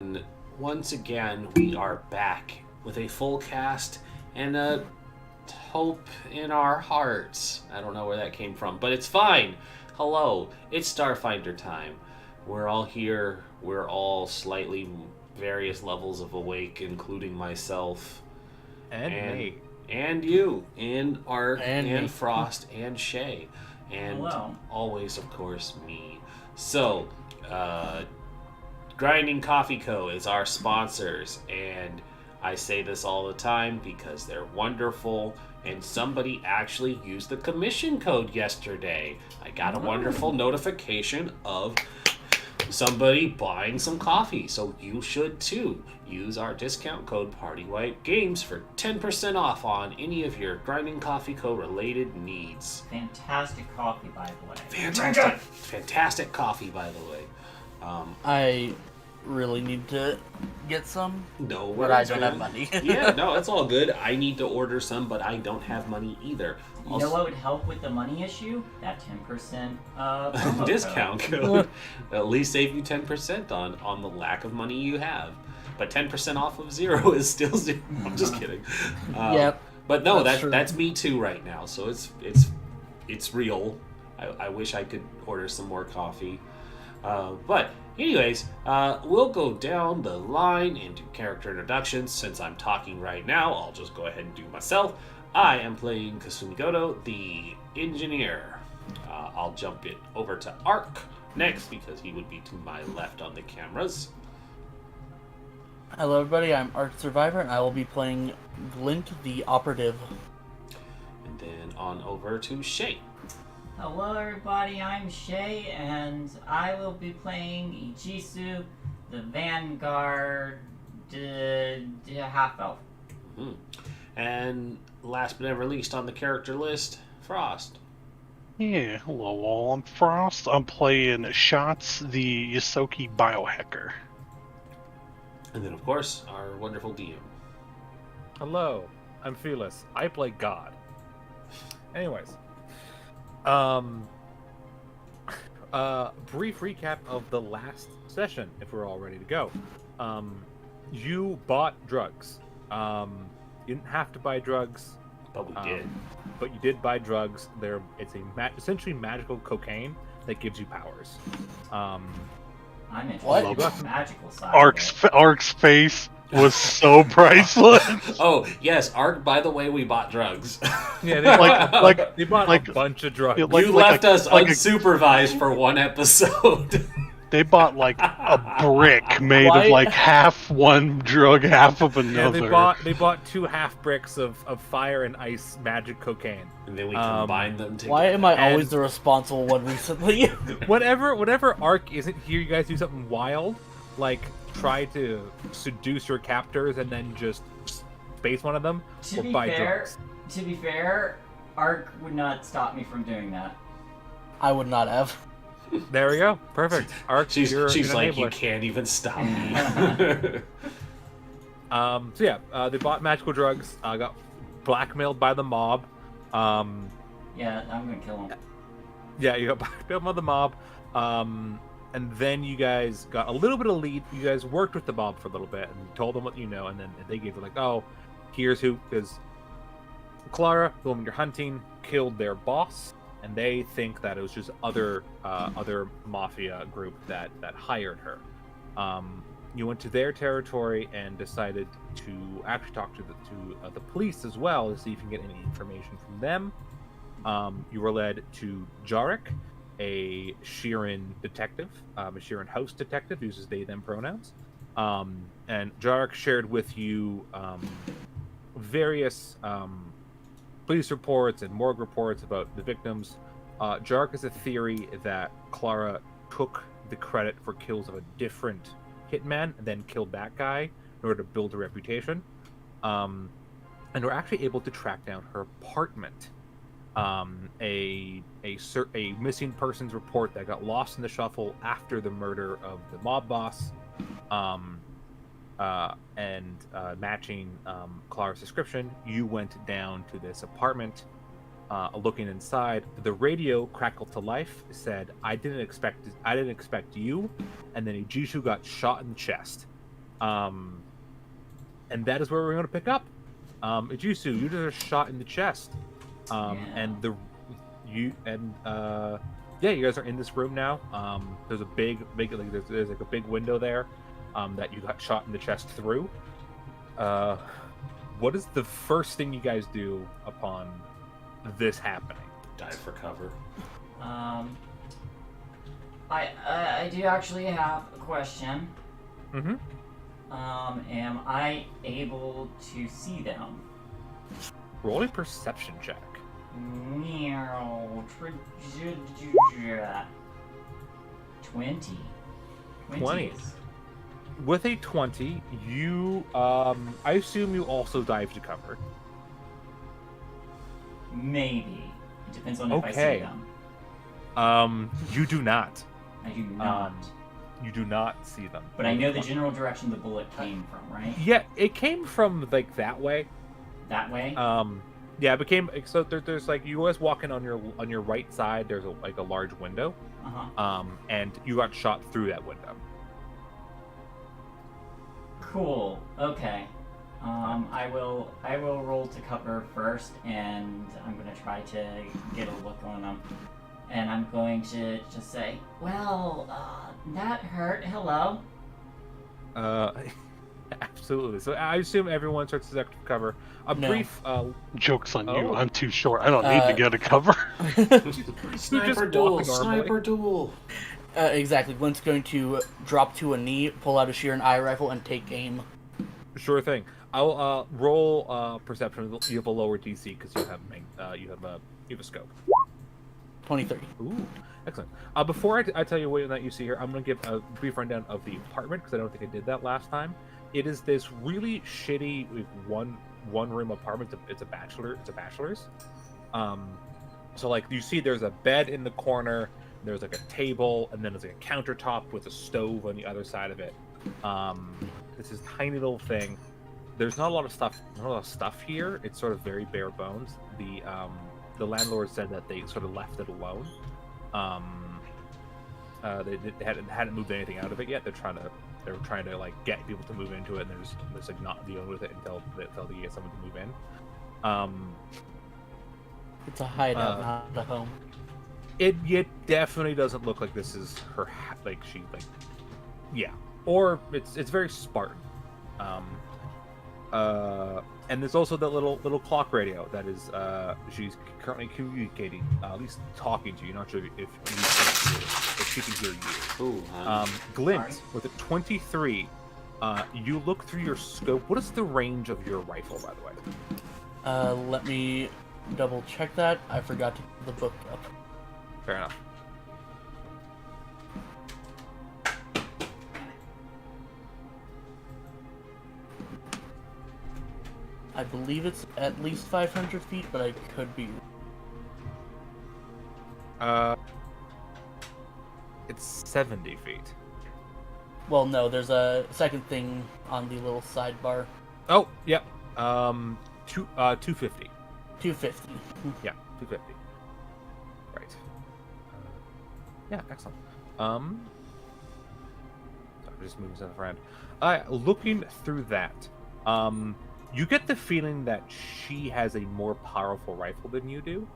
And once again, we are back with a full cast and a hope in our hearts. I don't know where that came from, but it's fine. Hello, it's Starfinder time. We're all here. We're all slightly various levels of awake, including myself And and me. and you, and Art, And and me. Frost, and Shay, and Hello. always, of course, me. So, Grinding Coffee Co. is our sponsors, and I say this all the time because they're wonderful. And somebody actually used the commission code yesterday. I got a wonderful notification of somebody buying some coffee, so you should too. Use our discount code PARTYWIPEGAMES for 10% off on any of your Grinding Coffee Co. related needs. Fantastic coffee, by the way. Fantastic coffee, by the way. I really need to get some, No but I worries, don't man. have money. Yeah, no, it's all good. I need to order some, but I don't have money either. You know what would help with the money issue? That 10% promo Discount code. code. At least save you 10% on the lack of money you have. But 10% off of zero is still zero. I'm just kidding. Yep. But no, That's true. that's me too right now. So it's real. I wish I could order some more coffee. But anyways, we'll go down the line into character introductions. Since I'm talking right now, I'll just go ahead and do myself. I am playing Kasumi Goto, the engineer. I'll jump it over to Ark next because he would be to my left on the cameras. Hello, everybody. I'm Arc Survivor, and I will be playing Glint, the operative. And then on over to Shay. Hello, everybody. I'm Shay, and I will be playing Ichisu, the Vanguard half elf. Mhm. And last but never least on the character list, Frost. Yeah, hello all, I'm Frost. I'm playing Shots, the Yosoki biohacker. And then, of course, our wonderful DM. Hello, I'm Fearless. I play God. Anyways, brief recap of the last session, if we're all ready to go. You bought drugs. You didn't have to buy drugs, But we did. but you did buy drugs. It's essentially magical cocaine that gives you powers. I'm interested What? in the magical side. Ark's face was so priceless. Oh, yes, Ark, by the way, we bought drugs. Yeah, they Like- they bought like- a bunch of drugs. Yeah, like- You left us like a- unsupervised for one episode. They bought like a brick made Why- of like half one drug, half of Yeah, another. they bought 2 half bricks of fire and ice magic cocaine. And then we combined them together. Why am I And- always the responsible one recently? Whenever Ark isn't here, you guys do something wild, like try to seduce your captors and then just space one of them To or be buy fair, drugs. Ark would not stop me from doing that. I would not have. There we go. Perfect. Ark, She's you're like, you enabler. can't even stop me. So yeah, they bought magical drugs. Got blackmailed by the mob. Yeah, I'm gonna kill him. Yeah, you got blackmailed by the mob. And then you guys got a little bit of lead. You guys worked with the mob for a little bit and told them what you know, and then they gave you like, oh, here's who, because Clara, the woman you're hunting, killed their boss, and they think that it was just other mafia group that hired her. You went to their territory and decided to actually talk to the police as well to see if you can get any information from them. You were led to Jarek, a Sheeran detective, a Sheeran house detective, uses they them pronouns. And Jarek shared with you various police reports and morgue reports about the victims. Jarek has a theory that Clara took the credit for kills of a different hitman and then killed that guy in order to build a reputation. And we're actually able to track down her apartment. A missing persons report that got lost in the shuffle after the murder of the mob boss, and matching Clara's description, you went down to this apartment. Looking inside, the radio crackled to life. Said, "I didn't expect you," and then Ijishu got shot in the chest. And that is where we're going to pick up. Ijusu, you did a shot in the chest. Yeah. And you guys are in this room now. There's a big like there's like a big window there that you got shot in the chest through. What is the first thing you guys do upon this happening? Dive for cover. I do actually have a question. Mm-hmm. Am I able to see them? Roll a perception check. Meow. 20. 20. With a 20, you I assume you also dive to cover. Maybe. It depends on if I Okay. see them. You do not. I do not. You do not see them. But I know the general direction the bullet came from, right? Yeah, it came from like that way. That way? Yeah, it became so there's like you always walking on your right side. There's a large window. Uh-huh. And you got shot through that window. Cool. Okay. I will roll to cover first, and I'm gonna try to get a look on them. And I'm going to just say, well, that hurt. Hello. Absolutely. So I assume everyone starts to cover. A No. brief. Joke's on you. Oh. I'm too short. I don't need to get a cover. Sniper walk duel! normally. Sniper duel! Exactly. Glint's going to drop to a knee, pull out a shear and eye rifle, and take aim. Sure thing. I'll roll perception. You have a lower DC because you have a scope. 20-30. Ooh, excellent. Before I tell you what that you see here, I'm going to give a brief rundown of the apartment because I don't think I did that last time. It is this really shitty one room apartment. It's a bachelor's. So like you see, there's a bed in the corner. There's like a table, and then there's like a countertop with a stove on the other side of it. It's this tiny little thing. There's not a lot of stuff here. It's sort of very bare bones. The landlord said that they sort of left it alone. They hadn't moved anything out of it yet. They're trying to like get people to move into it, and they're like not dealing with it until they get someone to move in. It's a hideout, not a home. It definitely doesn't look like this is her. Yeah, or it's very Spartan. And there's also that little clock radio that is she's currently communicating, at least talking to you. Not sure if she can hear you. Ooh, Glint, Sorry. with a 23, you look through your scope. What is the range of your rifle, by the way? Let me double check that. I forgot to put the book up. Fair enough. I believe it's at least 500 feet, but I could be. It's 70 feet. Well, no, there's a second thing on the little sidebar. Oh, yep. 250. 250. Yeah, 250. Right. Yeah, excellent. So I'm just moving stuff around. Looking through that, you get the feeling that she has a more powerful rifle than you do.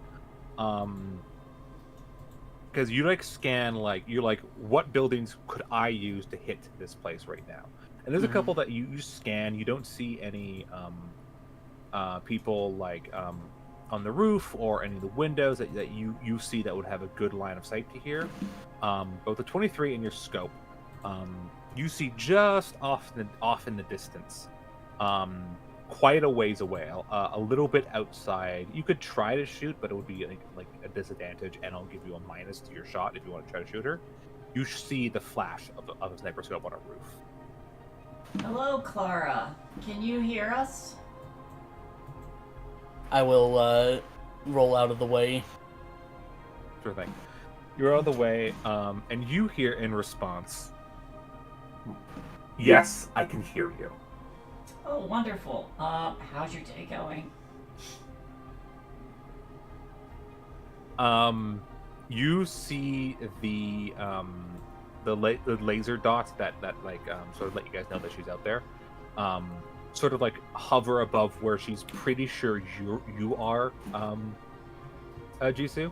Because you like scan, like you're like, what buildings could I use to hit this place right now? And there's a couple that you scan. You don't see any people like on the roof or any of the windows that you see that would have a good line of sight to here. But the 23 in your scope, you see just off in the distance, quite a ways away, a little bit outside. You could try to shoot, but it would be like a disadvantage, and I'll give you a minus to your shot if you want to try to shoot her. You see the flash of a sniper scope on a roof. Hello, Clara. Can you hear us? I will roll out of the way. Sure thing. You're out of the way, and you hear in response, "Yes, I can hear you." Oh, wonderful. How's your day going? You see the laser dots that like sort of let you guys know that she's out there, sort of like hover above where she's pretty sure you are, Jisoo.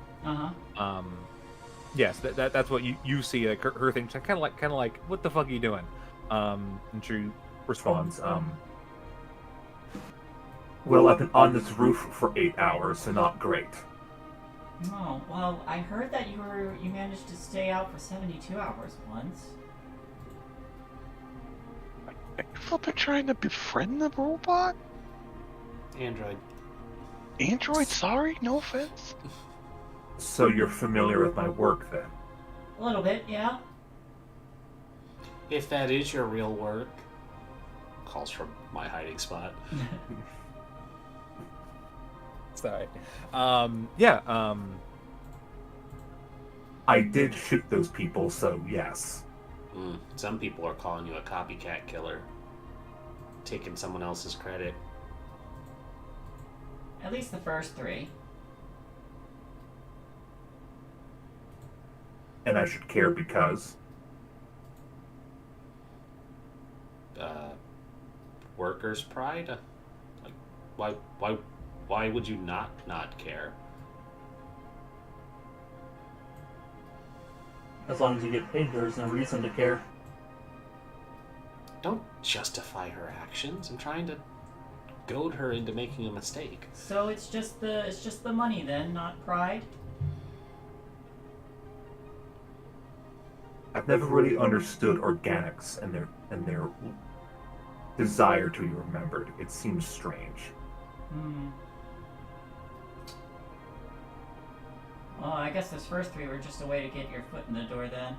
Yes, that's what you see. Like her thing, kind of like, what the fuck are you doing? And she responds, Well, I've been on this roof for 8 hours, so not great. Oh, well, I heard that you managed to stay out for 72 hours once. I thought they're trying to befriend the robot? Android. Android, sorry, no offense. So you're familiar with my work, then? A little bit, yeah. If that is your real work, calls from my hiding spot. sorry. I did shoot those people, so yes. Some people are calling you a copycat killer, taking someone else's credit. At least the first 3. And I should care because... Workers' pride? Like, why would you not care? As long as you get paid, there's no reason to care. Don't justify her actions. I'm trying to goad her into making a mistake. So it's just the money then, not pride? I've never really understood organics and their desire to be remembered. It seems strange. Well, I guess those first 3 were just a way to get your foot in the door then.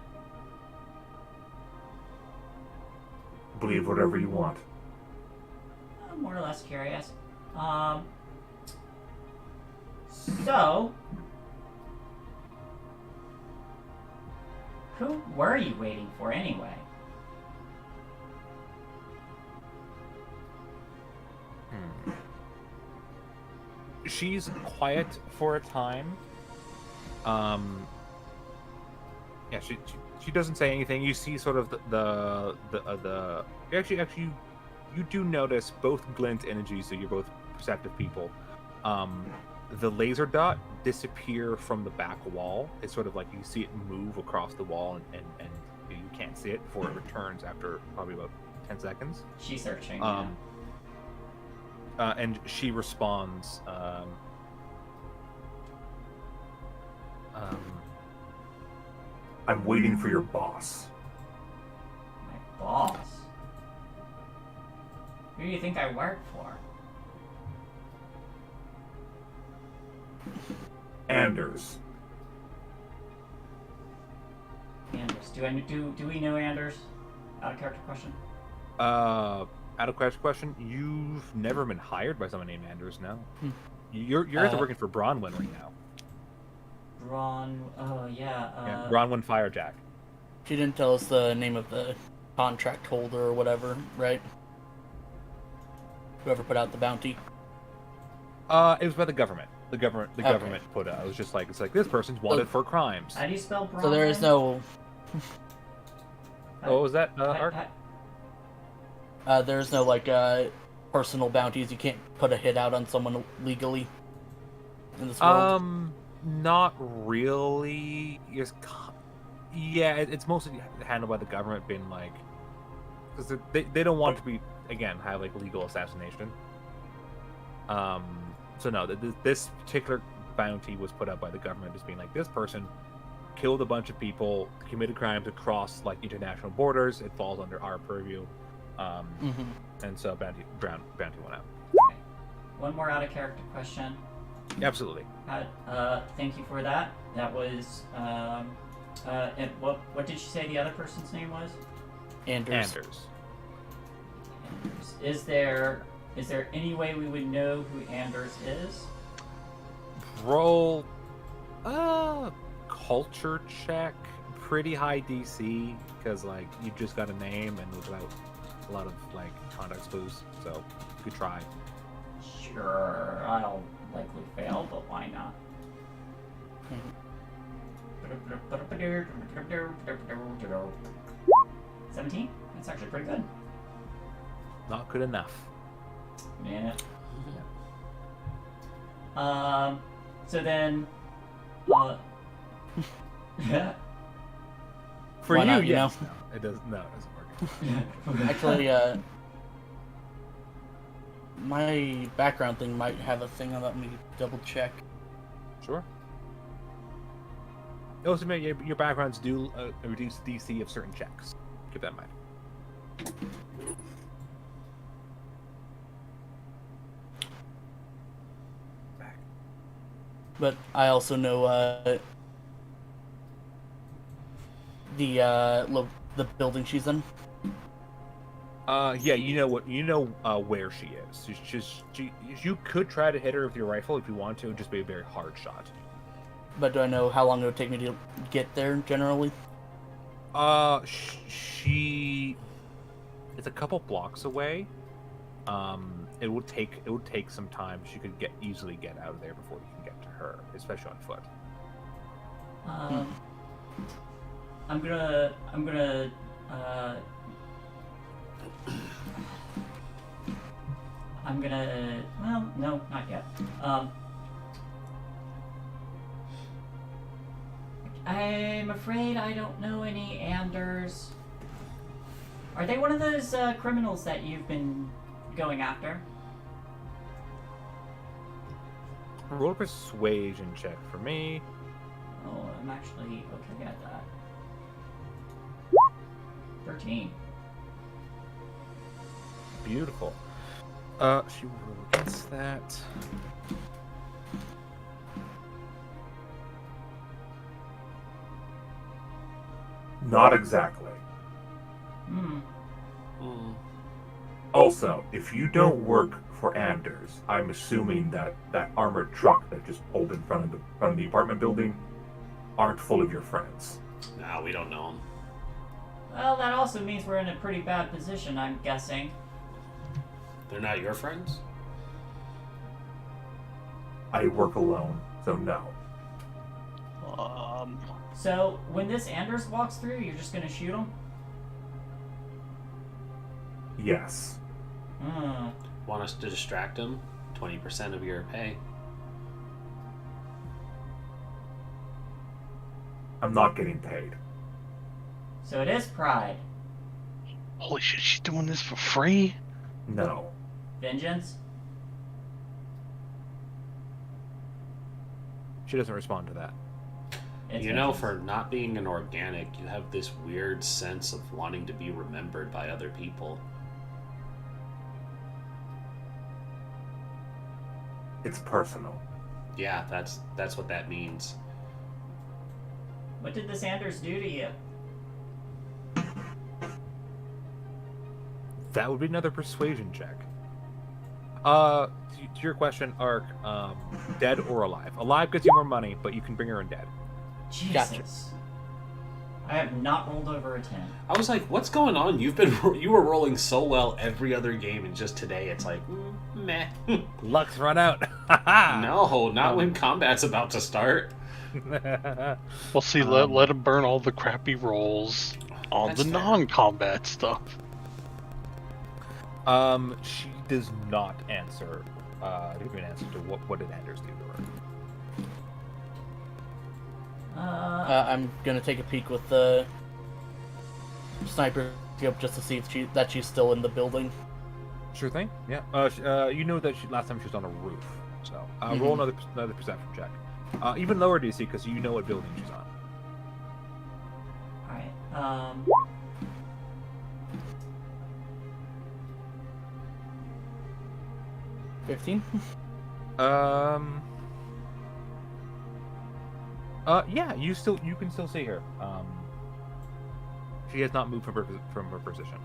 Believe whatever you want. I'm more or less curious. So... who were you waiting for anyway? She's quiet for a time. Yeah, she doesn't say anything. You see sort of the actually you do notice both Glint and Ajisu, you're both perceptive people. The laser dot disappear from the back wall. It's sort of like you see it move across the wall and you can't see it before it returns after probably about 10 seconds. She's searching. And she responds, I'm waiting for your boss. My boss? Who do you think I work for? Anders. Anders. Do we know Anders? Out of character question. Out of question, you've never been hired by someone named Anders, no? You're working for Bronwyn right now. Oh yeah. Bronwyn Firejack. She didn't tell us the name of the contract holder or whatever, right? Whoever put out the bounty. It was by the government. The government put out. It was just like, it's like, this person's wanted for crimes. How do you spell Bronwyn? So there is no. What was that, Art? There's no like personal bounties. You can't put a hit out on someone legally in this world. Not really. Yeah, it's mostly handled by the government, being like, because they don't want to be, again, have like legal assassination. So no, this particular bounty was put out by the government as being like, this person killed a bunch of people, committed crimes across like international borders. It falls under our purview, and so bounty went out. Okay. One more out of character question. Absolutely. Thank you for that. That was and what did you say the other person's name was? Anders. Anders. Is there any way we would know who Anders is? Roll culture check. Pretty high DC, because like you just got a name and without a lot of like context clues, so you could try. Sure, I'll likely fail, but why not? 17? That's actually pretty good. Not good enough. Yeah. So then, yeah. For Why you, not, you yes. No, it doesn't. No, it doesn't work. Actually, my background thing might have a thing on that. Let me double check. Sure. Also, your backgrounds do reduce DC of certain checks. Keep that in mind. But I also know the building she's in. Yeah, you know where she is. You could try to hit her with your rifle if you want to. It'd just be a very hard shot. But do I know how long it would take me to get there generally? She it's a couple blocks away. It would take some time. She could easily get out of there before you can get to her, especially on foot. I'm gonna well, no, not yet. I'm afraid I don't know any Anders. Are they one of those criminals that you've been going after? Roll a persuasion check for me. Oh, I'm actually okay at that. 13. Beautiful. She will roll against that. Not exactly. Also, if you don't work for Anders, I'm assuming that armored truck that just pulled in front of the apartment building aren't full of your friends. No, we don't know him. Well, that also means we're in a pretty bad position, I'm guessing. They're not your friends? I work alone, so no. So, when this Anders walks through, you're just gonna shoot him? Yes. Want us to distract him? 20% of your pay. I'm not getting paid. So it is pride. Holy shit, she's doing this for free? No. Vengeance? She doesn't respond to that. It's You know, vengeance. for not being an organic, you have this weird sense of wanting to be remembered by other people. It's personal. Yeah, that's what that means. What did this Anders do to you? That would be another persuasion check. To your question, Ark, dead or alive? Alive gets you more money, but you can bring her in dead. Jesus. Gotcha. I have not rolled over a 10. I was like, what's going on? You were rolling so well every other game, and just today it's like, meh. Luck's run out. No, not when combat's about to start. Well, see, let him burn all the crappy rolls on That's the fair. non-combat stuff. She does not answer. Give me an answer to what did Anders do to her? I'm gonna take a peek with the sniper scope just to see if she's still in the building. Sure thing. Yeah. You know that last time she was on a roof. So roll another perception check. Even lower DC because you know what building she's on. Alright, 15. Yeah, you can still see her. She has not moved from her position.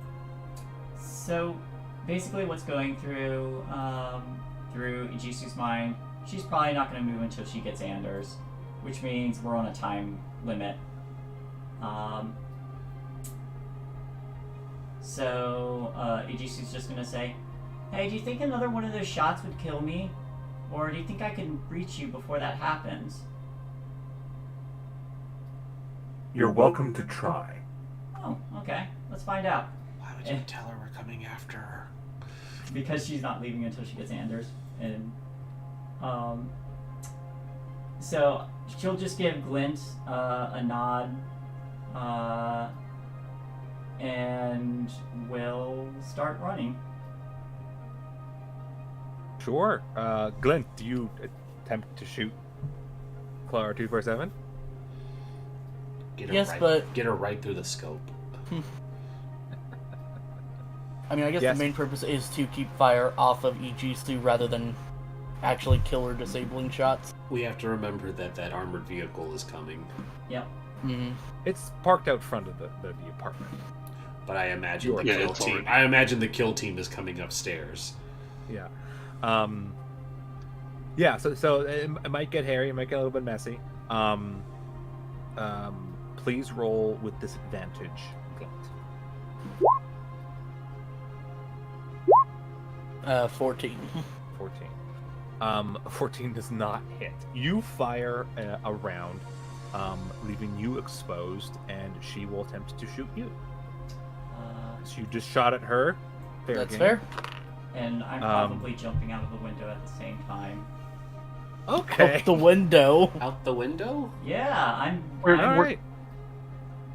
so basically what's going through Ijisu's mind, she's probably not going to move until she gets Anders, which means we're on a time limit. So Ijisu's just going to say, hey, do you think another one of those shots would kill me? Or do you think I can reach you before that happens? You're welcome to try. Oh, okay. Let's find out. Why would you tell her we're coming after her? Because she's not leaving until she gets Anders. And so she'll just give Glint a nod, and we'll start running. Sure. Glint, do you attempt to shoot Clara 247? Get her Yes, right, but- get her right through the scope. I mean, I guess Yes. the main purpose is to keep fire off of Ijisu rather than actually kill or disabling shots. We have to remember that that armored vehicle is coming, Yep. Mm-hmm. It's parked out front of the apartment. but I imagine the Yeah, kill it's team. already- I imagine the kill team is coming upstairs. Yeah. Yeah, so it might get hairy, it might get a little bit messy. Please roll with disadvantage, Glint. 14. 14. 14 does not hit. You fire a round, leaving you exposed, and she will attempt to shoot you. So you just shot at her. Fair That's game. fair. And I'm probably jumping out of the window at the same time. Okay. Out the window. Out the window? Yeah, I'm All right.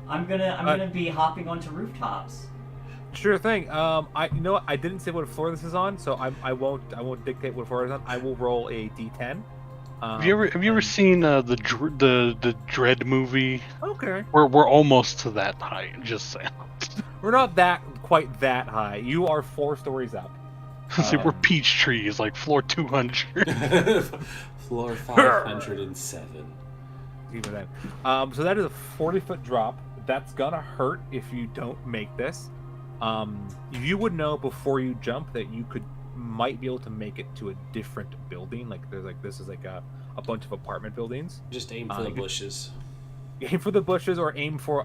I'm gonna be hopping onto rooftops. Sure thing. You know what? I didn't say what floor this is on, so I won't dictate what floor it's on. I will roll a d10. Have you ever and- seen the Dread movie? Okay. We're almost to that height. Just saying. We're not quite that high. You are 4 stories up. See, we're peach trees, like floor 200. Floor 507. Even then. So that is a 40-foot drop. That's gonna hurt if you don't make this. You would know before you jump that you might be able to make it to a different building. This is a bunch of apartment buildings. Just aim for the good. bushes. Aim for the bushes or aim for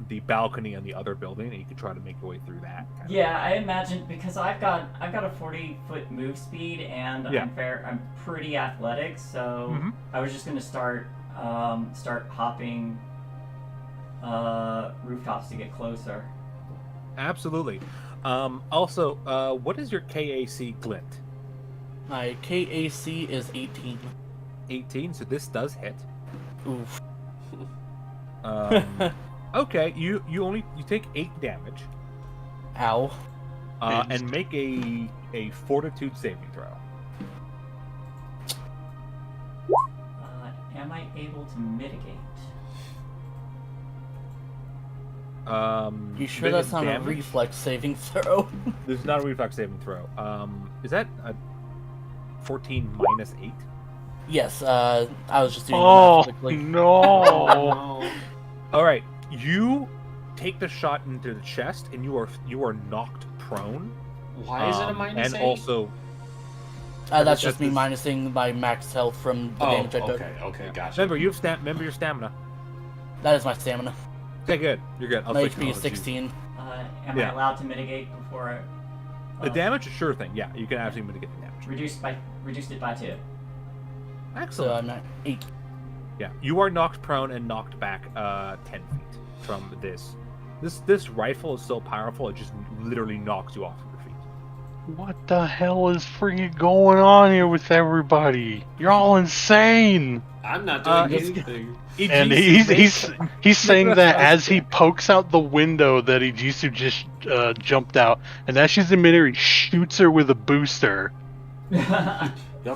the balcony on the other building, and you can try to make your way through that. Yeah, I imagine because I've got a 40-foot move speed and Yeah. I'm pretty athletic, so Mhm. I was just gonna start hopping rooftops to get closer. Absolutely. Also, what is your KAC, Glint? My KAC is 18. 18, so this does hit. Oof. Okay, you take 8 damage, Ow. and make a fortitude saving throw. Am I able to mitigate? You sure make that's not damage? a reflex saving throw? This is not a reflex saving throw. Is that a 14 minus 8? Yes, I was just doing Oh the math quickly. no! Oh, All right, you take the shot into the chest, and you are knocked prone. why is it a minus And 8? also, That's just me this- minusing my max health from the oh, damage I took. okay, gotcha. remember remember your stamina. That is my stamina. Okay, good. You're good. I'll My switch HP is technologies. 16. Am Yeah. I allowed to mitigate before The damage, sure thing. Yeah, you can absolutely mitigate the damage. reduced it by 2? Excellent. So I'm at 8. Yeah, you are knocked prone and knocked back 10 feet from this. This rifle is so powerful, it just literally knocks you off of your feet. What the hell is freaking going on here with everybody? You're all insane. I'm not doing it's- anything. And he's saying that as he pokes out the window that Ijisu just jumped out, and as she's in midair, he shoots her with a booster. Yup,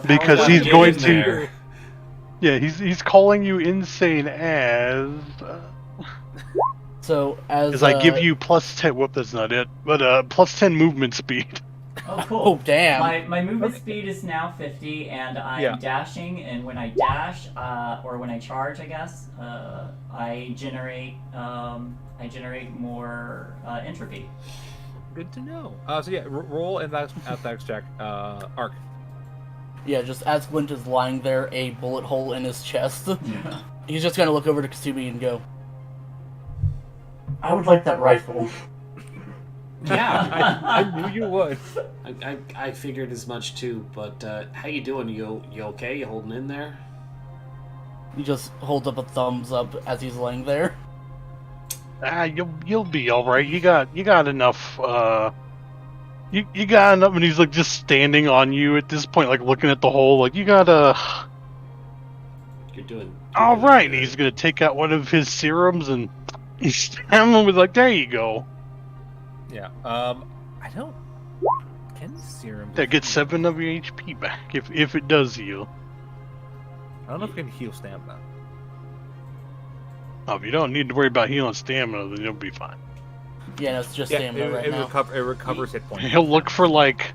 Because how he's I going get to- in there. Yeah, he's calling you insane So as I give you plus 10. Whoop, that's not it. But plus 10 movement speed. Oh, cool. Oh, damn. My movement speed is now 50, and I'm Yeah. dashing. And when I dash, or when I charge, I guess, I generate more entropy. Good to know. So yeah, roll and athletics check. Arc. Yeah, just as Glint is lying there, a bullet hole in his chest. He's just gonna look over to Kasumi and go, I would like that rifle. Yeah, I knew you would. I figured as much too. But how you doing? You okay? You holding in there? He just holds up a thumbs up as he's laying there. You'll be all right. You got enough. You got enough. And he's like just standing on you at this point, like looking at the hole. Like you gotta. You're doing. All doing right. good. He's gonna take out one of his serums and stab him with like, there you go. Yeah. I don't. Can serum? That gets 7 of your HP back if it does heal. I don't know if it can heal stamina. Oh, if you don't need to worry about healing stamina, then you'll be fine. Yeah, no, it's just stamina right now. It recovers hit points. He'll look for like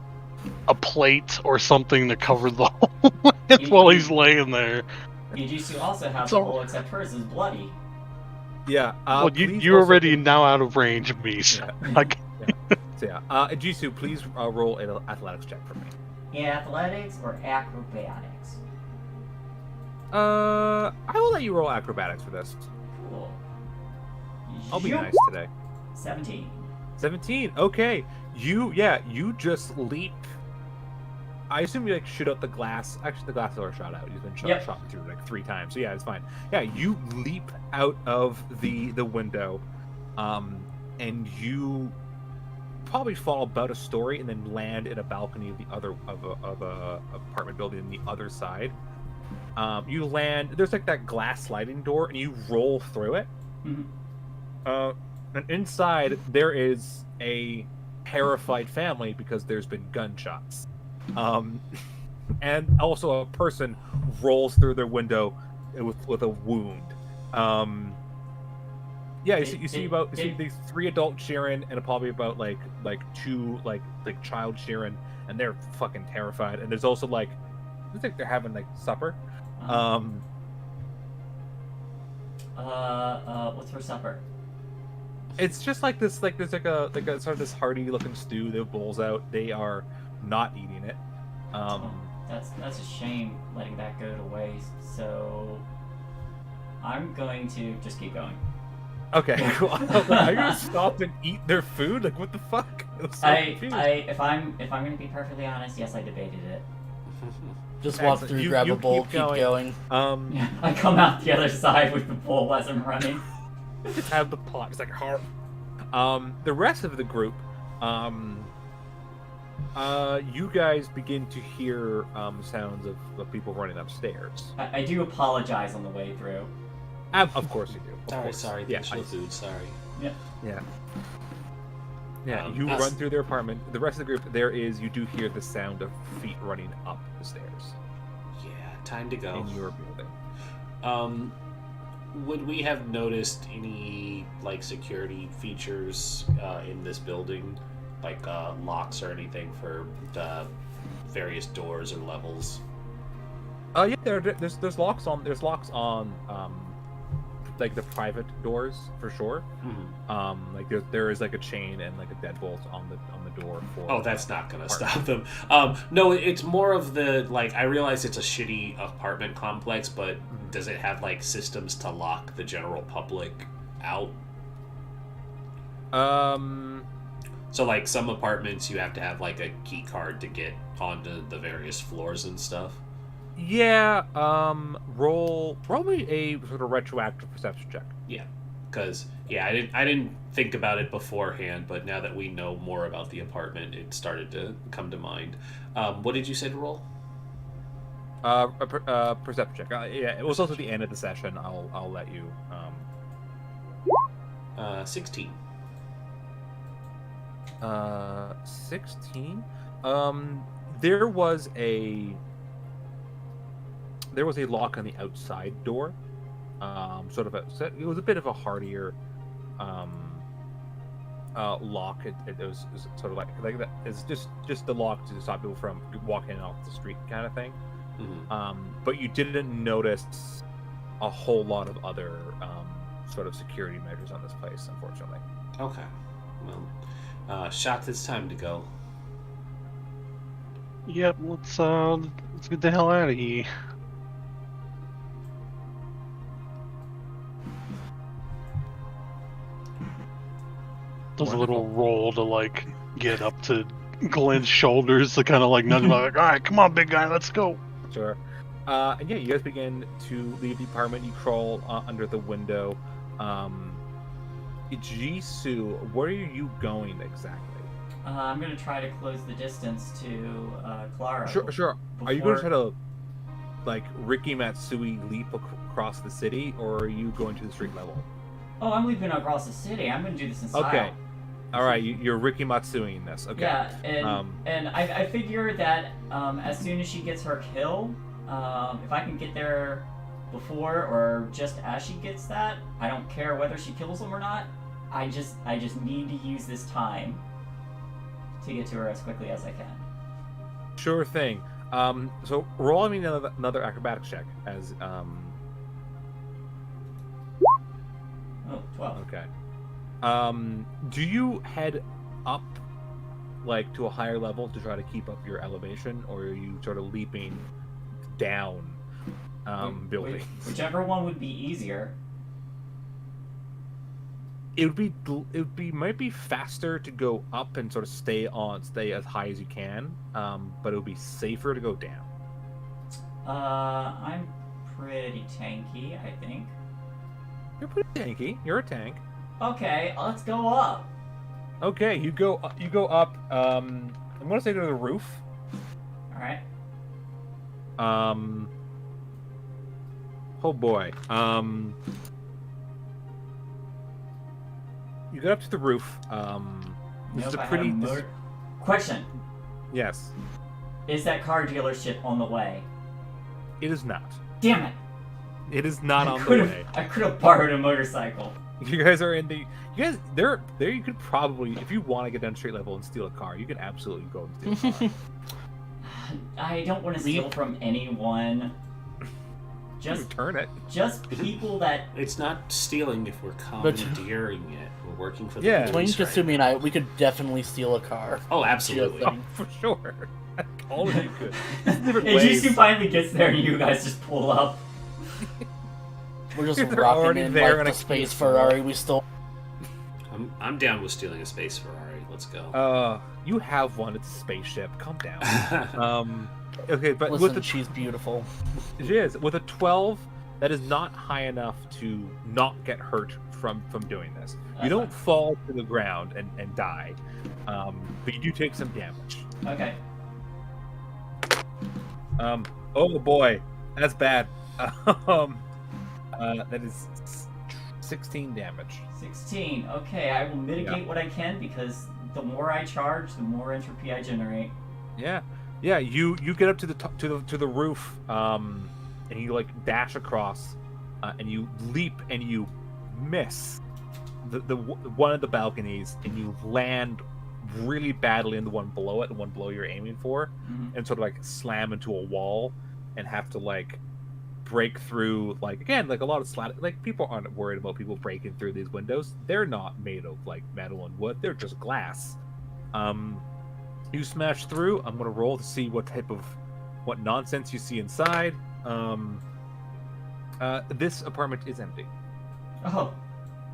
a plate or something to cover the hole while he's laying there. Yujisu also has So- a hole, except hers is bloody. Yeah. Well, please you're also- already now out of range of me. So Yeah. like, So yeah. Jisoo, please roll an athletics check for me. Athletics or acrobatics? I will let you roll acrobatics for this. Cool. I'll be Yoop. nice today. 17. 17. Okay. You just leap. I assume you like shoot out the glass. Actually, the glass is already shot out. You've been shot through like 3 times. So yeah, it's fine. Yeah, you leap out of the window, and you probably fall about a story and then land in a balcony of the other of a apartment building on the other side. You land. There's like that glass sliding door, and you roll through it. Mhm. And inside there is a terrified family because there's been gunshots. And also a person rolls through their window with a wound. Yeah, you see these 3 adult Sheeran and probably about like 2 like child Sheeran, and they're fucking terrified. And there's also like, I think they're having like supper. What's for supper? It's just like this, like there's like a sort of this hearty looking stew. They have bowls out. They are not eating it. That's a shame letting that go to waste. So I'm going to just keep going. Okay, cool. Are you gonna stop and eat their food? Like what the fuck? I'm so confused. If I'm gonna be perfectly honest, yes, I debated it. Just walk Excellent. through, grab a You bowl, keep keep going. going. I come out the other side with the bowl as I'm running. Just have the pot. It's like hard. The rest of the group, you guys begin to hear sounds of people running upstairs. I do apologize on the way through. Of course you do. Sorry. Yeah, Thanks for the food. Sorry. Yeah. You us- run through their apartment. The rest of the group, you do hear the sound of feet running up the stairs Yeah, time to go. in your building. Would we have noticed any like security features in this building, like locks or anything for the various doors or levels? Yeah, there's locks on like the private doors for sure. Mm-hmm. Like there is like a chain and like a deadbolt on the door for. Oh, that's not gonna stop them. No, it's more of the like. I realize it's a shitty apartment complex, but does it have like systems to lock the general public out? So like some apartments, you have to have like a key card to get onto the various floors and stuff. Yeah. Roll me a sort of retroactive perception check. Yeah, because I didn't think about it beforehand, but now that we know more about the apartment, it started to come to mind. What did you say to roll? A perception check. Yeah, it was also the end of the session. I'll let you. 16. 16. There was a lock on the outside door. It was a bit of a hardier lock. It was sort of like that. It's just the lock to stop people from walking off the street kind of thing. Mm-hmm. But you didn't notice a whole lot of other sort of security measures on this place, unfortunately. Okay. Well, Shots, it's time to go. Yep, let's get the hell out of here. Does a little roll to like get up to Glenn's shoulders to kind of like nudge him like, all right, come on, big guy, let's go. Sure. And yeah, you guys begin to leave the apartment. You crawl under the window. Jisoo, where are you going exactly? I'm gonna try to close the distance to Clara. Sure. Are you going to try before- to, like, Ricky Matsui leap across the city, or are you going to the street level? Oh, I'm leaping across the city. I'm gonna do this in style. Okay. All right, you're Ricky Matsuing this. Okay. Yeah, and I figure that as soon as she gets her kill, if I can get there before or just as she gets that, I don't care whether she kills him or not. I just need to use this time to get to her as quickly as I can. Sure thing. So roll me another acrobatics check as Oh, 12. Okay. Do you head up, like, to a higher level to try to keep up your elevation, or are you sort of leaping down, building? Whichever one would be easier. It might be faster to go up and sort of stay as high as you can, but it would be safer to go down. I'm pretty tanky, I think. You're pretty tanky. You're a tank. Okay, let's go up. Okay, you go up. I'm gonna say to the roof. All right. Oh boy. You get up to the roof. This is Nope, a I had pretty. Question: Yes, is that car dealership on the way? it is not. Damn it! It is not on the way. I could have borrowed a motorcycle. You guys are in the. You guys, there. You could probably, if you want to get down to street level and steal a car, you can absolutely go and steal a car. I don't want to steal from anyone. Just Return it. Just people that. It's not stealing if we're commandeering it. We're working for the Yeah. Between police right Kasumi and I, we could definitely steal a car. Oh, absolutely. Just, For sure. All of you could. Different And ways. Jisoo finally gets there, and you guys just pull up. We're just They're rocking already in there like in the a space Kia Ferrari we stole. I'm down with stealing a space Ferrari. Let's go. You have one. It's a spaceship. Calm down. Okay, but Listen, with she's beautiful. She is. With a 12, that is not high enough to not get hurt from doing this. That's You don't fine. fall to the ground and die, but you do take some damage. Okay. Oh boy, that's bad. That is 16 damage. 16. Okay, I will mitigate Yeah. what I can because the more I charge, the more entropy I generate. Yeah. You get up to the roof, and you like dash across, and you leap and you miss the one of the balconies, and you land really badly in the one below it, the one below you're aiming for, and sort of like slam into a wall, and have to like break through. Like again, like a lot of like people aren't worried about people breaking through these windows. They're not made of like metal and wood. They're just glass. You smash through. I'm gonna roll to see what nonsense you see inside. This apartment is empty. Oh,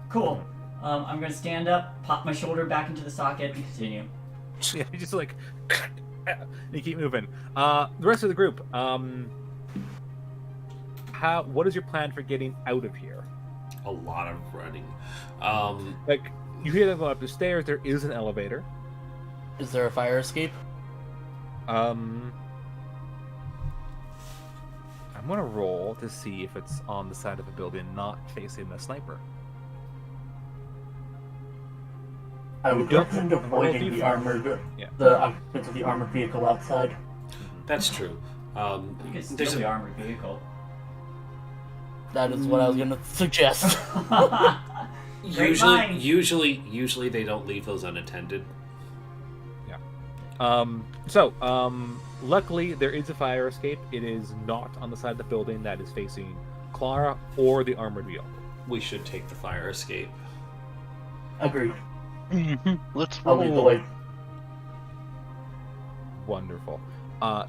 cool. I'm gonna stand up, pop my shoulder back into the socket, and continue. Yeah, you just like you keep moving. The rest of the group. What is your plan for getting out of here? A lot of running. Like you hear them go up the stairs. There is an elevator. Is there a fire escape? I'm gonna roll to see if it's on the side of the building, not facing the sniper. I would Don't- recommend roll avoiding the D4. armored, Yeah. the occupants of the armored vehicle outside. That's true. You can steal There's the a, armored vehicle. That is what I was gonna suggest. Great minds. usually they don't leave those unattended. Luckily there is a fire escape. It is not on the side of the building that is facing Clara or the armored vehicle. We should take the fire escape. Agreed. Let's I'll lead the roll. way. Wonderful.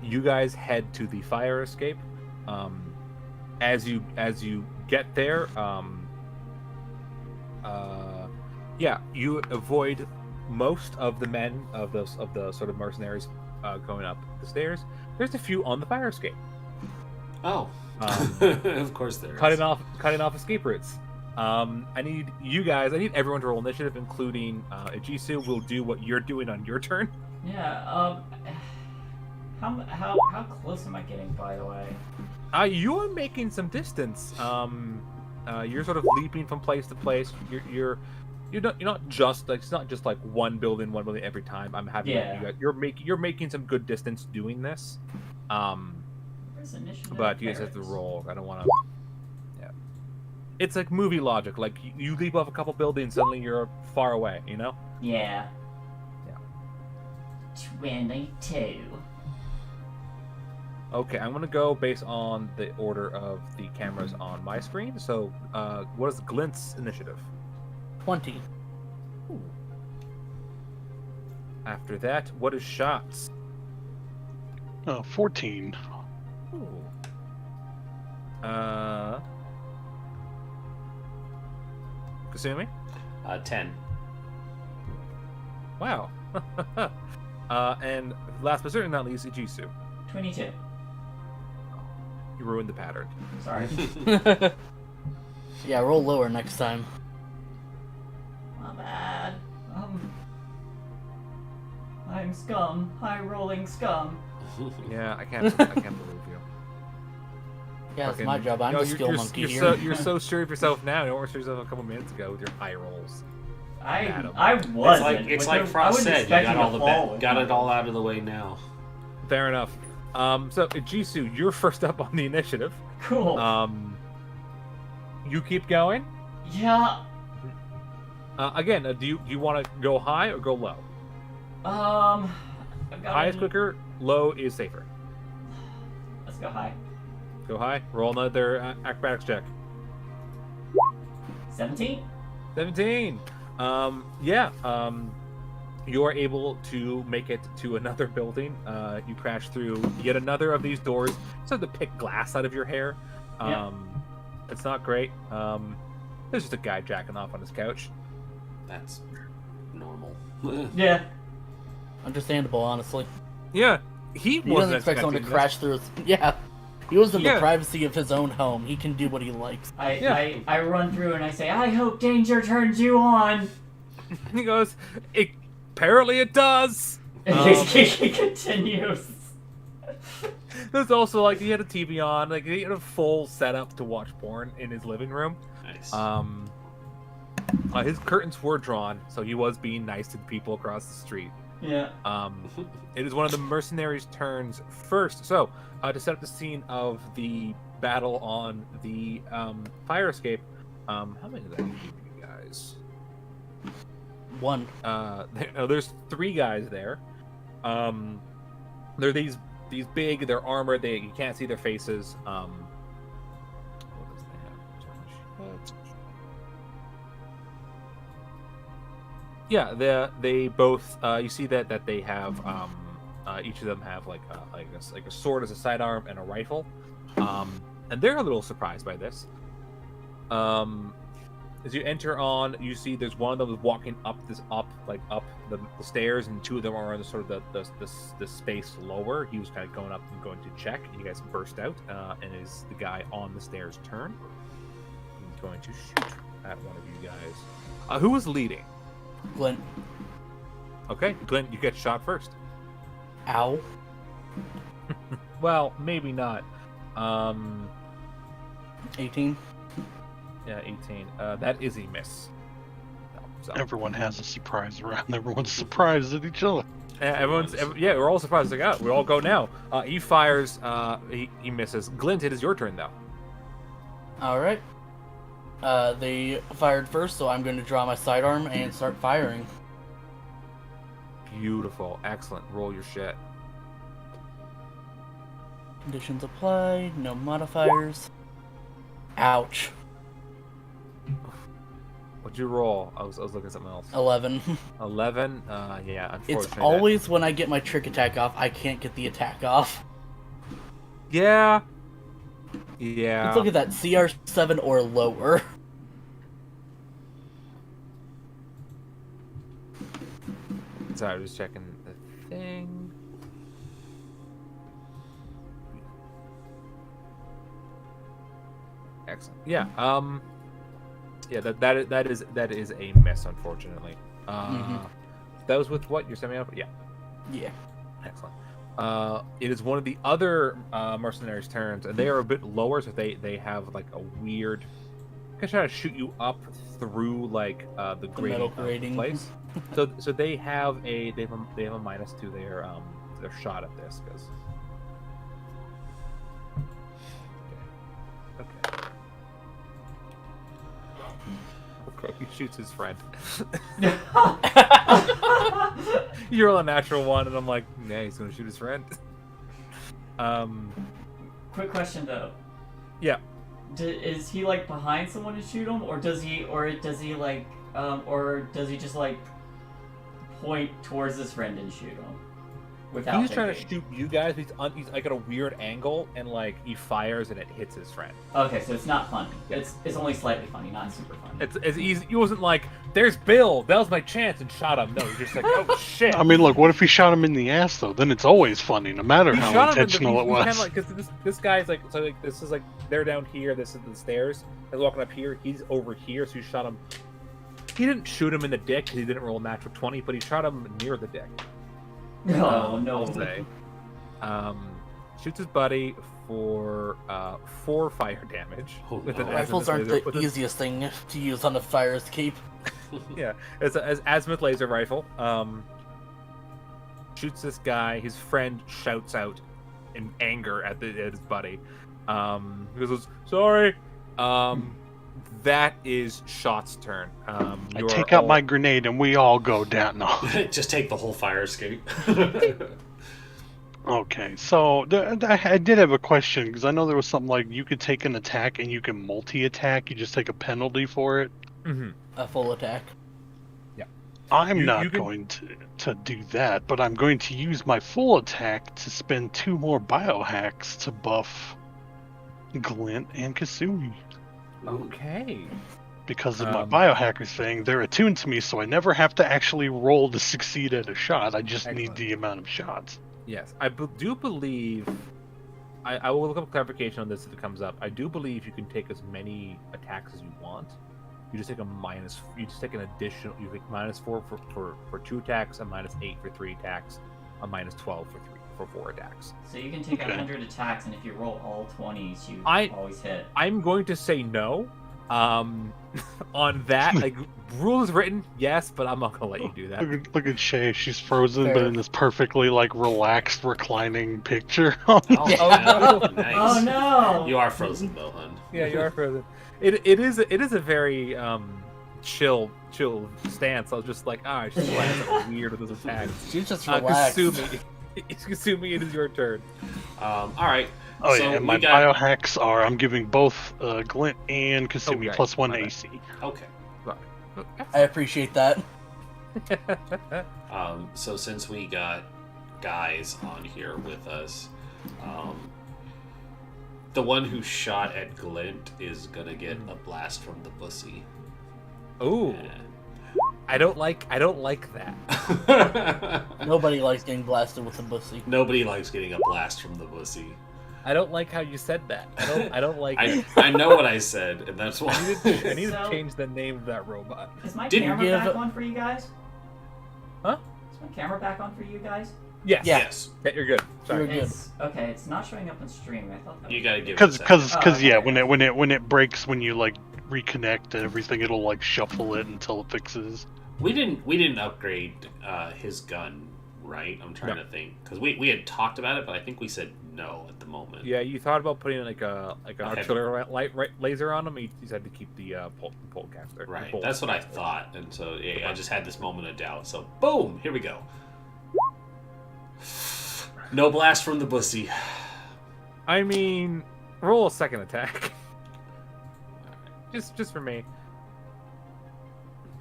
You guys head to the fire escape. As you get there, you avoid most of the men of the sort of mercenaries going up the stairs. There's a few on the fire escape. Oh, Um, of course there is. cutting off escape routes. I need everyone to roll initiative, including Ejisu. Will do what you're doing on your turn. Yeah. How close am I getting, by the way? You are making some distance. You're sort of leaping from place to place. You're not just like, it's not just like one building every time. I'm happy that you're making some good distance doing this. Where's initiative? But you guys have to roll. I don't want to. Yeah, it's like movie logic. Like you leap off a couple buildings, suddenly you're far away. You know? Yeah. Yeah. 22. Okay, I'm gonna go based on the order of the cameras on my screen. So, what is Glint's initiative? 20. Ooh. After that, what is Shots? 14. Ooh. Kasumi? 10. Wow. And last but certainly not least, Ijisu. 22. You ruined the pattern. Sorry. Yeah, roll lower next time. My bad. I'm scum. High rolling scum. Yeah, I can't believe you. Yeah, it's Fucking- my job. I'm No, the skill monkey you're here. you're so sure of yourself now. You weren't sure of yourself a couple minutes ago with your high rolls. Madam. I It's wasn't. like I Frost wasn't said. You expecting got to fall got with it all out of the way now. Fair enough. So Ijisu, you're first up on the initiative. Cool. You keep going. Yeah. Again, do you want to go high or go low? I've got High is quicker. Low is safer. Let's go high. Go high. Roll another acrobatics check. 17. 17. You are able to make it to another building. You crash through yet another of these doors. So to pick glass out of your hair. It's not great. There's just a guy jacking off on his couch. That's normal. Yeah. Understandable, honestly. Yeah, he He doesn't wasn't expect someone to expecting crash through his... Yeah. He was in Yeah. the privacy of his own home. He can do what he likes. I run through and I say, I hope danger turns you on. this. He goes, apparently it does. He continues. There's also like he had a TV on, like he had a full setup to watch porn in his living room. Nice. His curtains were drawn, so he was being nice to the people across the street. Yeah. It is one of the mercenaries' turns first. So, to set up the scene of the battle on the fire escape, how many did I give you guys? 1. There's 3 guys there. They're these big. They're armored. You can't see their faces. What does they have? Yeah, they both. You see that they have. Each of them have like a sword as a sidearm and a rifle. And they're a little surprised by this. As you enter on, you see there's one of them walking up the stairs, and 2 of them are on the sort of the space lower. He was kind of going up and going to check. You guys burst out, and is the guy on the stairs turn. He's going to shoot at one of you guys. Who was leading? Glint. Okay, Glenn, you get shot first. Ow. Well, maybe not. 18. Yeah, 18. That is a miss. So. Everyone has a surprise around. Everyone's surprised at each other. We're all surprised. Like, we all go now. He fires. He misses. Glint, it is your turn though. Alright. They fired first, so I'm going to draw my sidearm and start firing. Beautiful, excellent. Roll your shit. Conditions apply, no modifiers. Ouch. What'd you roll? I was looking at something else. 11. 11. Yeah. Unfortunately, It's always when I get my trick attack off, I can't get the attack off. Yeah. Let's look at that. CR7 or lower. Sorry, I was checking the thing. Excellent. Yeah. Yeah. That is a miss, unfortunately. That was with what? Your semi-auto? Yeah. Yeah. Excellent. It is one of the other mercenaries' turns, and they are a bit lower, so they have like a weird. Can try to shoot you up through like the metal grating grating. place. So they have a -2 to their shot at this because. Okay, he shoots his friend. You roll a natural 1, and I'm like, yeah, he's gonna shoot his friend. Quick question though. Yeah. Is he like behind someone to shoot him, or does he just like point towards his friend and shoot him? Without He's trying to thinking? shoot you guys. He's like at a weird angle, and like he fires, and it hits his friend. Okay, so it's not funny. It's only slightly funny, not super funny. It's easy. He wasn't like, "There's Bill. That was my chance," and shot him. No, you're just like, "Oh shit." I mean, look, what if he shot him in the ass though? Then it's always funny, no matter He how shot him intentional it was. Kind of like because this guy's like, so like this is like they're down here. This is the stairs. He's walking up here. He's over here. So you shot him. He didn't shoot him in the dick because he didn't roll a natural 20, but he shot him near the dick. Oh no! I'll say. Shoots his buddy for 4 fire damage. Oh, with no. an Rifles azimuth aren't laser- the with an- easiest thing to use on a fire escape. Yeah, it's an azimuth laser rifle. Shoots this guy. His friend shouts out in anger at his buddy. He goes, "Sorry." That is Shot's turn. I take out my grenade and we all go down. No. Just take the whole fire escape. Okay, so I did have a question because I know there was something like you could take an attack and you can multi-attack. You just take a penalty for it. Mm-hmm. A full attack. I'm not you can- going to do that, but I'm going to use my full attack to spend 2 more biohacks to buff Glint and Kasumi. Okay. Because of my biohacker thing, they're attuned to me, so I never have to actually roll to succeed at a shot. I just need Excellent. the amount of shots. Yes, I do believe. I will look up clarification on this if it comes up. I do believe you can take as many attacks as you want. You just take a minus. You just take an additional. You take -4 for 2 attacks, a -8 for 3 attacks, a -12 for 4 attacks. So you can take Okay. 100 attacks, and if you roll all 20s, you I- always hit. I'm going to say no. On that, like rules written, yes, but I'm not gonna let you do that. Look at Shay. She's frozen, but Fair. in this perfectly like relaxed, reclining picture. Oh, no. Nice. Oh no! You are frozen though, hun. Yeah, you are frozen. It is a very chill stance. I was just like, she's like weird with those attacks. She's just relaxed. Kasumi, it is your turn. All right. Oh So yeah, and we my got- biohacks are I'm giving both Glint and Kasumi right, plus 1 my bad. AC. Okay. I appreciate that. So since we got guys on here with us, the one who shot at Glint is gonna get a blast from the pussy. Ooh, I don't like that. Nobody likes getting blasted with a bussy. Nobody likes getting a blast from the pussy. I don't like how you said that. I don't like it. I know what I said, and that's why. I need to So- change the name of that robot. Is my Didn't camera give- back on for you guys? Huh? Is my camera back on for you guys? Yes. Yeah. Yes. Yeah, you're good. Sorry. You're good. It's okay. It's not showing up on stream. I thought that You was- gotta give it a Because second. Oh, yeah, okay. when it breaks when you like reconnect and everything, it'll like shuffle it until it fixes. We didn't upgrade his gun, right? I'm trying to think because we had talked about it, but I think we said no at the moment. Yeah, you thought about putting like an Okay. artillery laser on him. You decided to keep the pole caster. Right. Pole That's what I caster. thought, and so yeah, I just had this moment of doubt. So boom, here we go. No blast from the bussy. I mean, roll a second attack. Just for me.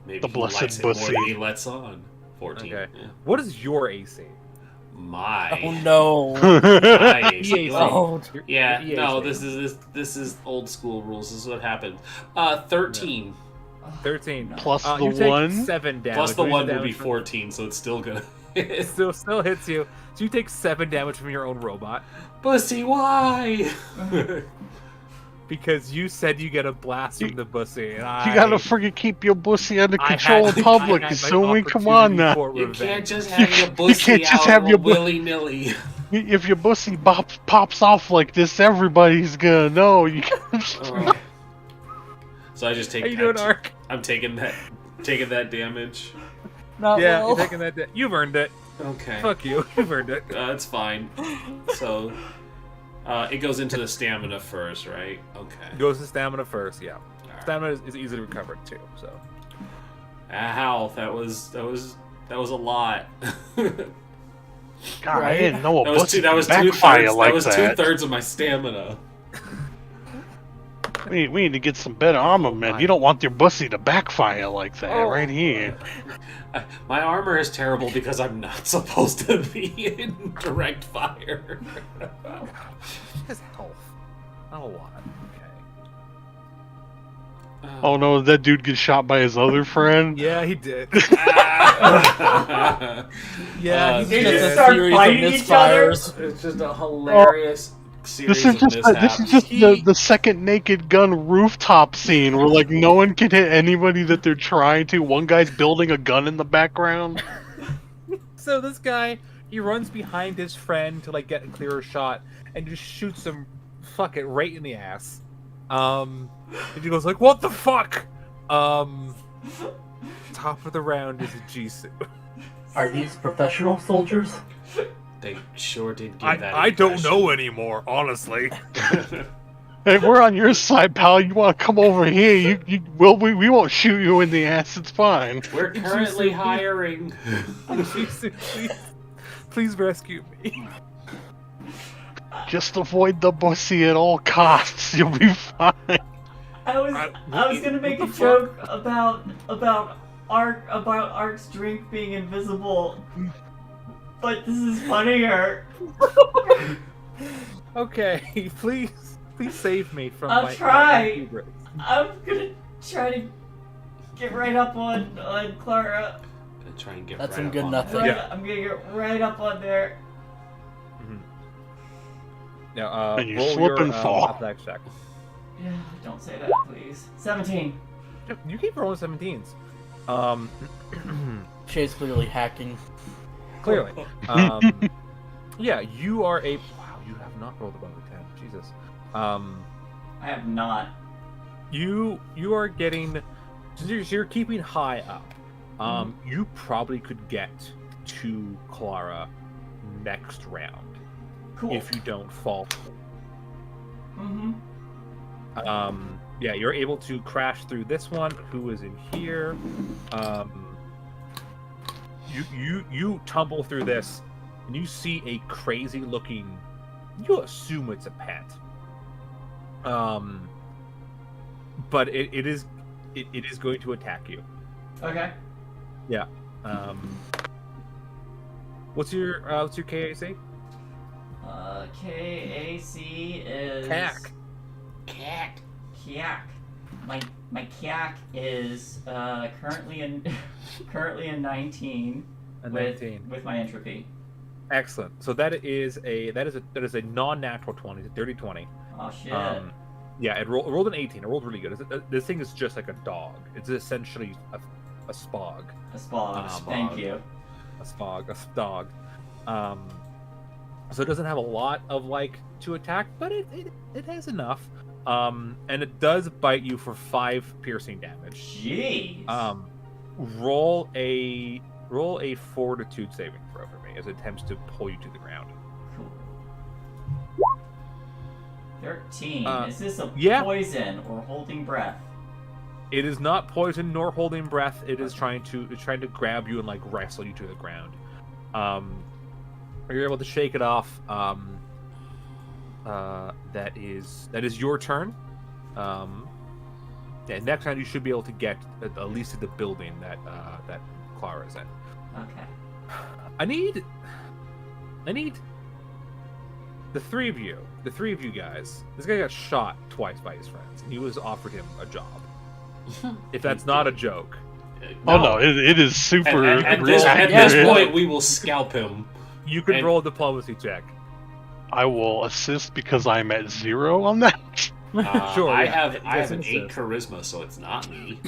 Maybe The he blessed likes it more bussy. than he lets on. 14. Okay. Yeah. What is your AC? My. Oh no. My AC. EAC. Oh. Yeah. Your No. EAC. This is old school rules. This is what happens. 13 13. Plus You the take 1. 7 damage. plus the Reason 1 will be damage from- 14, so it's still gonna. It still hits you. So you take 7 damage from your own robot. Bussy, why? because you said you get a blast from the bussy, and You gotta friggin' keep your pussy under I control in had public, my assuming. Come on opportunity now. for You revenge. can't just have your You pussy can't just out have your bu- willy-nilly. If your pussy pops off like this, everybody's gonna know. You Oh. So I just take. How you doing, Ark? I'm taking that damage. Not Yeah, well. you're taking that. You've earned it. Okay. Fuck you. You've earned it. That's fine. So, it goes into the stamina first, right? Okay. Goes to stamina first. Yeah, Alright. stamina is easily recovered too. So. Health. That was a lot. God, I didn't know a That was pussy that was could two backfire thirds. like That was that. 2/3 of my stamina. We need to get some better armament. You don't want your pussy to backfire like that, right here. My armor is terrible because I'm not supposed to be in direct fire. His health. Not a lot. Okay. Oh no, did that dude get shot by his other friend? Yeah, he did. Yeah, Yeah, They It's just a start series of fighting each other. misfires. It's just a hilarious series This is of just mishaps. the second Naked Gun rooftop scene where like no one can hit anybody that they're trying to. One guy's building a gun in the background. So this guy, he runs behind his friend to like get a clearer shot, and just shoots him, fuck it, right in the ass. And he goes like, "What the fuck?" Top of the round is a Jisoo. Are these professional soldiers? They sure did give that. I don't impression. know anymore, honestly. Hey, we're on your side, pal. You want to come over here? We won't shoot you in the ass. It's fine. We're currently hiring. Jisoo, please rescue me. Just avoid the pussy at all costs. You'll be fine. I was gonna make a joke about Ark's drink being invisible, but this is funnier. Okay, please save me from I'll my try. hubris. I'm gonna try to get right up on Clara. Gonna try and get That's right some up good on nothing. that. Yeah. I'm gonna get right up on there. Now, And you roll slip your and fall. athletics check. Yeah, don't say that, please. 17. You keep rolling 17s. Shay's clearly hacking. Clearly. Yeah, you are a. Wow, you have not rolled above a 10. Jesus. I have not. You are getting. So you're keeping high up. You probably could get to Clara next round Cool. if you don't fall. Mm-hmm. Yeah, you're able to crash through this one. Who is in here? You tumble through this, and you see a crazy looking. You assume it's a pet. But it is going to attack you. Okay. Yeah. What's your KAC? KAC is CAC. Kiak. My Kiak is currently in 19 A with 19. with my entropy. Excellent. So that is a non-natural 20. It's a dirty 20. Oh shit. Yeah, it rolled an 18. It rolled really good. This thing is just like a dog. It's essentially a spog. a spog. Thank you. A spog. A dog. So it doesn't have a lot of like to attack, but it has enough. And it does bite you for 5 piercing damage. Jeez. Roll a fortitude saving throw for me as it attempts to pull you to the ground. Cool. 13. Is this a yeah. poison or holding breath? It is not poison nor holding breath. It is trying to grab you and like wrestle you to the ground. You're able to shake it off. That is your turn. Yeah, next time you should be able to get at least to the building that Clara's in. Okay. I need the three of you guys. This guy got shot twice by his friends, and he was offered him a job. If that's not a joke, Oh no, it is super. At real this accurate. point, we will scalp him. you can And- roll a diplomacy check. I will assist because I'm at 0 on that. Sure, I yeah. have You I guys have an 8 insist. charisma, so it's not me.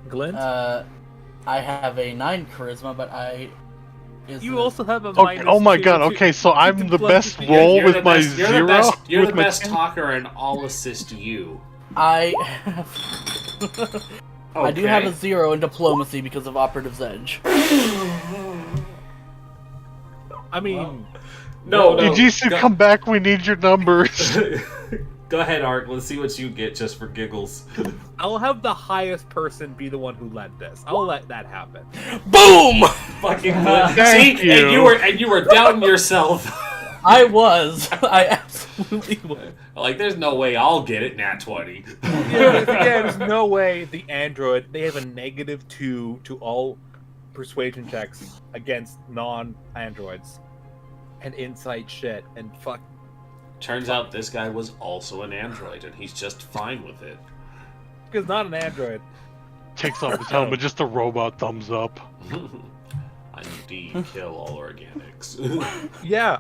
Glint, I have a 9 charisma, but you also have a Okay, minus oh my 2 god, to- okay, so I'm the diplomacy. best roll You're with the my best, you're zero? the best, you're the With my best 10? talker, and I'll assist you. I have. Okay. I do have a 0 in diplomacy because of Operative's Edge. I mean, No, Did you say come back? We need your numbers. Go ahead, Ark. Let's see what you get just for giggles. I'll have the highest person be the one who led this. I'll let that happen. Boom! Fucking good. Thank See, you. and you were doubting yourself. I was. I absolutely was. Like, there's no way I'll get it. Nat 20. Yeah, there's no way the android, they have a -2 to all persuasion checks against non-androids and insight shit and fuck. Turns out this guy was also an android, and he's just fine with it. Because not an android. Takes off his helmet, just a robot thumbs up. I indeed kill all organics. Yeah,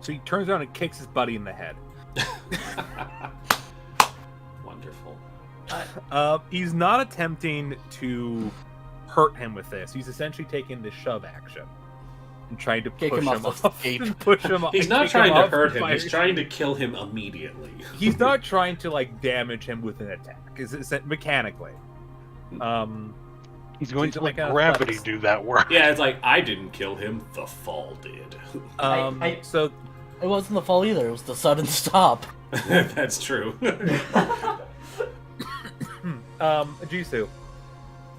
so he turns around and kicks his buddy in the head. Wonderful. He's not attempting to hurt him with this. He's essentially taking the shove action and trying to Kick push him him off off. the escape. Push him off. He's not kick trying to off hurt the him. He's fire. trying to kill him immediately. He's not trying to like damage him with an attack. Is mechanically. He's going So to let like gravity athletics. do that work. Yeah, it's like, I didn't kill him. The fall did. So It wasn't the fall either. It was the sudden stop. That's true. Jisoo.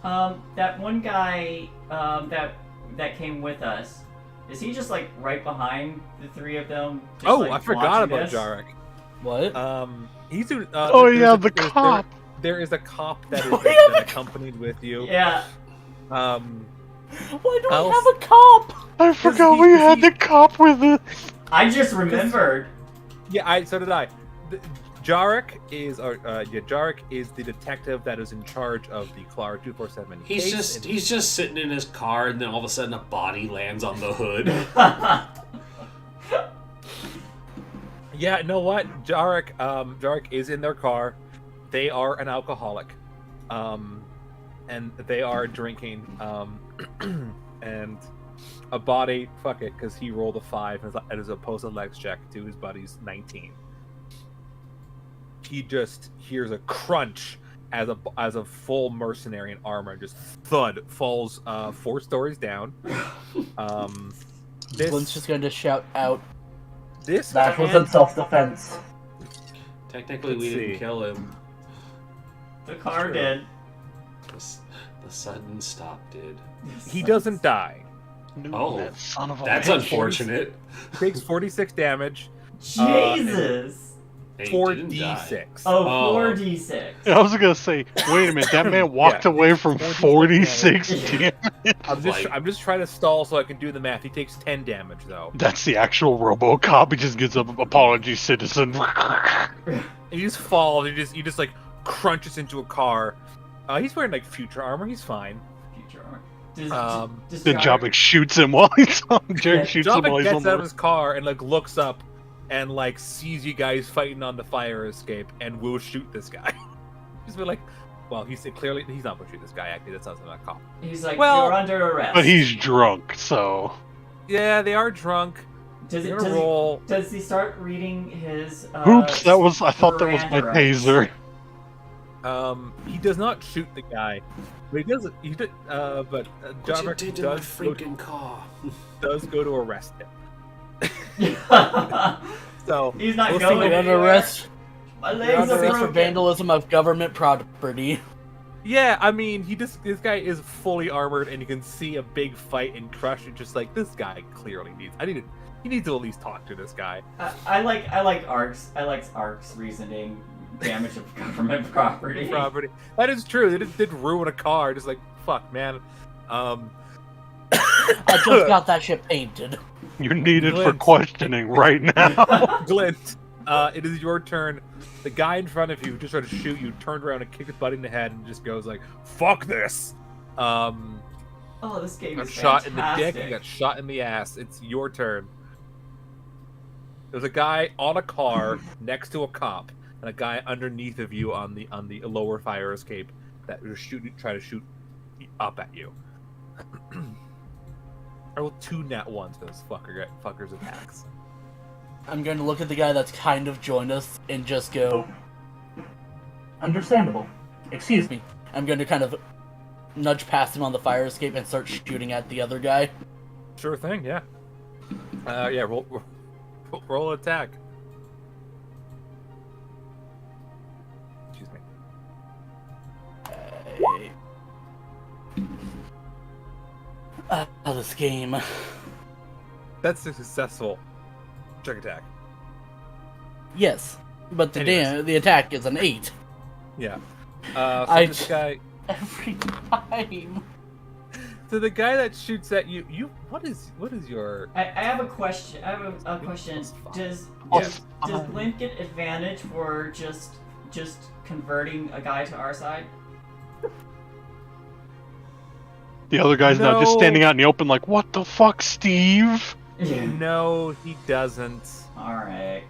That one guy, that came with us, is he just like right behind the three of them? Just, Oh, like, I forgot watching about this? Jarek. What? He's doing. Oh there's yeah, a- the there's- cop. There is a cop that is Oh, yeah, that accompanied with you. Yeah. Why do I'll- I have a cop? I forgot he- we had the cop with us. I just remembered. Yeah, so did I. Jarek is, Jarek is the detective that is in charge of the Clara 247 He's case. just and he's just sitting in his car, and then all of a sudden a body lands on the hood. Yeah, know what? Jarek is in their car. They are an alcoholic. And they are drinking. And a body, fuck it, because he rolled a 5 as his opposed legs check to his buddy's 19. He just hears a crunch as a full mercenary in armor just thud falls 4 stories down. Glenn's just going to shout out. This That was can- in self-defense. Technically, Let's we see. didn't kill him. The car True. did. The sudden stop did. he doesn't die. Oh, that son of a That's bitch. unfortunate. He takes 46 damage. Jesus. And he didn't die. 4d6. Oh, Oh. 4d6. I was gonna say, wait a minute, that man walked Yeah, away from 46 46 damage. I'm just trying to stall so I can do the math. He takes 10 damage though. That's the actual RoboCop. He just gets up, apology, citizen. He just falls. He just like crunches into a car. He's wearing like future armor. He's fine. Future armor. Does, does Then Jarek- Jabek shoots him while he's on. Jared Yeah, shoots him while Jabba he's on gets out of the. his car and like looks up and like sees you guys fighting on the fire escape and will shoot this guy. He's been like, well, he's clearly he's not gonna shoot this guy. Actually, that sounds like a cop. He's like, Well- you're under arrest. But he's drunk, so. Yeah, they are drunk. Does They're it? gonna Does, roll. does he start reading his? Oops, that was. I thought that was my Miranda taser. He does not shoot the guy, but he does. He did. But What you Jarek did to my does go, freaking car. does go to arrest him. rights? So He's not we'll see going what- You're under anywhere. arrest. My You're legs under are arrest for broken. vandalism of government property. Yeah, I mean, this guy is fully armored, and you can see a big fight and crush. It's just like this guy clearly needs. He needs to at least talk to this guy. I like Ark's reasoning. Damage of government property. Property. That is true. They did ruin a car. Just like fuck, man. I just got that shit painted. You're needed for Glint. questioning right now. Glint, it is your turn. The guy in front of you who just tried to shoot you turned around and kicked his buddy in the head and just goes like, "Fuck this," Oh, this game got is shot fantastic. in the dick. You got shot in the ass. It's your turn. There's a guy on a car next to a cop, and a guy underneath of you on the lower fire escape that was try to shoot up at you. I rolled 2 nat ones for this fucker's attacks. I'm going to look at the guy that's kind of joined us and just go, understandable. Excuse me. I'm going to kind of nudge past him on the fire escape and start shooting at the other guy. Sure thing, yeah. Yeah, roll attack. Excuse me. This game. That's a successful check attack. Yes, but Anyways. the attack is an 8. Yeah. This guy. Every time. So the guy that shoots at you, what is your? I have a question. I have a question. Does Glint get advantage for just converting a guy to our side? The other guy's now just No. standing out in the open like, what the fuck, Steve? No, he doesn't. All right.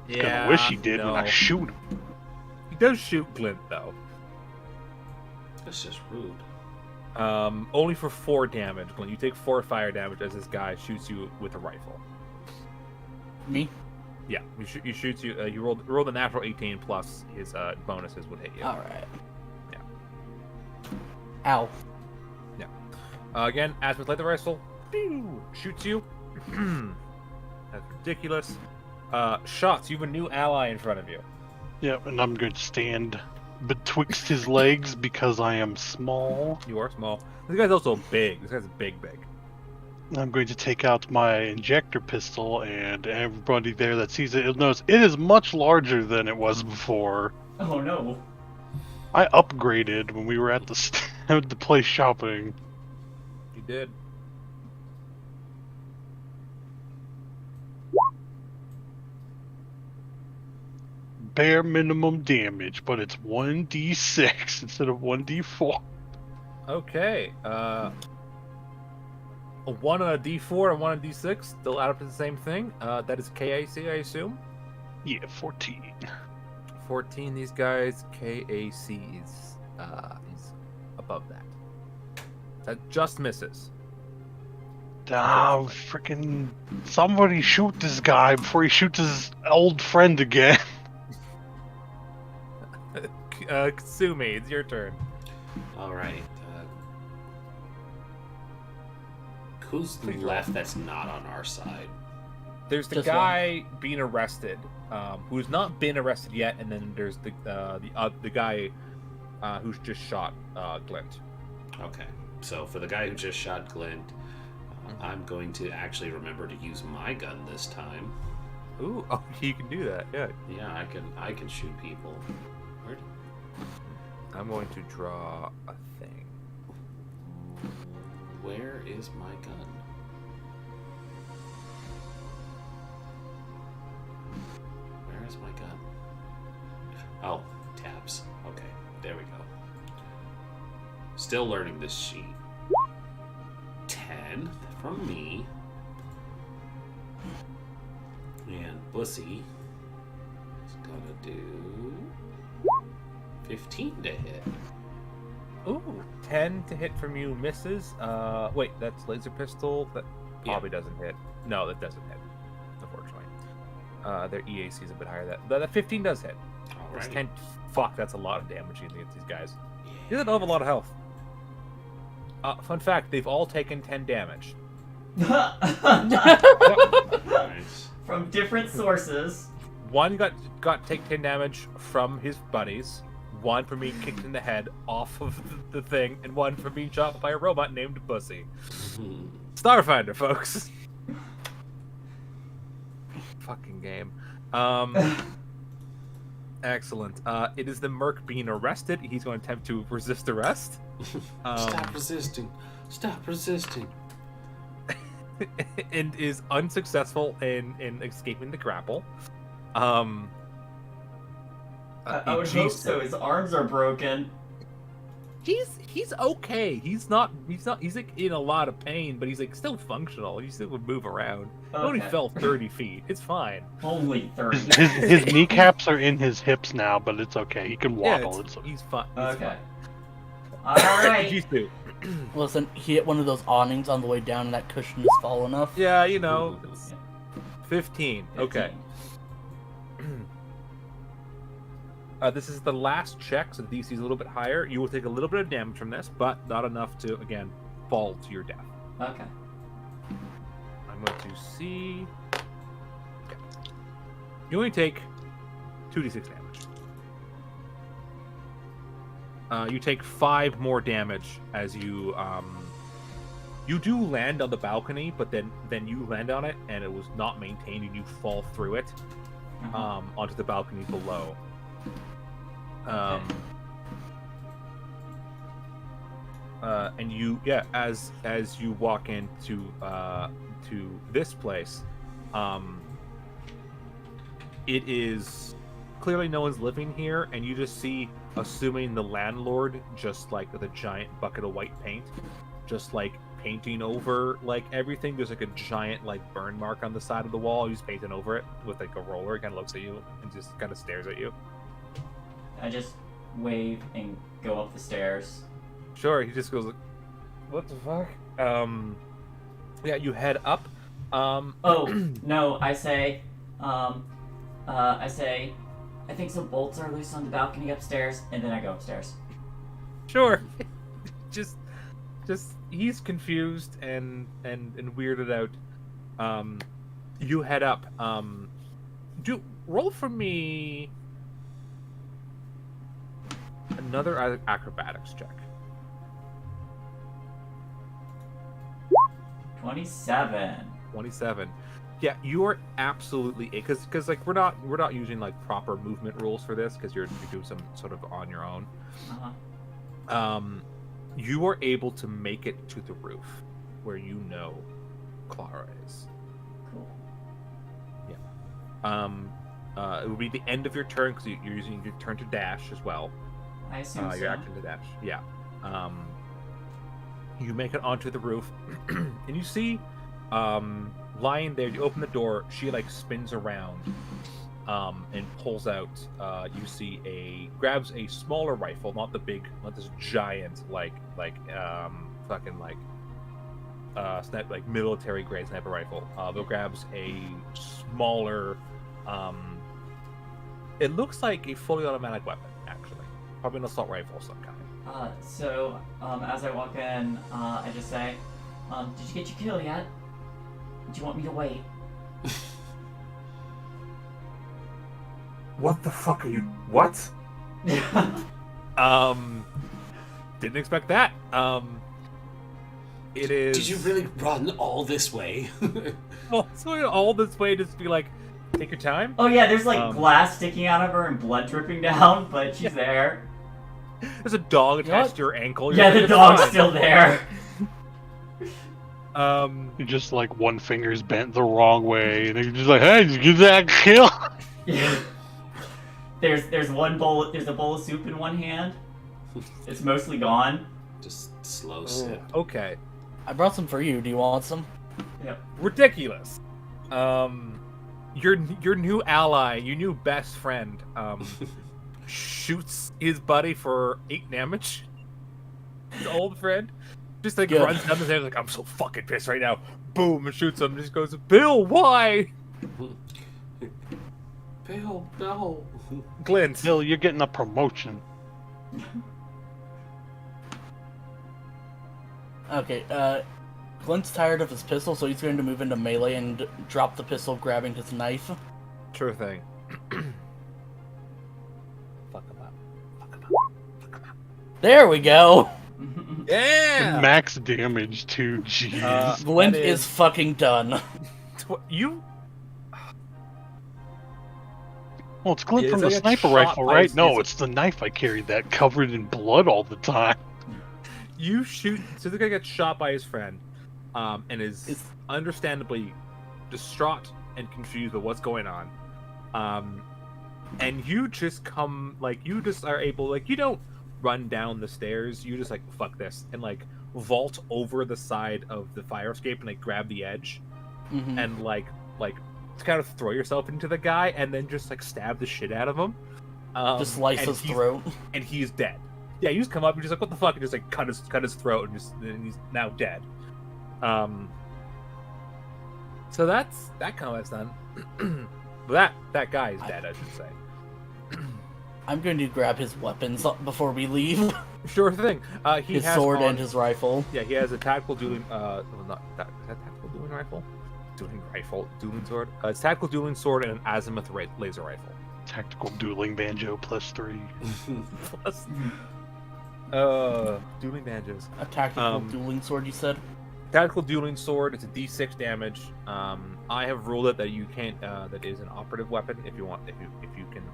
Gonna wish he did when I shoot him. He does shoot Glint though. That's just rude. Only for 4 damage. Glint, you take 4 fire damage as this guy shoots you with a rifle. Me? Yeah, he shoots you. You rolled a natural 18 plus his bonuses would hit you. Alright. Yeah. Ow. Again, as with the rifle, pew, shoots you. That's ridiculous. Shots. You have a new ally in front of you. Yeah, and I'm going to stand betwixt his legs because I am small. You are small. This guy's also big. This guy's big. I'm going to take out my injector pistol, and everybody there that sees it, will notice it is much larger than it was before. Oh no. I upgraded when we were at the place shopping. You did. Bare minimum damage, but it's 1d6 instead of 1d4. Okay. A 1 on a D4 and 1 on a D6 still add up to the same thing. That is KAC, I assume. Yeah, 14. 14. These guys, KACs. He's above that. That just misses. Ah, freaking! Somebody shoot this guy before he shoots his old friend again. Kasumi, it's your turn. All right. Who's Please left that's not on our side? There's the Just guy being arrested, who's not been arrested yet, and then there's the guy who's just shot Glint. Okay. So for the guy who just shot Glint, I'm going to actually remember to use my gun this time. Ooh, oh, you can do that. Yeah. Yeah, I can shoot people. Where? I'm going to draw a thing. Where is my gun? Where is my gun? Oh, tabs. Okay, there we go. Still learning this sheet. 10 from me. And Bussy is gonna do 15 to hit. Ooh, 10 to hit from you misses. Wait, that's laser pistol. That probably doesn't hit. No, that doesn't hit. Unfortunately, their EAC is a bit higher. That 15 does hit. That's Alright. 10. Fuck, that's a lot of damage against these guys. He doesn't have a lot of health. Fun fact: they've all taken 10 damage. Nice. From different sources. One got take 10 damage from his buddies. One from being kicked in the head off of the thing, and one from being shot by a robot named Bussy. Starfinder, folks. Fucking game. Excellent. It is the Merc being arrested. He's going to attempt to resist arrest. Stop resisting. Stop resisting. And is unsuccessful in escaping the grapple. I would hope so. His arms are broken. He's okay. He's not. He's like in a lot of pain, but he's like still functional. He still would move around. He only Okay. fell 30 feet. It's fine. Only 30. His kneecaps are in his hips now, but it's okay. He can Yeah, waddle. he's fine. He's Okay. fine. Alright. Jisoo. Listen, he hit one of those awnings on the way down, and that cushion is falling off. Yeah, you know, it's 15. Okay. 15. This is the last check, so the DC is a little bit higher. You will take a little bit of damage from this, but not enough to, again, fall to your death. Okay. I'm going to see... Okay. You only take 2d6 damage. You take 5 more damage as you... You do land on the balcony, but then you land on it, and it was not maintained, and you fall through it onto the balcony below. And you, as you walk into to this place, it is clearly no one's living here, and you just see, assuming the landlord, just like with a giant bucket of white paint, just like painting over like everything. There's like a giant like burn mark on the side of the wall. He's painting over it with like a roller. He kind of looks at you and just kind of stares at you. I just wave and go up the stairs. Sure, he just goes like, what the fuck? Yeah, you head up. Oh, no, I say, I think some bolts are loose on the balcony upstairs, and then I go upstairs. Sure. just he's confused and weirded out. You head up. Do roll for me another acrobatics check. 27. Yeah, you are absolutely because like we're not using like proper movement rules for this because you're doing some sort of on your own. You are able to make it to the roof where you know Clara is. Cool. Yeah. It would be the end of your turn because you're using your turn to dash as well. I assume so. Your action to dash. Yeah. You make it onto the roof, and you see, lying there. You open the door. She like spins around, and pulls out. You see grabs a smaller rifle, not the big, not this giant sniper, like military grade sniper rifle. Though grabs a smaller. It looks like a fully automatic weapon, actually. Probably an assault rifle of some kind. So, as I walk in, I just say, did you get your kill yet? Do you want me to wait? What the fuck are you? What? Didn't expect that. It is. Did you really run all this way? Well, so all this way just be like, take your time. Oh yeah, there's like glass sticking out of her and blood dripping down, but she's there. There's a dog attached to your ankle. Yeah, the dog's still there. You're just like one finger's bent the wrong way, and you're just like, hey, did you get that kill? Yeah. There's one bowl. There's a bowl of soup in one hand. It's mostly gone. Just slow sip. Okay. I brought some for you. Do you want some? Yep. Ridiculous. Your new ally, your new best friend, shoots his buddy for 8 damage. His old friend just like runs down the stairs like, I'm so fucking pissed right now. Boom, and shoots him. Just goes, Bill, why? Bill, no. Glint. Bill, you're getting a promotion. Okay, Glint's tired of his pistol, so he's going to move into melee and drop the pistol, grabbing his knife. Sure thing. There we go! Yeah! Max damage too, jeez. Glint is fucking done. You... Well, it's Glint Yeah, from it's the like a sniper shot rifle, by right? his- No, it's the knife I carried that covered in blood all the time. You shoot... So the guy gets shot by his friend, and is understandably distraught and confused with what's going on. And you just come... Like, you just are able... Like, you don't run down the stairs, you just like fuck this and like vault over the side of the fire escape and like grab the edge Mm-hmm. and like kind of throw yourself into the guy and then just like stab the shit out of him. Just slice and his throat. and he's dead. Yeah, you just come up and just like what the fuck, and just like cut his throat, and he's now dead. So that combat's done. But that guy is dead, I should say. I'm going to grab his weapons before we leave. Sure thing. He His has sword on- and his rifle. Yeah, he has a tactical dueling. Well, not that. Is that tactical dueling rifle? Dueling sword. It's tactical dueling sword and an azimuth laser rifle. Tactical dueling banjo +3. Plus, dueling banjos. A tactical dueling sword, you said? Tactical dueling sword. It's a D6 damage. I have ruled it that you can't. That is an operative weapon. If you want, if you can,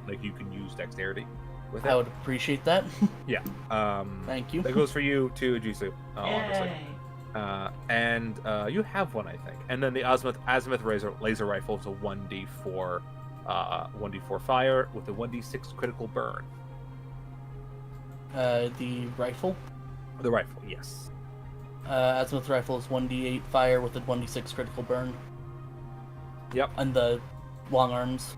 like you can use dexterity with it. I would appreciate that. Yeah. Thank you. That goes for you too, Jisoo. Obviously. Yay! And you have one, I think. And then the azimuth laser rifle is a 1d4 fire with a 1d6 critical burn. The rifle? The rifle, yes. Azimuth rifle is 1d8 fire with a 1d6 critical burn. Yep. And the long arms.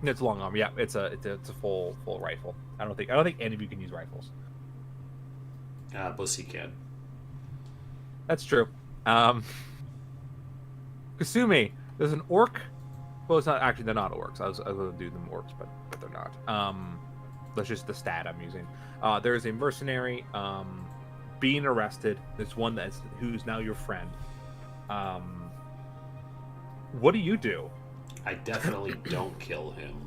It's long arm. Yeah, it's a full rifle. I don't think any of you can use rifles. Bussy can. That's true. Kasumi, there's an orc. Well, it's not actually. They're not orcs. I was going to do them orcs, but they're not. That's just the stat I'm using. There is a mercenary being arrested. There's one who's now your friend. What do you do? I definitely don't kill him.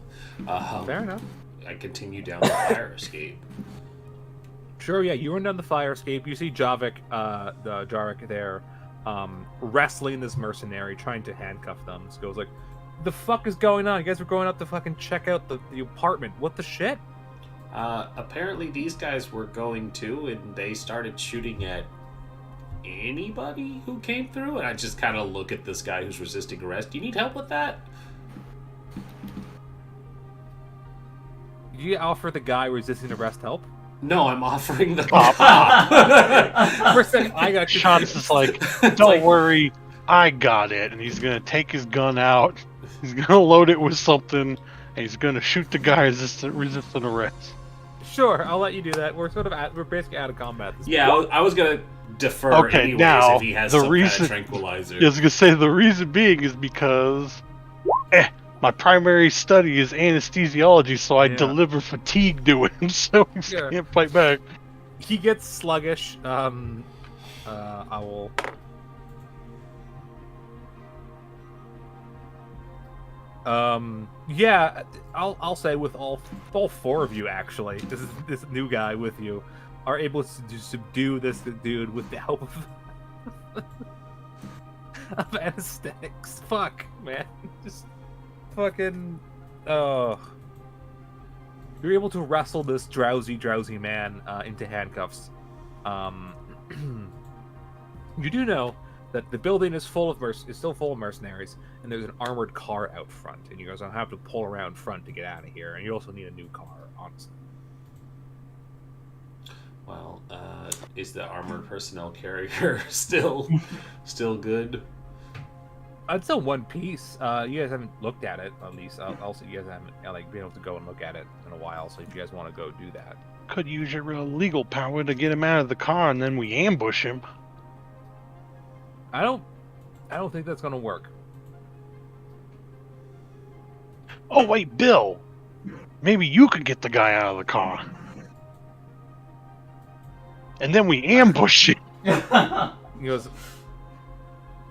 Fair enough. I continue down the fire escape. Sure, yeah, you run down the fire escape. You see Jarvik there, wrestling this mercenary, trying to handcuff them. So goes like, "The fuck is going on? You guys were going up to fucking check out the apartment. What the shit?" Apparently these guys were going to, and they started shooting at anybody who came through, and I just kind of look at this guy who's resisting arrest. Do you need help with that? Did you offer the guy resisting arrest help? No, I'm offering the cop. For a second, I got Shots is like, don't worry, I got it. And he's going to take his gun out, he's going to load it with something, and he's going to shoot the guy resisting arrest. Sure, I'll let you do that. We're basically out of combat at this Yeah, point. I was gonna defer Okay, anyways now, if he has the some reason- kind of tranquilizer. I was going to say the reason being is because my primary study is anesthesiology, so I Yeah. deliver fatigue to him, so he Sure. can't fight back. He gets sluggish. I will. Yeah, I'll say with all four of you actually, this new guy with you, are able to subdue this dude with the help of anesthetics. Fuck, man, just fucking. Oh. You're able to wrestle this drowsy man into handcuffs. You do know that the building is still full of mercenaries, and there's an armored car out front, and you guys don't have to pull around front to get out of here, and you also need a new car, honestly. Well, is the armored personnel carrier still good? It's still one piece. You guys haven't looked at it, at least. Also, you guys haven't been able to go and look at it in a while. So if you guys want to go do that, Could use your real legal power to get him out of the car, and then we ambush him. I don't think that's gonna work. Oh wait, Bill, maybe you could get the guy out of the car, and then we ambush him. He goes,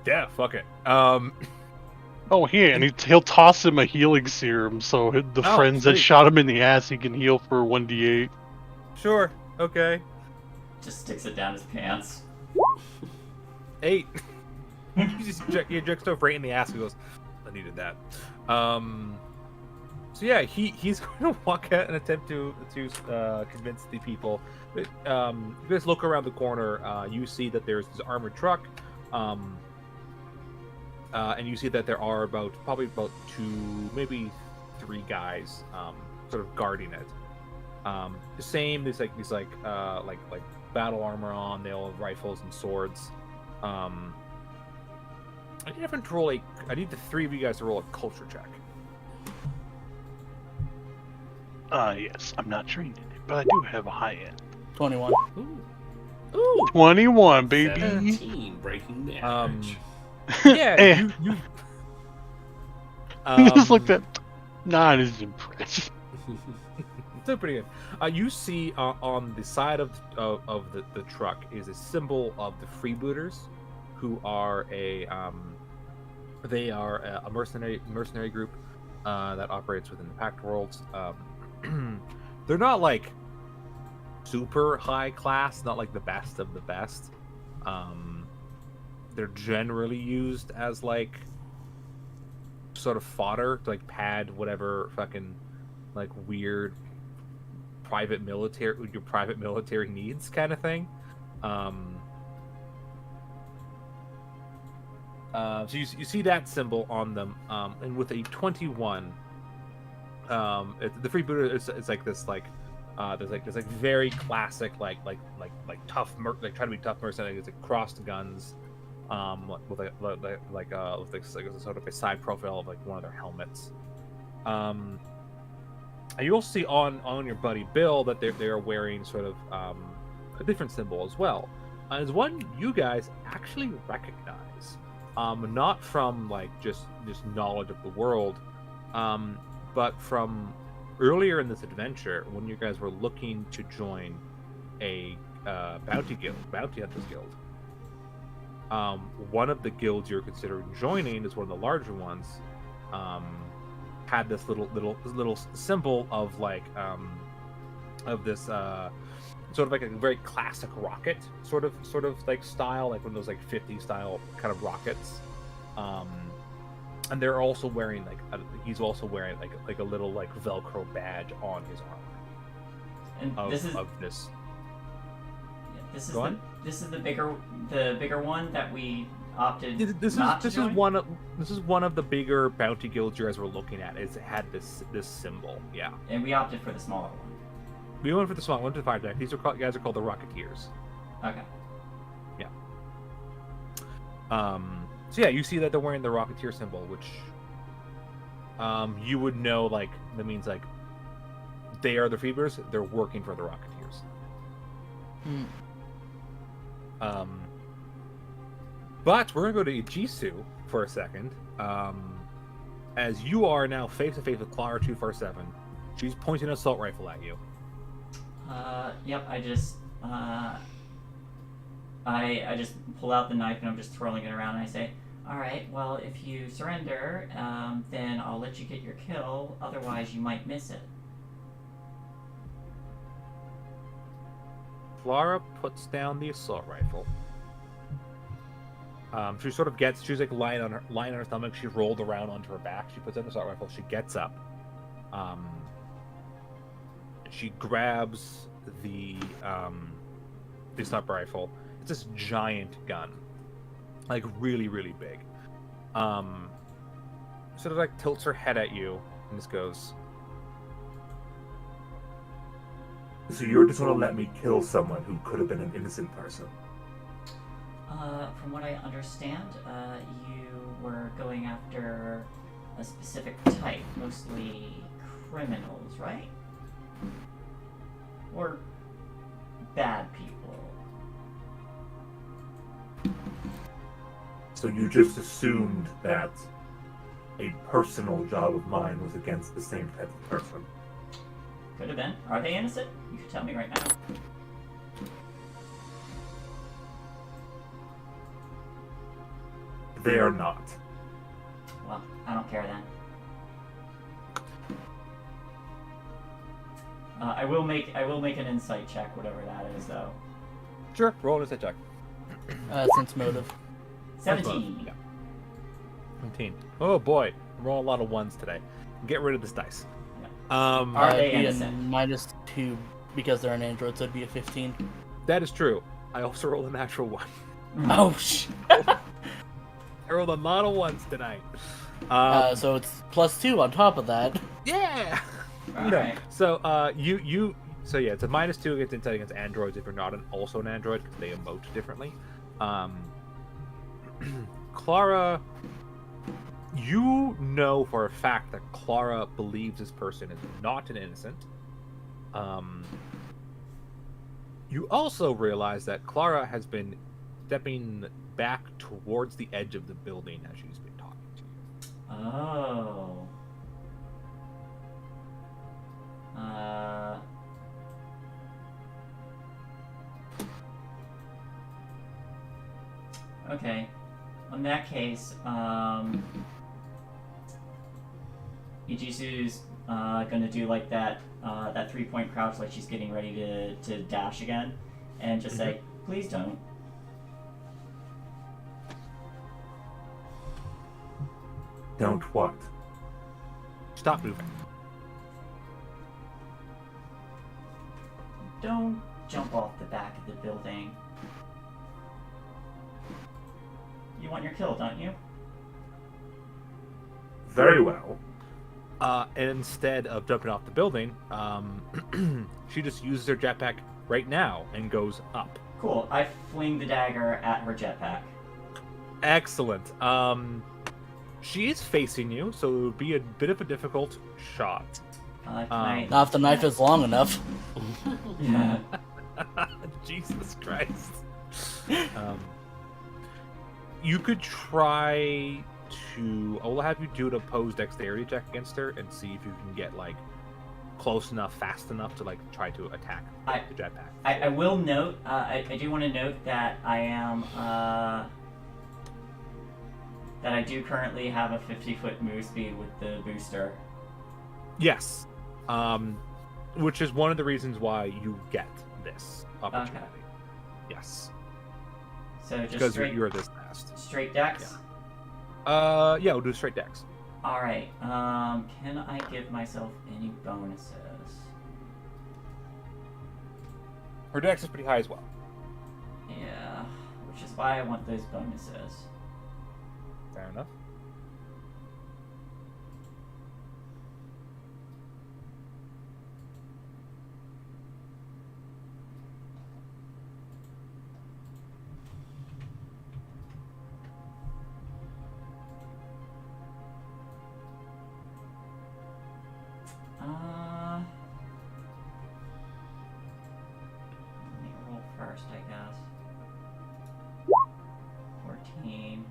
"Yeah, fuck it." Oh, here, and he'll toss him a healing serum, so the Oh, friends that sweet. shot him in the ass, he can heal for 1d8. Sure, okay. Just sticks it down his pants. 8. You just jerk stuff right in the ass. He goes, "I needed that." So yeah, he's going to walk out and attempt to convince the people. You guys look around the corner. You see that there's this armored truck, and you see that there are probably about 2, maybe 3 guys, sort of guarding it. The same. There's like battle armor on. They all have rifles and swords. I need everyone to roll I need the three of you guys to roll a culture check. Yes, I'm not trained in it, but I do have a high end. 21. Ooh. 21, baby. 17, breaking the average. Yeah. You Just looked at. Not as impressed. Still pretty good. You see on the side of the truck is a symbol of the freebooters, who are a mercenary group that operates within the Pact Worlds. They're not like super high class, not like the best of the best. They're generally used as like sort of fodder to like pad whatever fucking like weird private military needs kind of thing. So you see that symbol on them, and with a 21, the freebooter it's like this like there's like very classic like tough like trying to be tough mercenary. It's like crossed guns, with sort of a side profile of like one of their helmets. And you'll see on your buddy Bill that they are wearing sort of a different symbol as well. It's one you guys actually recognize, not from like just knowledge of the world, but from earlier in this adventure when you guys were looking to join a bounty hunters guild. One of the guilds you're considering joining is one of the larger ones. Had this little symbol of like of this sort of like a very classic rocket sort of like style, like one of those like 50 style kind of rockets. And they're also wearing he's also wearing like a little like Velcro badge on his armor. And this is the bigger one that we opted this not to join? This is one of the bigger bounty guilds you guys were looking at. It had this symbol, yeah. And we opted for the smaller one. We went for the small one, to the fire deck. These guys are called the Rocketeers. Okay. Yeah. So yeah, you see that they're wearing the Rocketeer symbol, which you would know like that means like they are the freebooters. They're working for the Rocketeers. But we're gonna go to Ijisu for a second, as you are now face to face with Clara 247. She's pointing an assault rifle at you. Yep. I just pull out the knife and I'm just twirling it around and I say, "All right. Well, if you surrender, then I'll let you get your kill. Otherwise, you might miss it." Clara puts down the assault rifle. She's like lying on her stomach. She rolled around onto her back. She puts down the assault rifle. She gets up. She grabs the sniper rifle. It's this giant gun, like really, really big. Sort of like tilts her head at you and just goes, So you're just gonna let me kill someone who could have been an innocent person? From what I understand, you were going after a specific type, mostly criminals, right? Or bad people. So you just assumed that a personal job of mine was against the same type of person? Could have been. Are they innocent? You should tell me right now. They are not. Well, I don't care then. I will make an insight check, whatever that is, though. "Sure, roll an insight check." Sense motive. 17. Yeah. 17. Oh boy, I'm rolling a lot of ones today. Get rid of this dice. Are they It'd be a innocent? -2 because they're an android, so it'd be a 15. That is true. I also rolled a natural one. Oh shit. I rolled a lot of ones tonight. So it's +2 on top of that. Yeah. Alright. So you So yeah, it's a -2 against insight against androids if you're not also an android because they emote differently. Clara, you know for a fact that Clara believes this person is not an innocent. You also realize that Clara has been stepping back towards the edge of the building as she's been talking to you. Oh. Okay. In that case, Ijisu's gonna do like that 3-point crouch, like she's getting ready to dash again, and just say, "Please don't." Don't what? Stop moving. Don't jump off the back of the building. You want your kill, don't you? Very well. And instead of jumping off the building, she just uses her jetpack right now and goes up. Cool. I fling the dagger at her jetpack. Excellent. She is facing you, so it would be a bit of a difficult shot. Not if the knife is long enough. Yeah. Jesus Christ. You could try to... I will have you do an opposed dexterity check against her and see if you can get, like, close enough, fast enough to, like, try to attack the jetpack. I will note, I do want to note that I am, that I do currently have a 50-foot move speed with the booster. Yes. Which is one of the reasons why you get this opportunity. Okay. Yes. So just Because straight, you're this fast. straight dex? Yeah, we'll do straight dex. Alright, can I give myself any bonuses? Her dex is pretty high as well. Yeah, which is why I want those bonuses. Fair enough. Let me roll first, I guess. 14.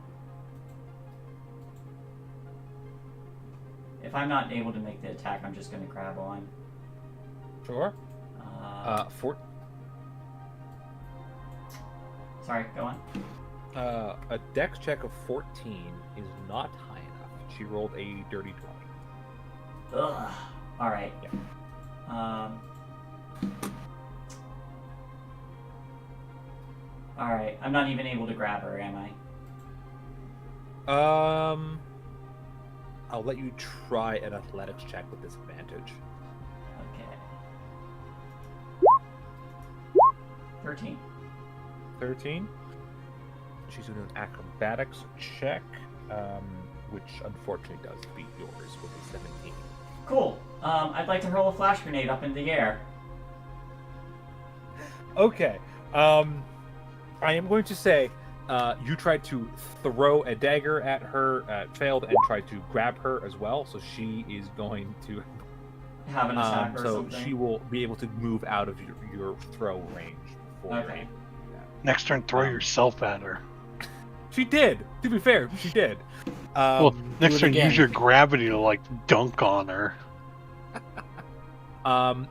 If I'm not able to make the attack, I'm just going to grab on. Sure. Sorry, go on. A dex check of 14 is not high enough. She rolled a dirty 20. Ugh. Alright. Yeah. Alright, I'm not even able to grab her, am I? I'll let you try an athletics check with disadvantage. Okay. 13. 13. She's doing an acrobatics check, which unfortunately does beat yours with a 17. Cool. I'd like to hurl a flash grenade up in the air. Okay. I am going to say you tried to throw a dagger at her, failed, and tried to grab her as well, so she is going to... Have an attack or so something. she will be able to move out of your throw range. Okay. Next turn, throw yourself at her. She did. To be fair, she did. Well, next it turn, again. use your gravity to like dunk on her.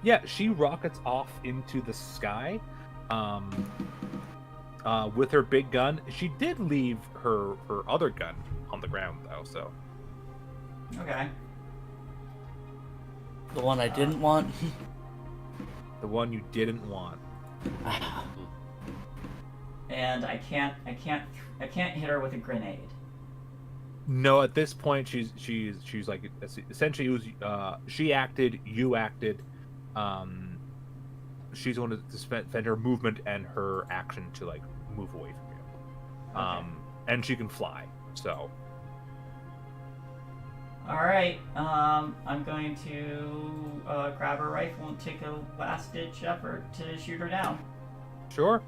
Yeah, she rockets off into the sky. With her big gun. She did leave her other gun on the ground though, so. Okay. The one I didn't want. The one you didn't want. And I can't hit her with a grenade. No, at this point she's like essentially it was she acted, you acted. She's going to spend her movement and her action to like move away from you. Okay. And she can fly, so. Alright, I'm going to grab a rifle and take a last-ditch effort to shoot her down. Sure.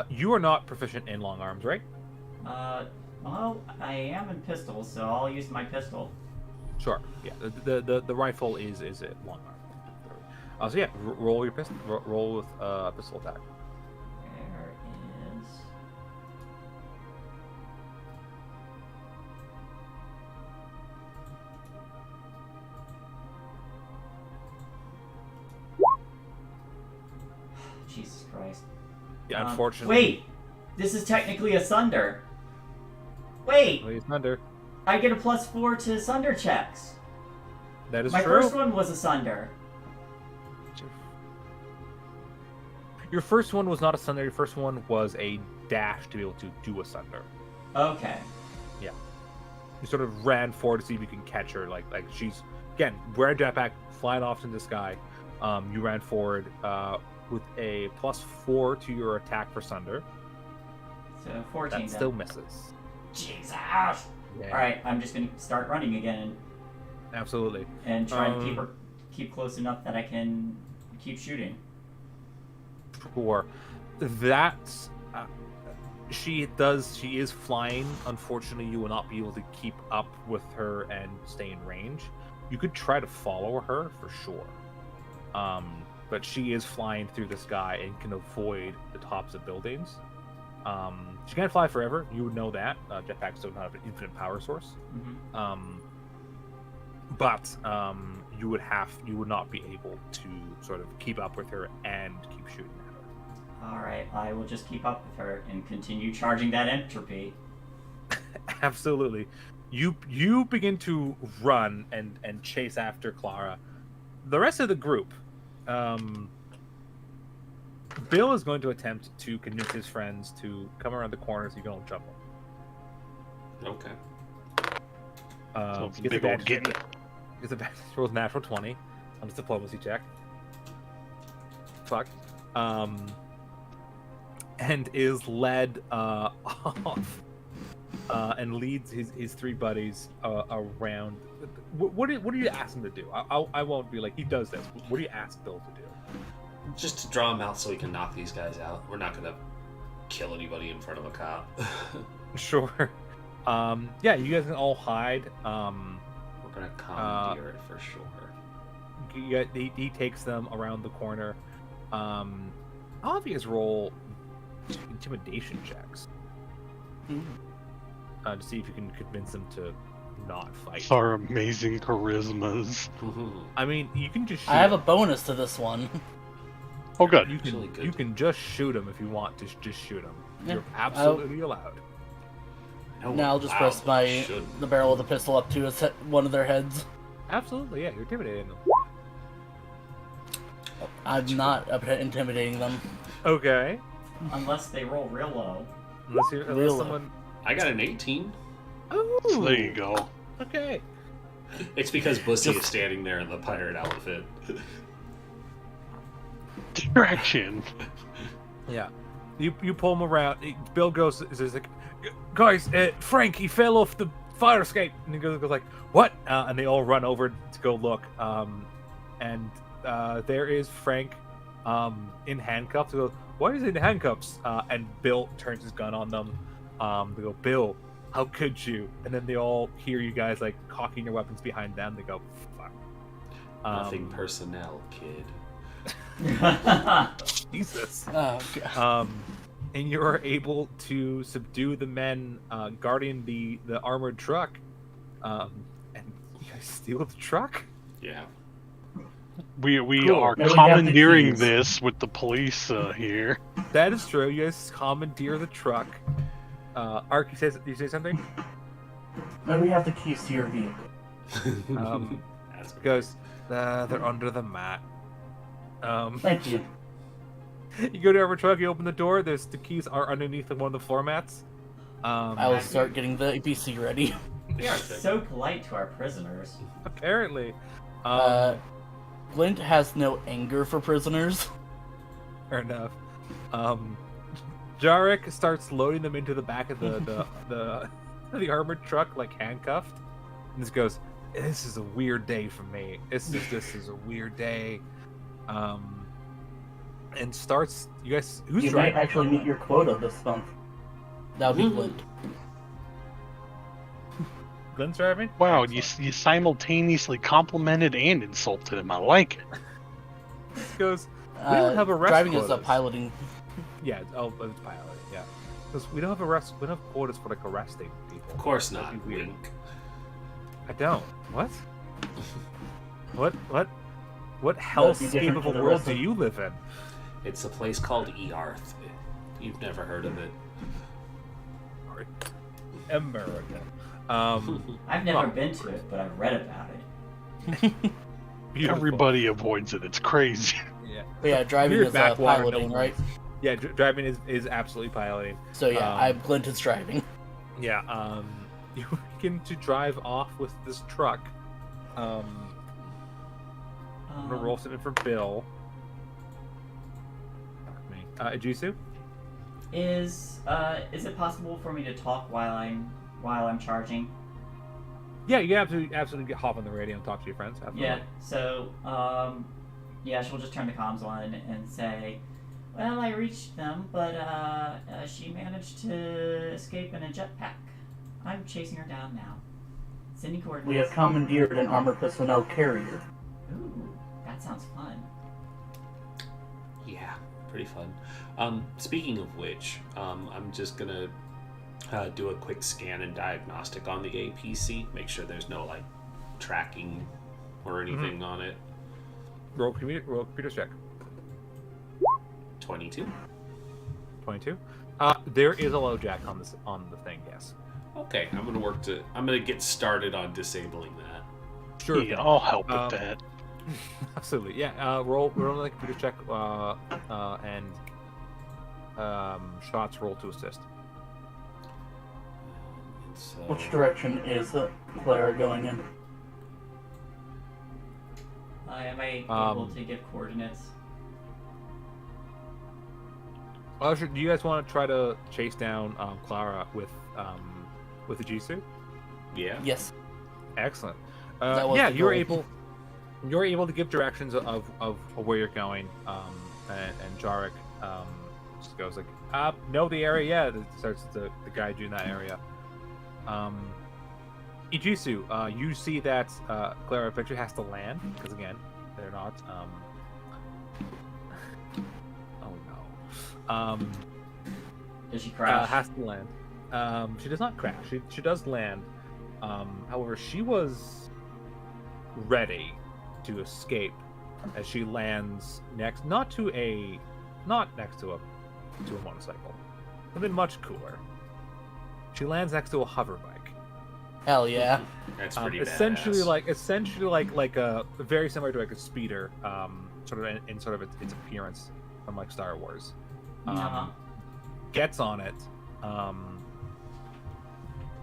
You are not proficient in long arms, right? Well, I am in pistols, so I'll use my pistol. Sure. Yeah. The rifle is a long arm. So yeah, roll your pistol. Roll with pistol attack. There is. Jesus Christ. Yeah, unfortunately. Wait! This is technically a Sunder. Wait! He's under. I get a +4 to Sunder checks. That is My true. first one was a Sunder. Your first one was not a sunder. Your first one was a dash to be able to do a sunder. Okay. Yeah. You sort of ran forward to see if you can catch her. Like she's again wearing a jetpack, flying off in the sky. You ran forward with a +4 to your attack for sunder. So 14 That then. still misses. Jesus! Yeah. Alright, I'm just gonna start running again Absolutely. and try to keep close enough that I can keep shooting. Sure. That's she is flying. Unfortunately, you will not be able to keep up with her and stay in range. You could try to follow her for sure. But she is flying through the sky and can avoid the tops of buildings. She can't fly forever. You would know that. Jetpacks don't have an infinite power source. Mm-hmm. But you would not be able to sort of keep up with her and keep shooting at her. Alright, I will just keep up with her and continue charging that entropy. Absolutely. You begin to run and chase after Clara. The rest of the group, Bill is going to attempt to convince his friends to come around the corner so you don't jump them. Okay. So it's a Gets big old advantage- getting. Gets a rolls natural 20 on his diplomacy check. Fuck. And is led off and leads his three buddies around. What do you ask him to do? I won't be like, he does this. What do you ask Bill to do? Just to draw them out so we can knock these guys out. We're not gonna kill anybody in front of a cop. Sure. Yeah, you guys can all hide. We're gonna commandeer it for sure. He takes them around the corner. All of you guys roll intimidation checks to see if you can convince them to not fight. Our amazing charismas. I mean, you can just shoot. I have a bonus to this one. Oh, good. You Actually can good. you can just shoot them if you want to just shoot them. Yeah. You're absolutely allowed. No, Now I'll just wow, press we shouldn't. the barrel of the pistol up to one of their heads. Absolutely, yeah. You're intimidating them. I'm not intimidating them. Okay. Unless they roll real low. Unless Real. someone. I got an 18. Oh. So there you go. Okay. It's because Bussy is standing there in the pirate outfit. Distraction. Yeah. You pull him around. Bill goes is like, guys, Frank, he fell off the fire escape, and he goes like, what? And they all run over to go look. And there is Frank, in handcuffs. He goes, why is he in handcuffs? And Bill turns his gun on them. They go, Bill, how could you? And then they all hear you guys like cocking your weapons behind them. They go, fuck. Nothing personnel, kid. Jesus. Oh, God. And you are able to subdue the men guarding the armored truck. And you guys steal the truck? Yeah. We Cool. are Now we have the commandeering keys. this with the police here. That is true. You guys commandeer the truck. Ark, you say something? Now we have the keys to your vehicle. That's good. Goes, they're under the mat. Thank you. You go to our truck, you open the door, the keys are underneath one of the floor mats. I will start getting the APC ready. We are so polite to our prisoners. Apparently. Glint has no anger for prisoners. Fair enough. Jarek starts loading them into the back of the armored truck like handcuffed, and just goes, this is a weird day for me. This is a weird day. And starts. You guys, who's You driving? might actually meet your quota this month. That would be Glint. Glenn's driving. Wow, Excellent. you simultaneously complimented and insulted him. I like it. Goes. We don't have arrest driving is a quotas. piloting. Yeah, it's piloting. Yeah, because we don't have arrest. We don't have quotas for like arresting people. Of course That'd not. be weird. Wink. I don't. What? What That'd be hellscape different of for a the world rest do of- you live in? It's a place called Earth. You've never heard of it. Sorry. America. I've never been to it, but I've read about it. Beautiful. Everybody avoids it. It's crazy. Yeah. But yeah, driving Weird is backwater piloting, buildings. right? Yeah, driving is absolutely piloting. So yeah, Um, Glint is driving. Yeah. You begin to drive off with this truck. I'm gonna roll something for Bill. Fuck me. Ajisu? Is it possible for me to talk while I'm charging? Yeah, you absolutely hop on the radio and talk to your friends. Absolutely. Yeah. So yeah, she'll just turn the comms on and say, "Well, I reached them, but she managed to escape in a jetpack. I'm chasing her down now. Sending coordinates." We have commandeered an armored personnel carrier. Ooh, that sounds fun. Yeah, pretty fun. Speaking of which, I'm just gonna do a quick scan and diagnostic on the APC. Make sure there's no like tracking or anything on it. Roll computer check. 22. 22. There is a low jack on the thing. Yes. Okay, I'm gonna get started on disabling that. Sure. Yeah, I'll help with Um, that. Absolutely. Yeah. Roll the computer check. And shots roll to assist. So, Which direction is Clara going in? Am I able to give coordinates? Sure. Do you guys want to try to chase down Clara with the Jisoo? Yeah. Yes. Excellent. That was Yeah, the you're able to give directions of where you're going. And Jarek just goes like, know the area. Yeah, it starts to guide you in that area. Ijisu, you see that Clara eventually has to land because again, they're not. Oh no. Does she crash? Has to land. She does not crash. She does land. However, she was ready to escape as she lands not next to a motorcycle. Something much cooler. She lands next to a hover bike. Hell yeah. That's pretty Essentially badass. like a very similar to like a speeder, sort of in sort of its appearance from like Star Wars. Uh-huh. Gets on it,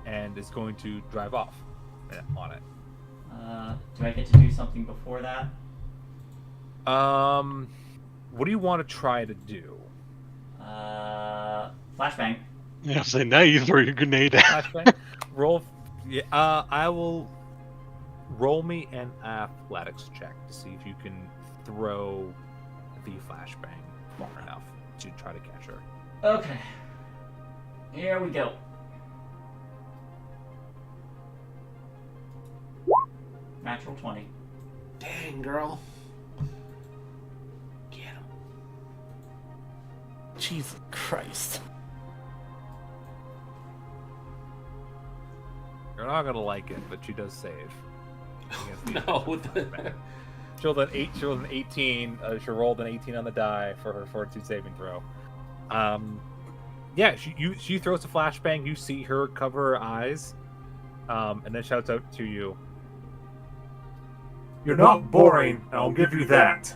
and is going to drive off on it. Do I get to do something before that? What do you want to try to do? Flashbang. Yeah, say now you throw your grenade out. Flashbang? Roll. Yeah. I will roll me an athletics check to see if you can throw the flashbang far enough to try to catch her. Okay. Here we go. Natural 20. Dang, girl. Get him. Jesus Christ. You're not gonna like it, but she does save. against the No. flashbang. She rolled an 18. She rolled an 18 on the die for her fortitude saving throw. Yeah, she throws the flashbang. You see her cover her eyes, and then shouts out to you. You're not boring, I'll give you that.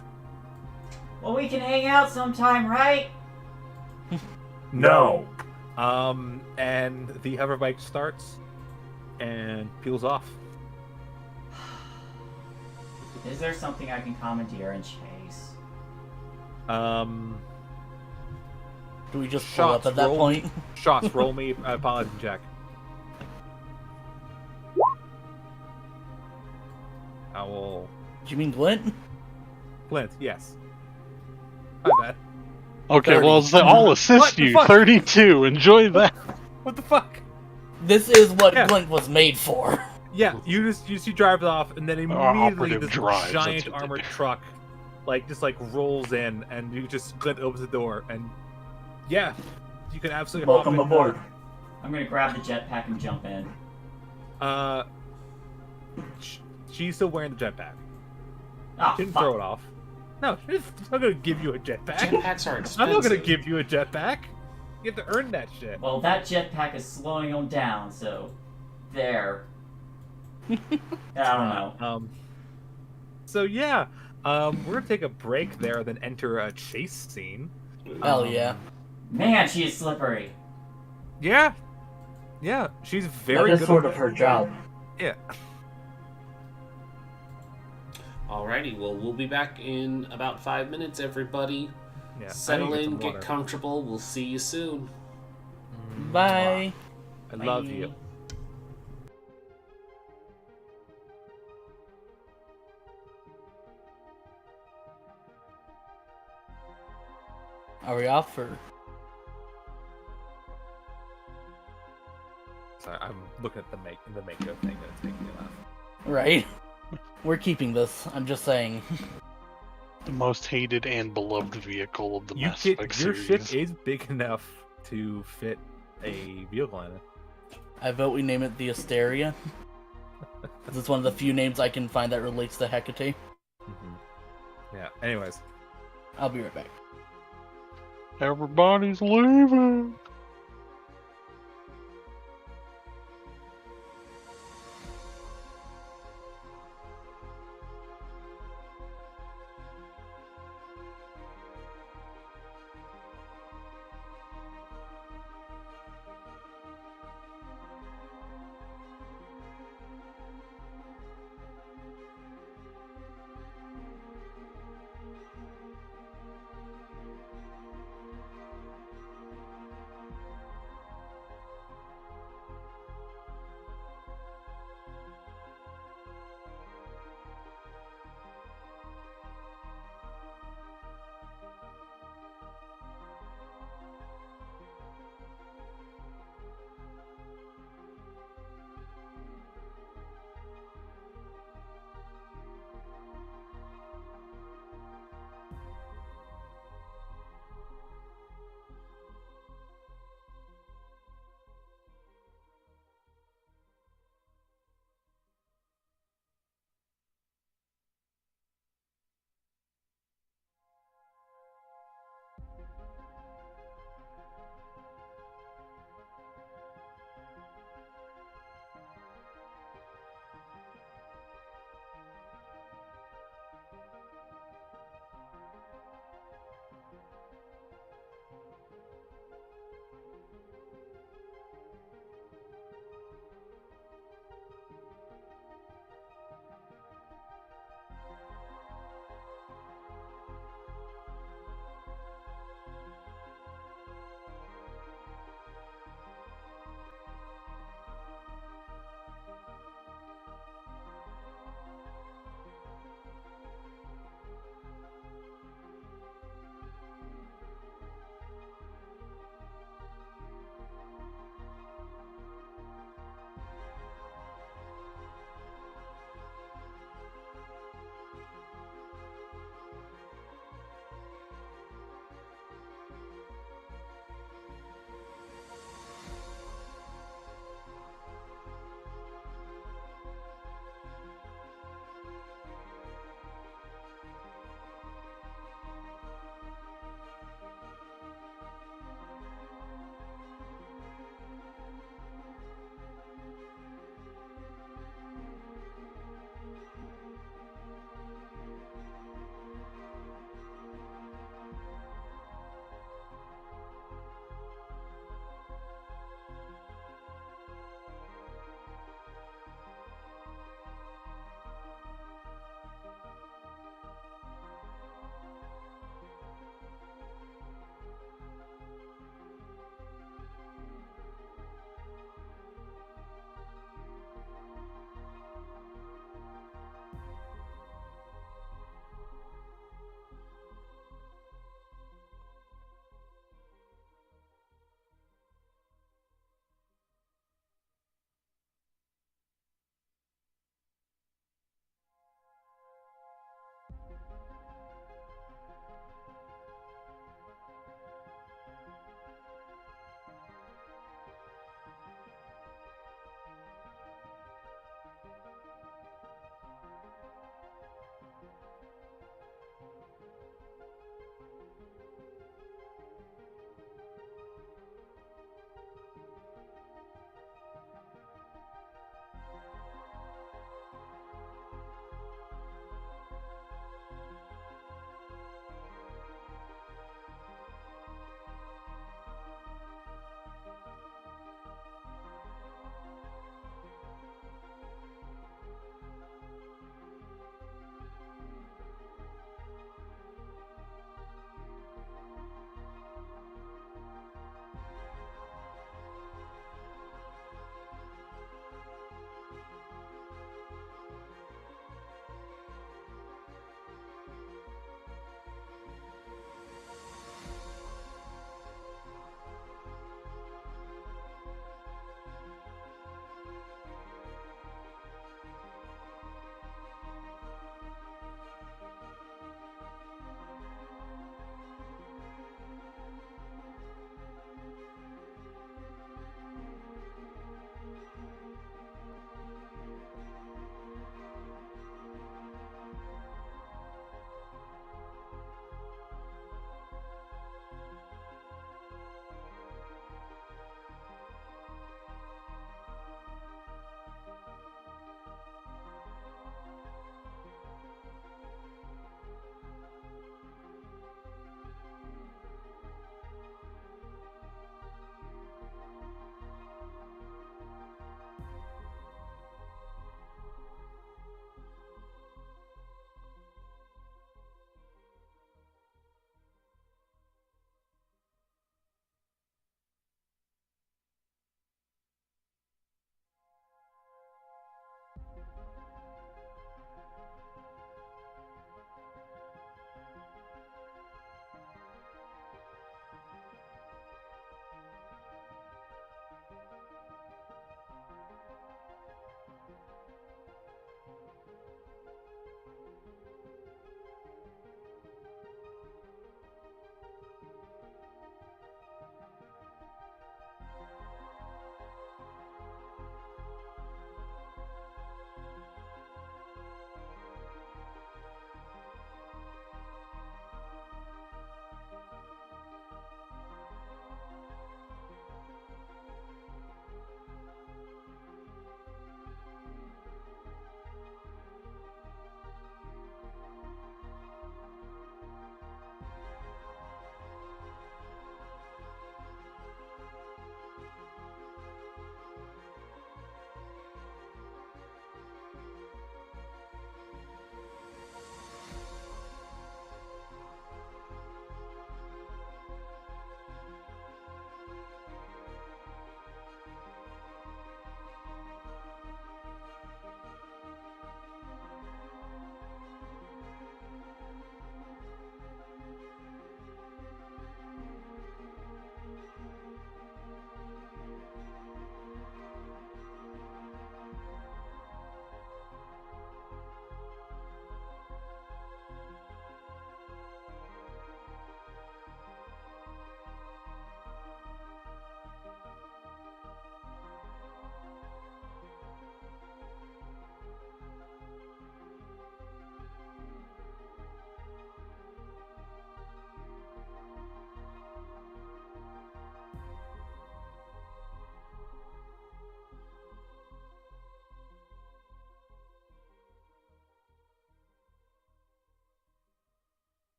Well, we can hang out sometime, right? No. And the hoverbike starts and peels off. Is there something I can commandeer and chase? Do we just pull up Shots, at that roll. point? Shots, roll me a paladin check. will. Do you mean Glint? Clint, yes. My bad. Okay, 30. well, I'll assist What the you. fuck? 32. Enjoy that. What the fuck? This is what Yeah. Glint was made for. Yeah, you see drives off, and then immediately Operative this drives, that's giant what they armored do. truck, just rolls in, and you just Glint opens the door, and yeah, you can absolutely hop Welcome in. aboard. I'm gonna grab the jetpack and jump in. She's still wearing the jetpack. Ah, Didn't fuck. throw it off. No, she's not gonna give you a jetpack. Jetpacks are expensive. I'm not gonna give you a jetpack. You have to earn that shit. Well, that jetpack is slowing him down, so there. I don't know. So yeah, we're gonna take a break there, then enter a chase scene. Hell yeah. Man, she is slippery. Yeah, she's That very is good. sort of her job. Yeah. Alrighty, well, we'll be back in about 5 minutes, everybody. Yeah. Settle I need to in, some get water. comfortable. We'll see you soon. Bye. I love you. Are we off for? Sorry, I'm looking at the Mako thing, and it's making me laugh. Right. We're keeping this. I'm just saying. The most hated and beloved vehicle of the Mass Your Effect ship series. is big enough to fit a vehicle in it. I vote we name it the Asteria. 'Cause it's one of the few names I can find that relates to Hecate. Yeah. Anyways, I'll be right back. Everybody's leaving.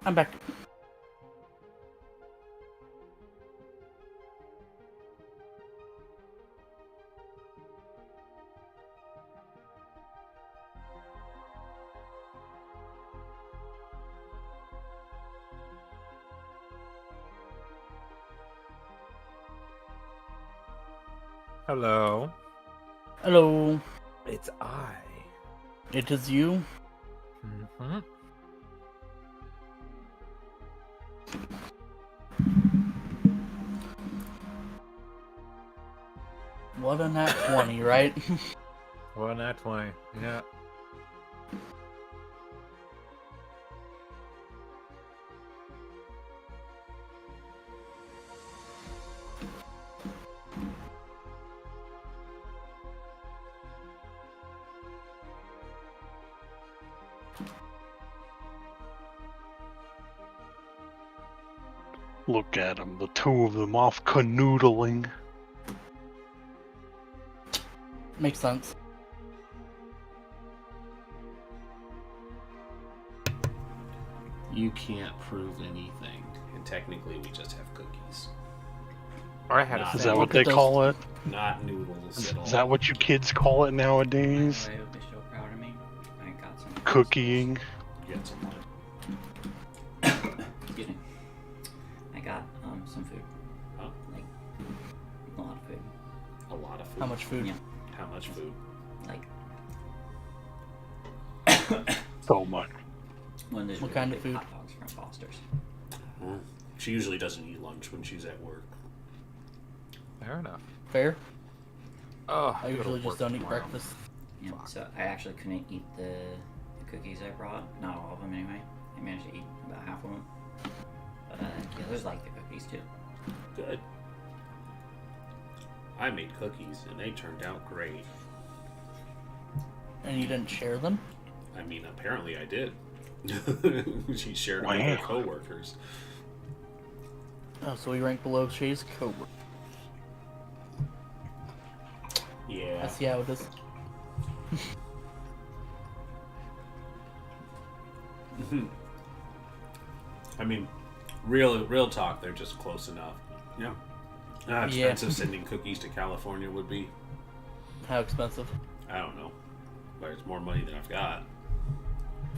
I'm back. Hello. Hello. It's I. It is you. Mm-hmm. What a nat 20, right? Well, not 20. Yeah. Look at them, the two of them off canoodling. Makes sense. You can't prove anything, and technically we just have cookies, Or I had Nah. a Is Look that what at they those- call it? not noodles at all. Is that what you kids call it nowadays? I hope you're still proud of me. I got some Cooking? Get some money. Excuse me. I got some food. Oh. Like a lot of food. A lot of food. How much food? Yeah. How much food? Like So much. one of those What really kind of big food? hot dogs from Foster's. She usually doesn't eat lunch when she's at work. Fair enough. Fair. Oh, I usually just don't eat breakfast. Yeah. So I actually couldn't eat the cookies I brought. Not all of them anyway. I managed to eat about half of them. But the others like the cookies too. Good. I made cookies and they turned out great. And you didn't share them? I mean, apparently I did. She shared them with her Wow. coworkers. Oh, so we rank below Shay's coworker. I Yeah. see how it is. I mean, real talk, they're just close enough. Yeah. How Yeah. expensive sending cookies to California would be? How expensive? I don't know. But it's more money than I've got.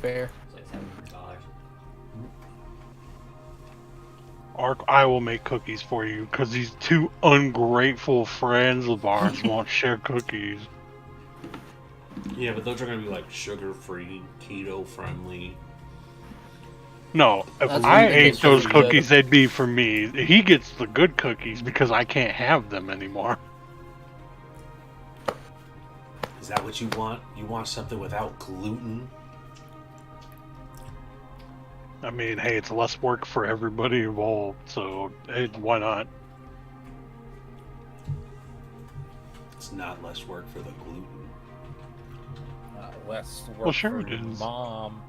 Fair. It's like $700. Ark, I will make cookies for you because these two ungrateful friends of ours won't share cookies. Yeah, but those are going to be like sugar-free, keto-friendly. No, if That's I when they ate taste those really good. cookies, they'd be for me. He gets the good cookies because I can't have them anymore. Is that what you want? You want something without gluten? I mean, hey, it's less work for everybody involved, so hey, why not? It's not less work for the gluten. Less work Well, sure for it your is. mom.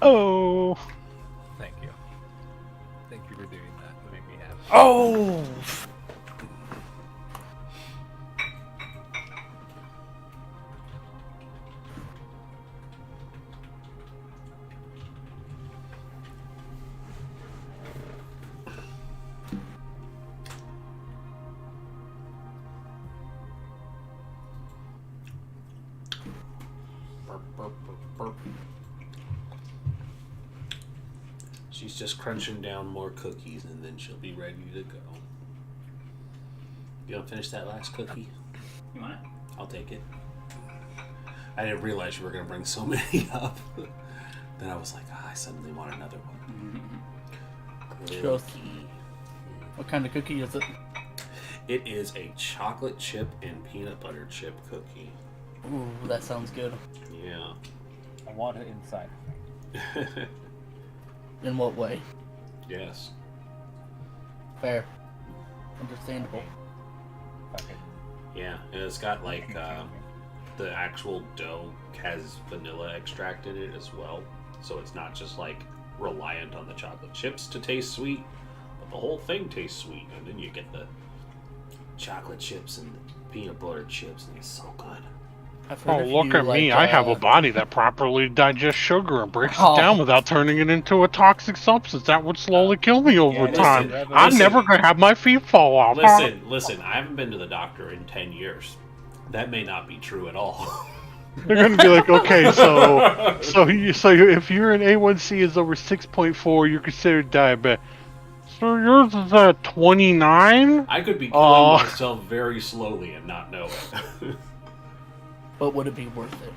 Oh, Thank you. Thank you for doing that. That made me happy. Oh! Burp, burp, burp, burp. She's just crunching down more cookies and then she'll be ready to go. You want to finish that last cookie? You want it? I'll take it. I didn't realize you were going to bring so many up. Then I was like, I suddenly want another one. Show us. Cookie. What kind of cookie is it? It is a chocolate chip and peanut butter chip cookie. Ooh, that sounds good. Yeah. I want it inside. In what way? Yes. Fair. Understandable. Fuck it. Yeah, and it's got like the actual dough has vanilla extract in it as well, so it's not just like reliant on the chocolate chips to taste sweet, but the whole thing tastes sweet, and then you get the chocolate chips and the peanut butter chips, and it's so good. I've heard Oh, if look you, at me. like, I have a body that properly digests sugar and breaks Oh. it down without turning it into a toxic substance. That would slowly kill me over Get it? time. Listen, I'm listen. never going to have my feet fall off. Listen, I haven't been to the doctor in 10 years. That may not be true at all. They're going to be like, okay, so if your A1C is over 6.4, you're considered diabetic. So yours is at 29? I could be killing myself very slowly and not know it. But would it be worth it?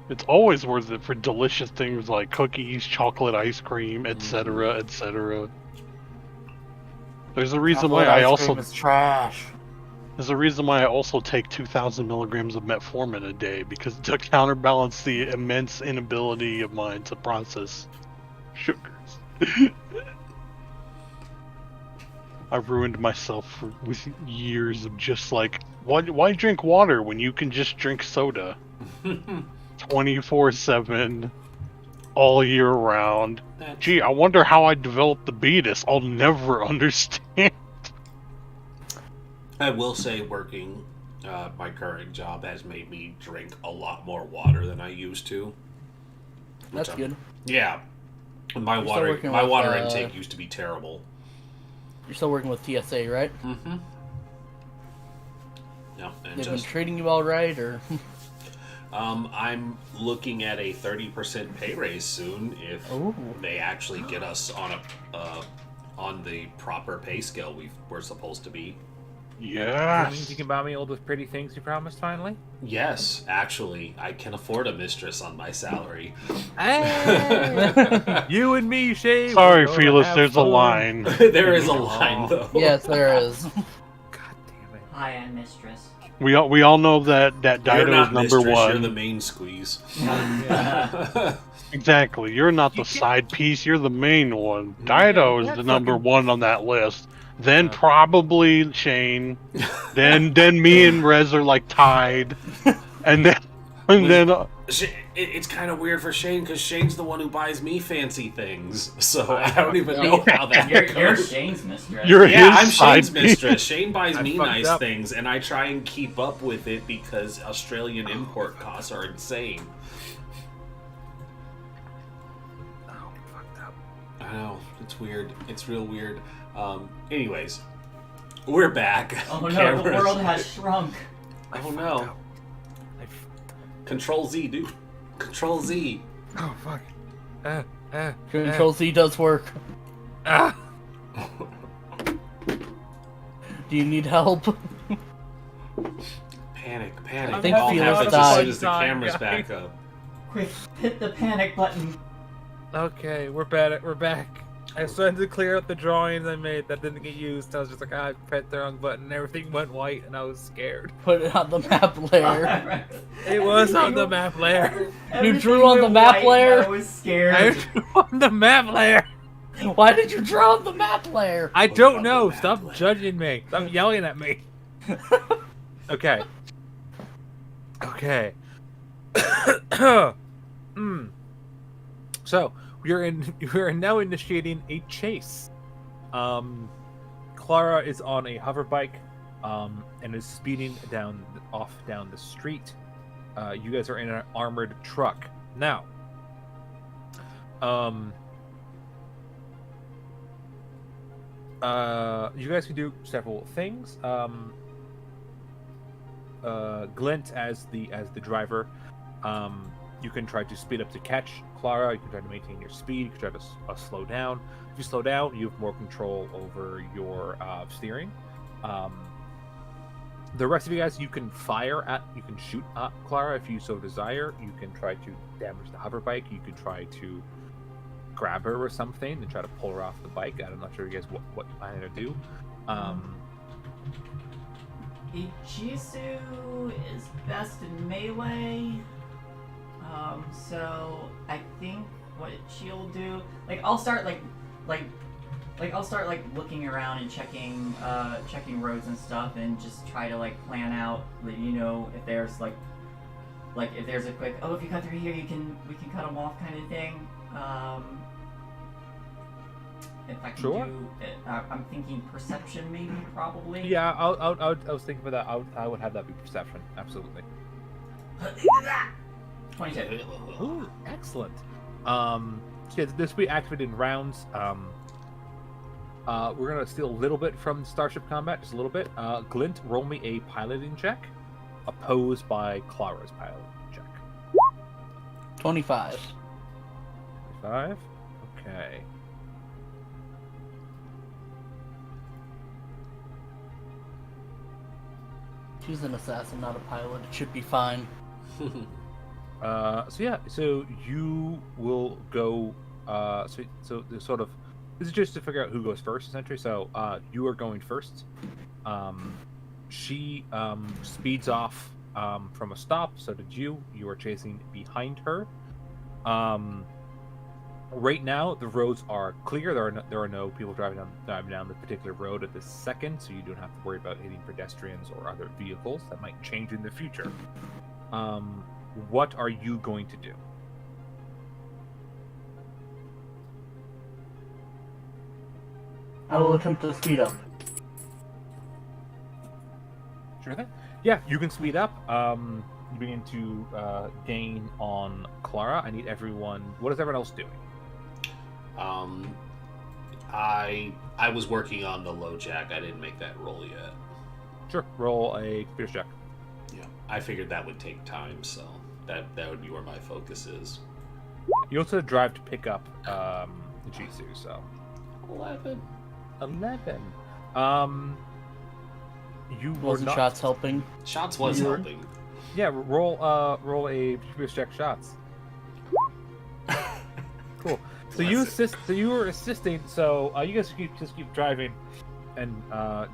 It's always worth it for delicious things like cookies, chocolate ice cream, etc., etc. There's a reason why I also Is trash. There's a reason why I also take 2,000 milligrams of metformin a day, because to counterbalance the immense inability of mine to process sugars. I've ruined myself with years of just like, why drink water when you can just drink soda? 24/7, all year round. Gee, I wonder how I developed the beatus. I'll never understand. I will say working my current job has made me drink a lot more water than I used to. That's good. Yeah. My You're still water working my with, water intake used to be terrible. You're still working with TSA, right? Mm-hmm. Yeah, and They've just been treating you all right, or? I'm looking at a 30% pay raise soon if Ooh. they actually get us on the proper pay scale we're supposed to be. That means Yes. you can buy me all those pretty things you promised finally? Yes, actually, I can afford a mistress on my salary. Hey! You and me, Shay. Sorry, we're gonna Felix, have there's a fun. line. There is a line though. Yes, there is. God damn it. I am mistress. We all know that You're Dido not is number mistress, one. You're the main squeeze. Exactly. You're not the side piece. You're the main one. Dido is the number one on that list. Then probably Shane. then me and Rez are like tied. And then It's kind of weird for Shane because Shane's the one who buys me fancy things. So I don't even know how that You're goes. Shane's mistress. you're Yeah, his I'm side Shane's piece. mistress. Shane buys I me fucked nice up. things, and I try and keep up with it because Australian import costs are insane. Oh, fucked up. I know, it's weird. It's real weird. Anyways, we're back. Oh no, the Cameras. world has shrunk. Oh no. Control Z, dude. Control Z. Oh, fuck. Control Z does work. Ah! Do you need help? Panic. I think All Felix happens died. as soon as the Time, camera's guys. back up. Quick, hit the panic button. Okay, we're back. I started to clear out the drawings I made that didn't get used. I was just like, I pressed the wrong button. Everything went white, and I was scared. Put it on the map layer. It was on the map layer. Everything drew on the went map white layer? and I was scared. I drew on the map layer. Why did you draw on the map layer? I on don't the know. map Stop layer. judging me. Stop yelling at me. Okay. Okay. So we are now initiating a chase. Clara is on a hover bike, and is speeding down the street. You guys are in an armored truck now. You guys can do several things. Glint as the driver. You can try to speed up to catch Clara. You can try to maintain your speed. You can try to slow down. If you slow down, you have more control over your steering. The rest of you guys, you can shoot at Clara if you so desire. You can try to damage the hover bike. You can try to grab her or something and try to pull her off the bike. I'm not sure you guys what you plan to do. Ichisu is best in melee. So I think what she'll do, I'll start looking around and checking roads and stuff, and just try to plan out, if there's if there's a quick, if you cut through here, we can cut them off kind of thing. If I can Sure. do, I'm thinking perception maybe, probably. Yeah, I was thinking about that. I would have that be perception. Absolutely. 22. Ooh, excellent. So yeah, this will be activated in rounds. We're gonna steal a little bit from Starship Combat, just a little bit. Glint, roll me a piloting check, opposed by Clara's piloting check. 25. 5. Okay. She's an assassin, not a pilot. It should be fine. So you will go. So there's sort of, this is just to figure out who goes first, essentially. So you are going first. She speeds off from a stop. So did you. You are chasing behind her. Right now, the roads are clear. There are no people driving down the particular road at this second, so you don't have to worry about hitting pedestrians or other vehicles. That might change in the future. What are you going to do? I will attempt to speed up. Sure thing. Yeah, you can speed up. You begin to gain on Clara. I need everyone. What is everyone else doing? I was working on the low jack. I didn't make that roll yet. Sure. Roll a computer check. Yeah, I figured that would take time, so that would be where my focus is. You also drive to pick up the Jisoo, so 11. 11. You were Wasn't not... shots helping? Shots was You were- helping. Yeah, roll a computer check shots. Cool. So you assist. So you were assisting. So you guys just keep driving, and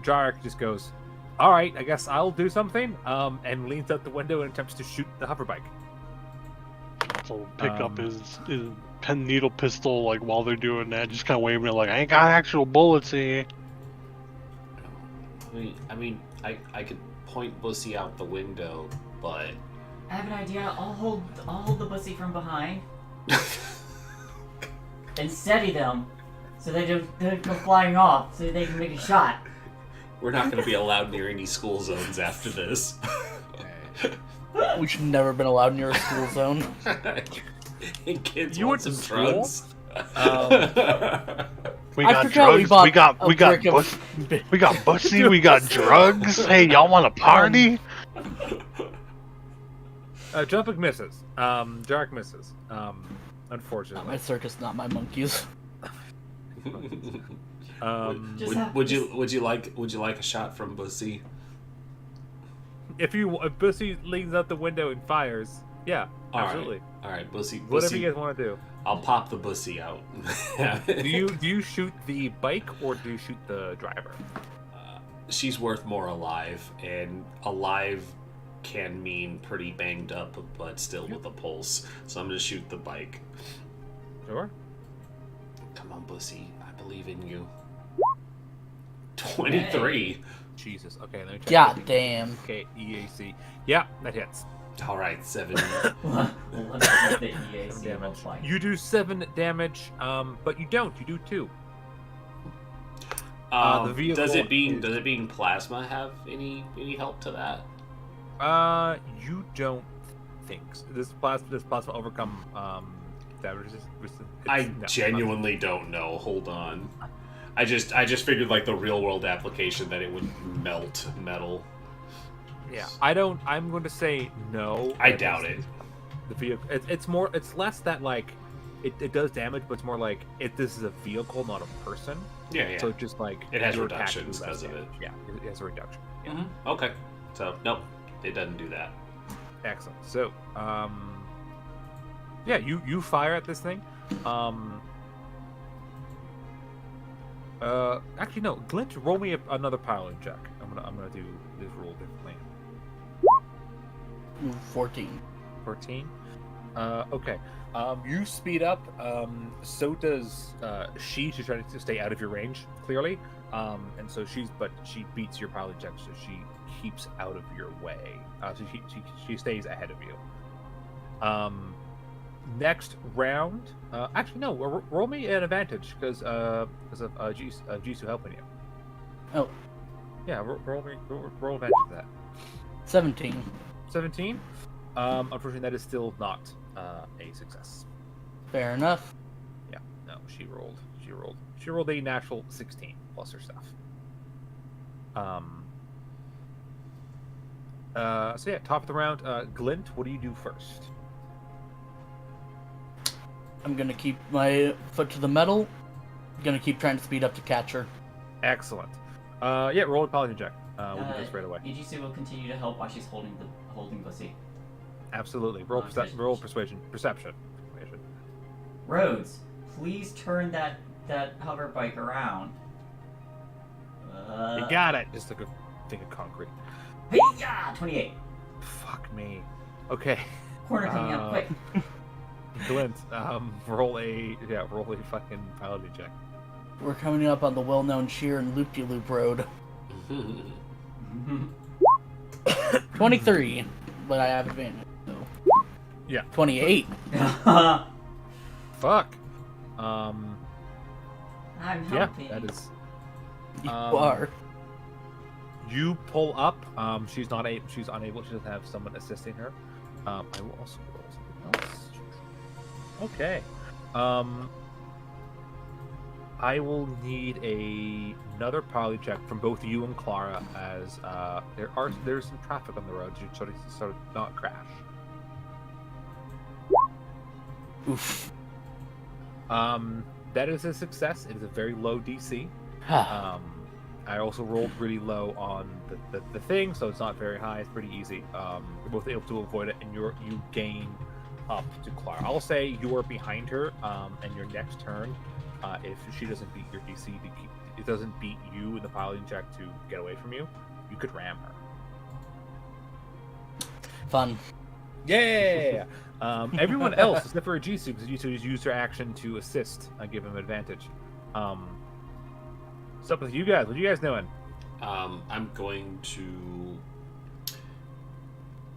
Jarek just goes, "All right, I guess I'll do something." And leans out the window and attempts to shoot the hover bike. So pick up his pen needle pistol like while they're doing that, just kind of waving it like I ain't got actual bullets here. I could point Bussy out the window, but I have an idea. I'll hold the bussy from behind and steady them so they don't go flying off so they can make a shot. we're not going to be allowed near any school zones after this. We should never have been allowed near a school zone. Hey, kids, You want went some to drugs? We I got forgot we drugs. bought We got a brick of- we got bussy. We got drugs. Hey, y'all want a party? Jumping misses. Jarek misses. Unfortunately. My circus, not my monkeys. Would you like a shot from Bussy? If Bussy leans out the window and fires, yeah, All right. absolutely. All right, Bussy. Whatever you guys want to do. I'll pop the Bussy out. Do you shoot the bike or do you shoot the driver? She's worth more alive, and alive can mean pretty banged up, but still with a pulse. So I'm gonna shoot the bike. Sure. Come on, Bussy. I believe in you. 23. Jesus. Okay, let me check. God damn. Okay, EAC. Yeah, that hits. All right, 7. Well, let's get the EAC Damage. multiply. You do 7 damage, but you don't. You do 2. The vehicle does it being plasma have any help to that? You don't think so. Does plasma overcome damage resistance? I No, genuinely don't know. Hold on. I just figured like the real world application that it would melt metal. Yeah, I don't. I'm going to say no. I doubt it. The vehicle. It's more. It's less that like it does damage, but it's more like this is a vehicle, not a person. Yeah. So it's just like It has your attack reductions do less because of it. damage. Yeah, it has a reduction. Yeah. Mm-hmm. Okay. So nope, it doesn't do that. Excellent. So yeah, you fire at this thing. Actually no, Glint, roll me another piloting check. I'm gonna do this roll differently. 14. 14. Okay. You speed up. So does she. She's trying to stay out of your range, clearly. And so she beats your piloting check, so she keeps out of your way. So she stays ahead of you. Next round. Actually, no. Roll me an advantage because of Jisoo helping you. Oh, Yeah. Roll advantage for that. 17. 17. Unfortunately, that is still not a success. Fair enough. Yeah, no, she rolled a natural 16 plus her stuff. So yeah, top of the round, Glint, what do you do first? I'm gonna keep my foot to the metal. Gonna keep trying to speed up to catch her. Excellent. Yeah, roll a paladin check. We'll do this right away. EGC will continue to help while she's holding Bussy. Absolutely. Roll persuasion. Perception. Rhodes, please turn that hover bike around. You got it. Just like a thing of concrete. Yeah, 28. Fuck me. Okay. Corner coming up quick. Glint, roll a fucking paladin check. We're coming up on the well-known sheer and loop-de-loop road. 23, but I have advantage. So. Yeah. 28. Fuck. I'm Yeah, helping. that is. You are. You pull up. She's unable. She doesn't have someone assisting her. I will also roll something else. Okay. I will need another poly check from both you and Clara, as there's some traffic on the road. You sort of not crash. Oof. That is a success. It is a very low DC. I also rolled really low on the thing, so it's not very high. It's pretty easy. You're both able to avoid it, and you gain up to Clara. I'll say you are behind her, and your next turn, if she doesn't beat your DC, it doesn't beat you in the piloting check to get away from you, you could ram her. Fun. Yeah. Everyone else, except for Jisoo, because Jisoo has used her action to assist. I give him advantage. What's up with you guys? What are you guys doing? I'm going to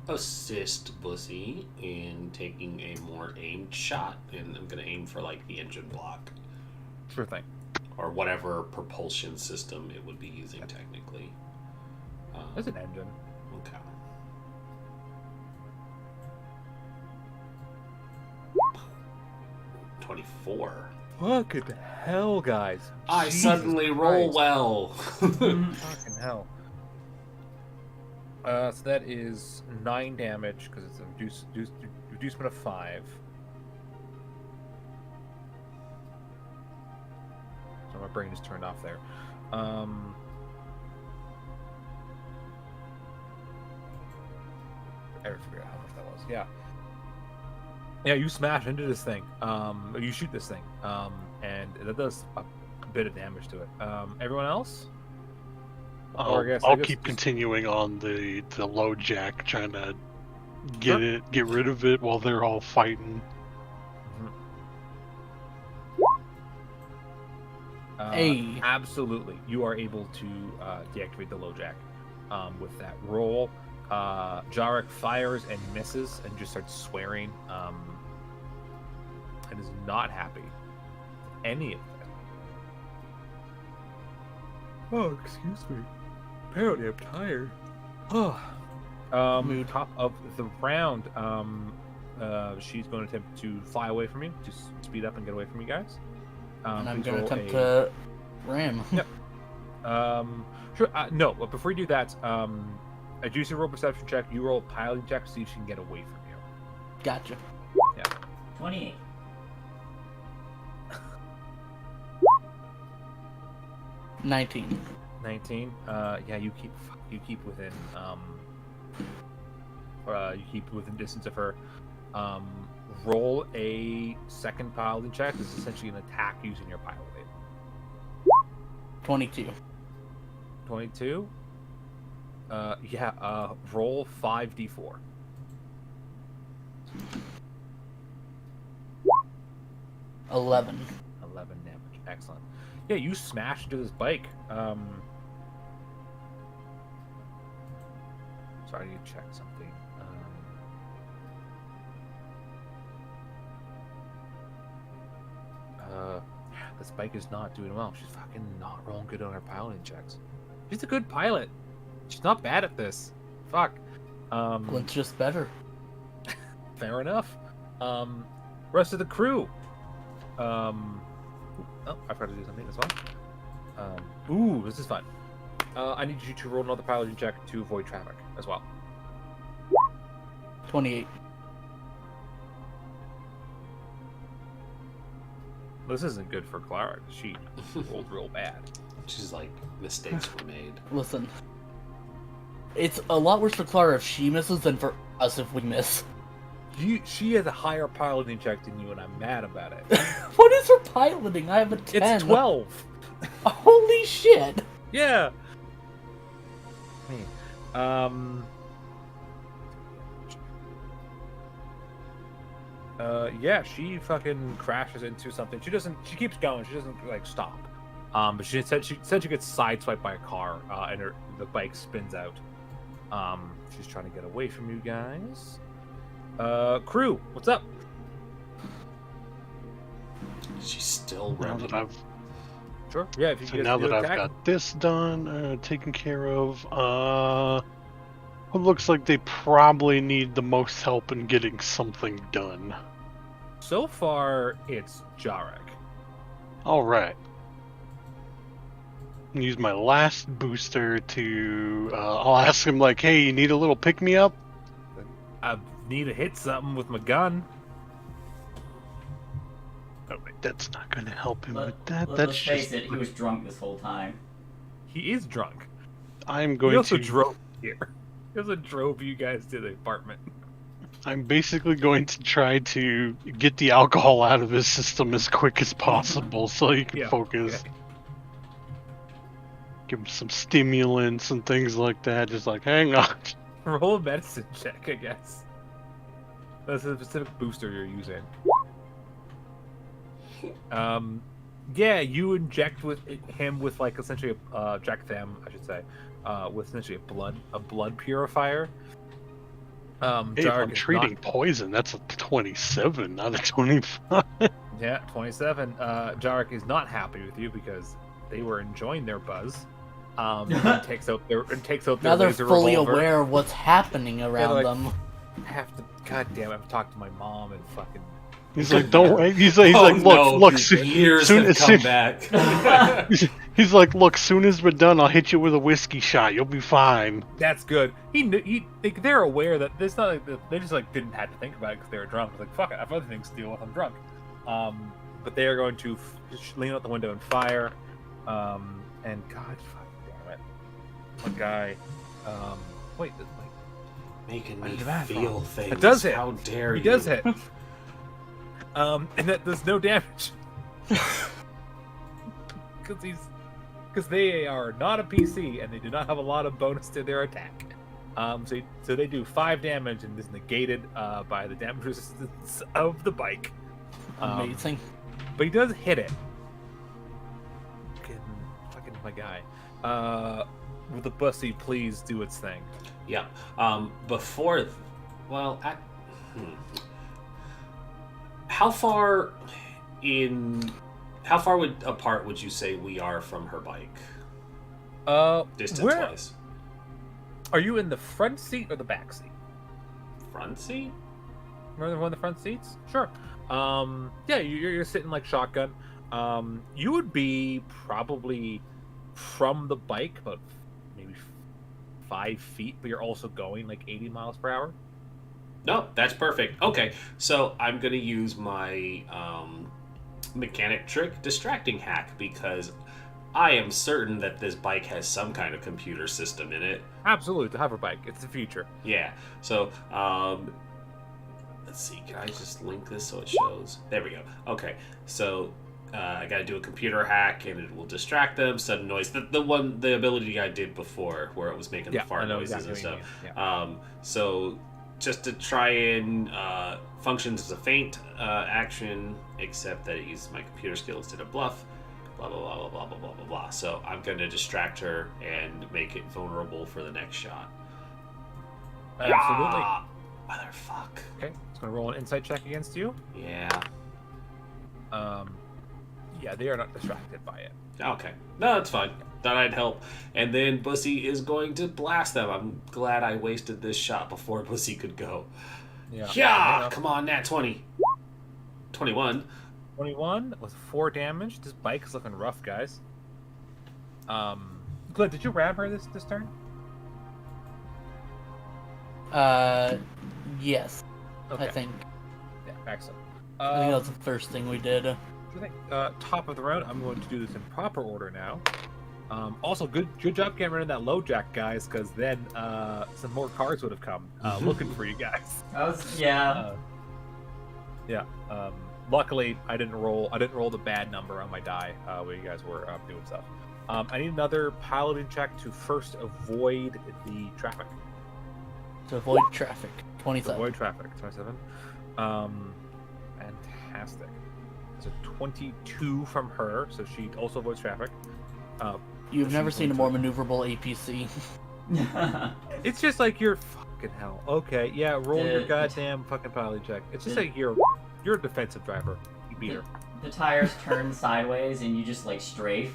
assist Bussy in taking a more aimed shot, and I'm going to aim for like the engine block. Sure thing. Or whatever propulsion system it would be using technically. There's an engine. Okay. $24. Fucking hell, guys. I Jesus suddenly roll Christ. well. Fucking hell. So that is 9 damage because it's a reducement of 5. So my brain is turned off there. I never figured out how much that was. Yeah. Yeah, you smash into this thing. You shoot this thing. And that does a bit of damage to it. Everyone else? I'll, I guess keep continuing on the low jack, trying to get rid of it while they're all fighting. Hey. Absolutely. You are able to deactivate the low jack with that roll. Jarek fires and misses and just starts swearing and is not happy with any of that. Oh, excuse me. Apparently I'm tired. Oh. Top of the round, she's going to attempt to fly away from you, just speed up and get away from you guys. And I'm please going to roll attempt to ram. Yep. Sure. No, but before you do that, I do see roll perception check. You roll a piloting check to see if she can get away from you. Gotcha. Yeah. 28. 19. 19. Yeah, you keep within distance of her. Roll a second piloting check. This is essentially an attack using your pilot aid. 22. 22. Yeah. Roll 5d4. 11. 11 damage. Excellent. Yeah, you smash into this bike. Sorry, I need to check something. This bike is not doing well. She's fucking not rolling good on her piloting checks. She's a good pilot. She's not bad at this. Fuck. Glint's just better. Fair enough. Rest of the crew. Oh, I forgot to do something as well. Ooh, this is fun. I need you to roll another piloting check to avoid traffic as well. 28. This isn't good for Clara. She rolled real bad. She's like, mistakes were made. Listen. It's a lot worse for Clara if she misses than for us if we miss. She has a higher piloting check than you, and I'm mad about it. What is her piloting? I have a 10. It's 12. Holy shit. Yeah. Yeah, she fucking crashes into something. She keeps going. She doesn't like stop. But she said she gets sideswiped by a car, and the bike spins out. She's trying to get away from you guys. Crew, what's up? She's still Now running. that I've Sure. Yeah, if you So guys now do that I've attack. got this done, taken care of, it looks like they probably need the most help in getting something done. So far, it's Jarek. Alright. Use my last booster to, I'll ask him like, hey, you need a little pick-me-up? I need to hit something with my gun. Oh, wait, that's not going to help him with that. Let's That's face just... it, he was drunk this whole time. He is drunk. I'm He going also to... drove here. He also drove you guys to the apartment. I'm basically going to try to get the alcohol out of his system as quick as possible so he can Yeah, focus. okay. Give him some stimulants and things like that. Just like, hang on. Roll a medicine check, I guess. That's a specific booster you're using. Yeah, you inject him with like essentially inject them, I should say, with essentially a blood purifier. Hey, if Jarek I'm is treating not- poison, that's a 27, not a 25. Yeah, 27. Jarek is not happy with you because they were enjoying their buzz. And takes out their Now they're laser fully revolver. aware of what's happening around like- them. I have to. God damn! I've talked to my mom and fucking. He's like, don't. He's like, Oh, look, no, look. the years soon, have come back. he's like, look. Soon as we're done, I'll hit you with a whiskey shot. You'll be fine. That's good. They're aware that it's not like they just like didn't have to think about it because they were drunk. It's like fuck it, I have other things to do if I'm drunk. But they are going to lean out the window and fire. And God, fuck damn it, my guy. Wait. Making I me did the math feel wrong. things. It does hit. How dare He you? does hit. And that does no damage. Because they are not a PC and they do not have a lot of bonus to their attack. So they do 5 damage and is negated by the damage resistance of the bike. Amazing. But he does hit it. Fucking my guy. Will the bussy please do its thing? Yeah. Before, well, how far apart would you say we are from her bike, distance-wise? Are you in the front seat or the back seat? Front seat? Remember one of the front seats? Sure. Yeah, you're sitting like shotgun. You would be probably from the bike about maybe 5 feet, but you're also going like 80 miles per hour. No, that's perfect. Okay, so I'm gonna use my mechanic trick distracting hack because I am certain that this bike has some kind of computer system in it. Absolutely, the hover bike. It's the future. Yeah. So let's see. Can I just link this so it shows? There we go. Okay. So I got to do a computer hack, and it will distract them. Sudden noise. The ability I did before, where it was making the fart noises and stuff. Yeah. So just to try and functions as a feint action, except that it uses my computer skill instead of bluff. Blah blah blah blah blah blah blah blah blah. So I'm going to distract her and make it vulnerable for the next shot. Absolutely. Yeah! Motherfuck. Okay, it's gonna roll an insight check against you. Yeah. Yeah, they are not distracted by it. Okay. No, that's fine. Thought I'd help. And then Bussy is going to blast them. I'm glad I wasted this shot before Bussy could go. Yeah. Yeah, come on, nat 20. 21. 21 with 4 damage. This bike is looking rough, guys. Glenn, did you ram her this turn? Yes. Okay. I think. Yeah, excellent. I think that was the first thing we did. I think top of the round. I'm going to do this in proper order now. Also, good job getting rid of that low jack, guys, because then some more cars would have come looking for you guys. Yeah. Luckily, I didn't roll the bad number on my die while you guys were doing stuff. I need another piloting check to first avoid the traffic. To avoid traffic. 27. Avoid traffic. 27. Fantastic. So 22 from her, so she also avoids traffic. You've never seen a more maneuverable APC. It's just like you're fucking hell. Okay, yeah, roll your goddamn fucking piloting check. It's just like you're a defensive driver. You beat her. The tires turn sideways and you just like strafe.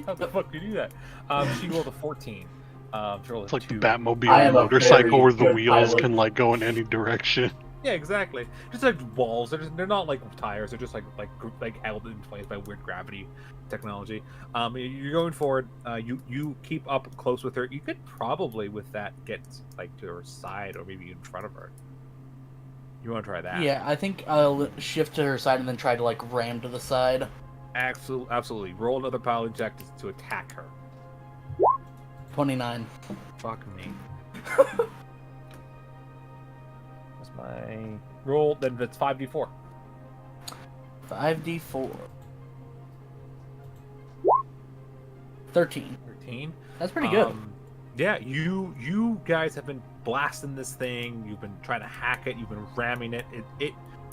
How the fuck do you do that? She rolled a 14. She rolled It's a like the 2. Batmobile motorcycle where the good wheels pilot. can like go in any direction. Yeah, exactly. Just like walls. They're not like tires. They're just like held in place by weird gravity technology. You're going forward. You keep up close with her. You could probably with that get like to her side or maybe in front of her. You want to try that? Yeah, I think I'll shift to her side and then try to like ram to the side. Absolutely. Roll another piloting check to attack her. 29. Fuck me. That's my roll. Then that's 5d4. 5d4. 13. 13. That's pretty good. Yeah, you guys have been blasting this thing. You've been trying to hack it. You've been ramming it.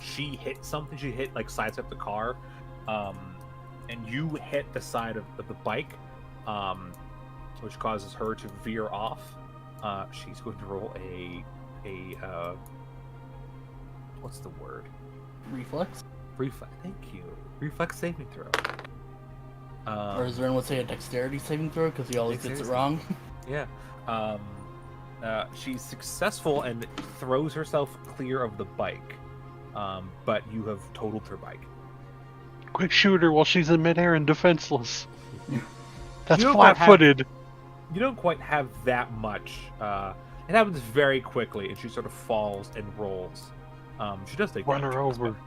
She hit something. She hit like sidestepped the car, and you hit the side of the bike, which causes her to veer off. She's going to roll a what's the word? Reflex? Reflex. Thank you. Reflex saving throw. Or as Ren would say, a dexterity saving throw, because he always gets it wrong. Yeah. She's successful and throws herself clear of the bike, but you have totaled her bike. Quick shoot her while she's in midair and defenseless. That's You don't quite flat-footed. You don't quite have that much. It happens very quickly, and she sort of falls and rolls. She does take Run damage, her over. but-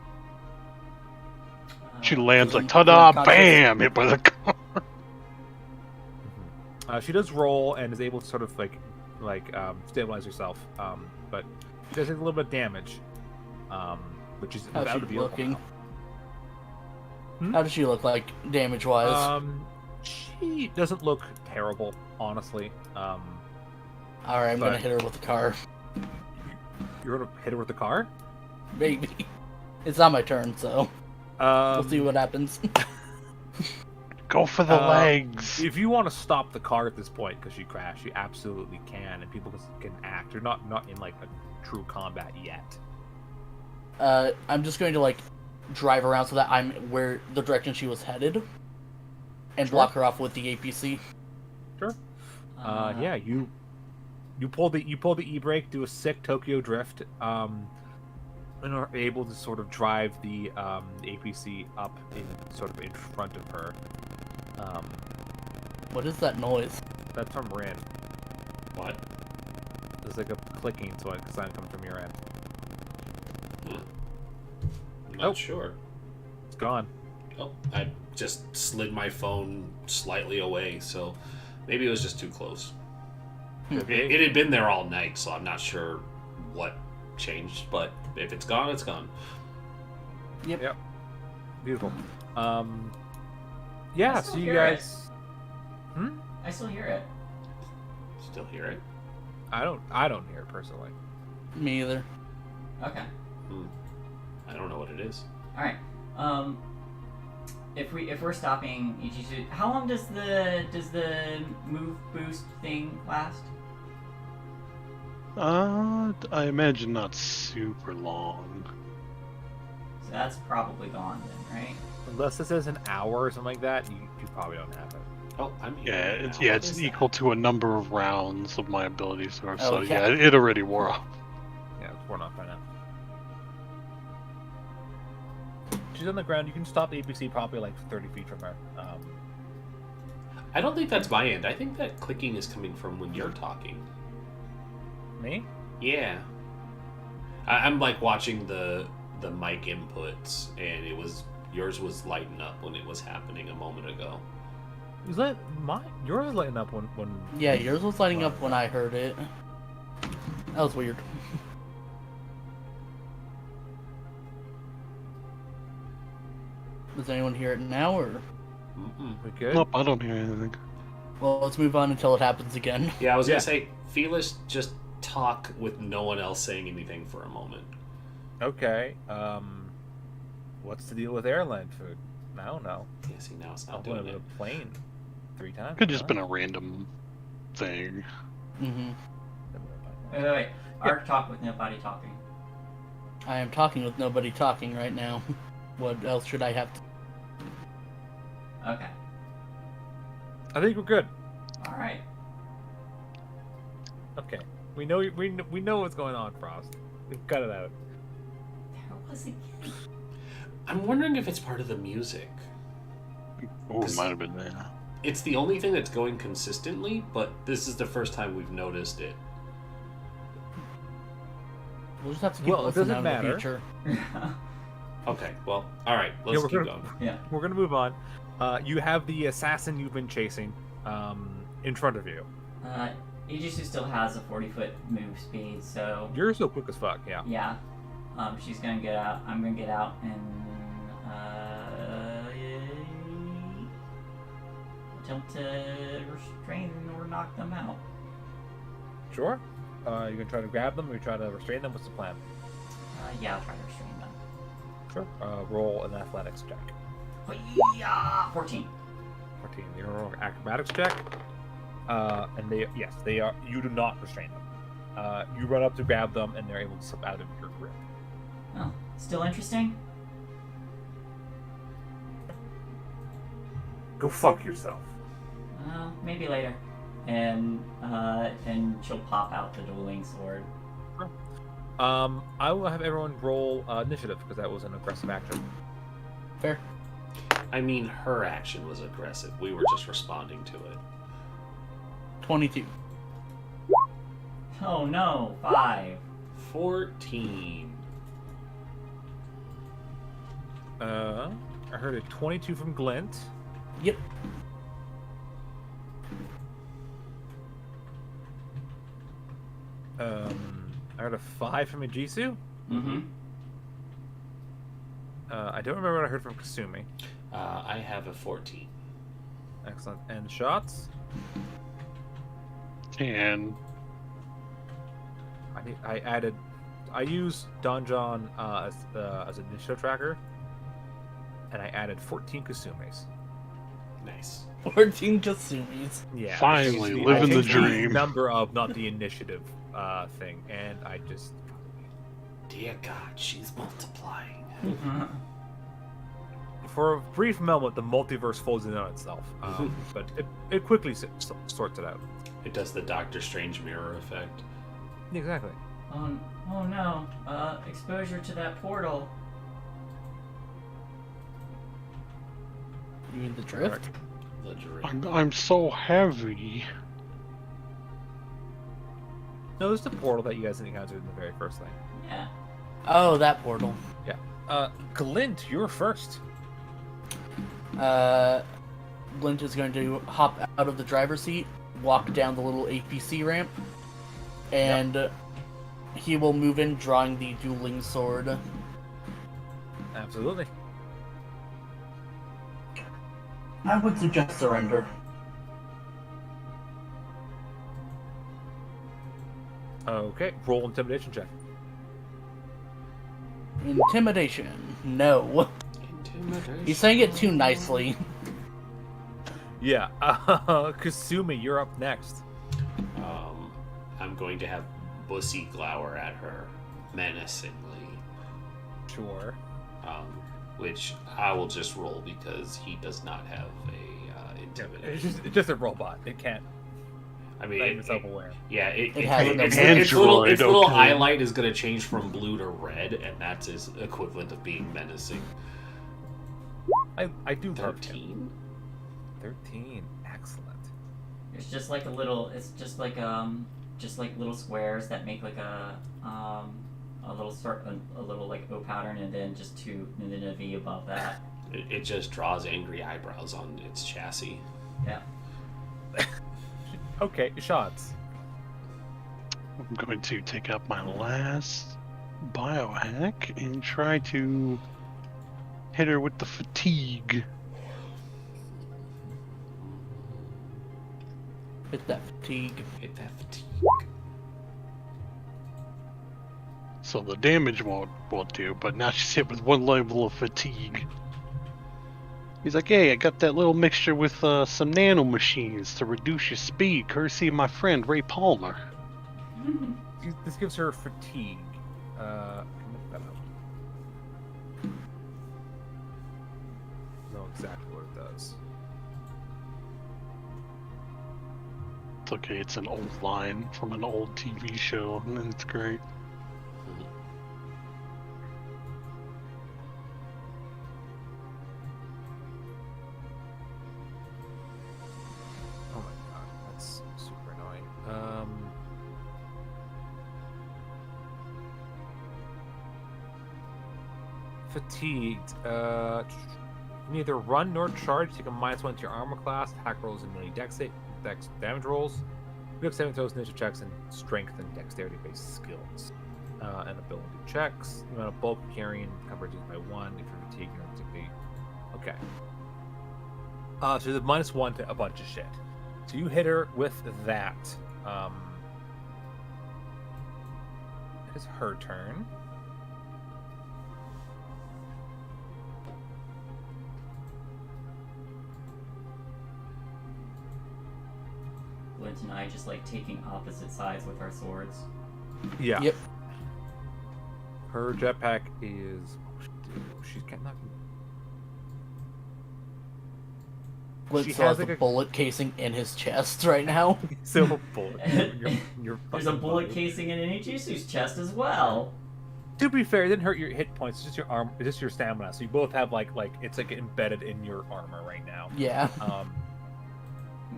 She lands like, Doesn't- ta-da, doesn't bam, hit by the car. She does roll and is able to sort of stabilize herself, but she does take a little bit of damage, which is How's about she to be looking? Hmm? How does she look like, damage-wise? She doesn't look terrible, honestly. Alright, I'm but- gonna hit her with the car. You're gonna hit her with the car? Maybe. It's not my turn, so we'll see what happens. Go for the legs. If you want to stop the car at this point because she crashed, you absolutely can, and people can act. You're not in like a true combat yet. I'm just going to like drive around so that I'm where the direction she was headed, and Sure. block her off with the APC. Sure. Yeah, you pull the e-brake, do a sick Tokyo drift, and are able to sort of drive the APC up in front of her. What is that noise? That's from Rin. What? There's like a clicking sound coming from your end. I'm not Nope. sure. It's gone. Oh, I just slid my phone slightly away, so maybe it was just too close. It had been there all night, so I'm not sure what changed, but if it's gone, it's gone. Yep. Beautiful. Yeah, I still so you hear guys. I still hear it. Still hear it? I don't hear it personally. Me either. Okay. I don't know what it is. All right. If we're stopping EG2, how long does the move boost thing last? I imagine not super long. So that's probably gone then, right? Unless this is an hour or something like that, you probably don't have it. Oh, I'm here. Yeah, now. it's What it's is equal that? to a number of rounds of my ability source. So Okay. yeah, it already wore off. Or not by now. She's on the ground. You can stop the APC probably like 30 feet from her. I don't think that's my end. I think that clicking is coming from when you're talking. Me? Yeah. I'm like watching the mic inputs, and yours was lighting up when it was happening a moment ago. Is that yours was lighting up when Yeah, yours was lighting up when I heard it. That was weird. Does anyone hear it now, or? Mm-mm. we good? Nope, I don't hear anything. Well, let's move on until it happens again. Yeah, I was Yeah. gonna say, Felix, just talk with no one else saying anything for a moment. Okay. What's the deal with airline food? I don't know. Yeah, see, now it's I not went doing with it. a plane 3 times. Could just been a random thing. Mm-hmm. Wait. Arc talk with nobody talking. I am talking with nobody talking right now. What else should I have to... Okay. I think we're good. All right. Okay. We know what's going on, Frost. We've cut it out. There was again. I'm wondering if it's part of the music. Oh, it might have been there. It's the only thing that's going consistently, but this is the first time we've noticed it. We'll just have to keep Well, it listening doesn't out in the matter. future. Okay, well, all right, let's we're keep gonna- going. Yeah. We're gonna move on. You have the assassin you've been chasing in front of you. Ijisu still has a 40-foot move speed, so You're so quick as fuck. Yeah. yeah. She's gonna get out. I'm gonna get out and attempt to restrain or knock them out. Sure. You gonna try to grab them or you try to restrain them? What's the plan? Yeah, I'll try to restrain them. Sure. Roll an athletics check. Yeah, 14. 14. You're gonna roll an acrobatics check. And they are. You do not restrain them. You run up to grab them, and they're able to slip out of your grip. Oh, still interesting? Go fuck yourself. Well, maybe later. And she'll pop out the dueling sword. I will have everyone roll initiative because that was an aggressive action. Fair. I mean, her action was aggressive. We were just responding to it. 22. Oh no, 5. 14. I heard a 22 from Glint. Yep. I heard a 5 from Ijisu. Mm-hmm. I don't remember what I heard from Kasumi. I have a 14. Excellent. And shots? And I used Donjon as an initiative tracker, and I added 14 Kasumis. Nice. 14 Kasumis. Yeah. Finally, I living the changed dream. number of, not the initiative thing, and I just. Dear God, she's multiplying. For a brief moment, the multiverse folds in on itself, but it quickly sorts it out. It does the Doctor Strange mirror effect. Exactly. Oh no, exposure to that portal. You mean the drift? The dream. I'm so heavy. No, there's the portal that you guys encountered in the very first thing. Yeah. Oh, that portal. Glint, you're first. Glint is going to hop out of the driver's seat, walk down the little APC ramp, and he will move in, drawing the dueling sword. Absolutely. I would suggest surrender. Okay, roll intimidation check. Intimidation. No. Intimidation. He's saying it too nicely. Yeah, Kasumi, you're up next. I'm going to have Bussy glower at her menacingly, Sure. which I will just roll because he does not have a intimidation. It's just a robot. It can't. I mean, Not even self-aware. yeah, It has a its, number. its little okay. highlight is going to change from blue to red, and that's his equivalent of being menacing. I do love him. 13? 13. Excellent. It's just like just like little squares that make like a little like O pattern, and then and then a V above that. It just draws angry eyebrows on its chassis. Yeah. Okay, shots. I'm going to take up my last biohack and try to hit her with the fatigue. Hit that fatigue. Hit that fatigue. So the damage won't do, but now she's hit with one level of fatigue. He's like, hey, I got that little mixture with some nano machines to reduce your speed, courtesy of my friend Ray Palmer. This gives her fatigue. Can I look that up? Know exactly what it does. It's okay, it's an old line from an old TV show, and it's great. Oh my god, that's super annoying. Fatigued. You can neither run nor charge. Take a -1 to your armor class. Attack rolls and melee dex damage rolls. You have 7 throws, ninja checks, and strength and dexterity-based skills. And ability checks. The amount of bulk carrying coverage is by 1. If you're fatigued, you're typically... Okay. So there's a -1 to a bunch of shit. So you hit her with that. It is her turn. Glint and I just like taking opposite sides with our swords. Yeah. Yep. Her jetpack is... She's getting that... Glint She still has has like a a- bullet casing in his chest right now. Silver bullet. You're There's a fucking bullet body. casing in Ijisu's chest as well. To be fair, it didn't hurt your hit points. It's just your arm. It's just your stamina. So you both have like it's like embedded in your armor right now. Yeah.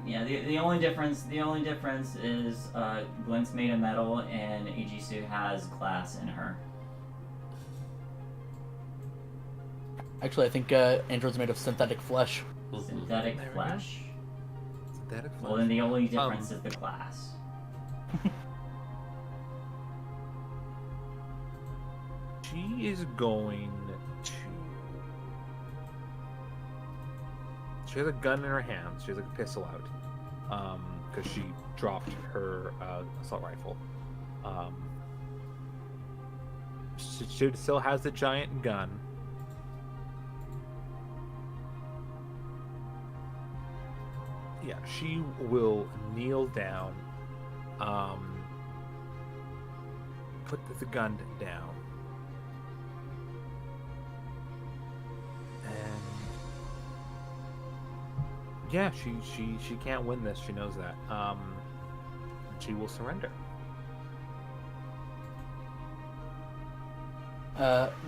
Yeah, the only difference is Glint's made of metal and Ijisu has glass in her. Actually, I think Android's made of synthetic flesh. Synthetic There we go. flesh. Synthetic Well, then the only difference is the glass. She is going to. She has a gun in her hand. She has like a pistol out, because she dropped her assault rifle. She still has the giant gun. Yeah, she will kneel down, put the gun down, and yeah, she can't win this. She knows that. She will surrender.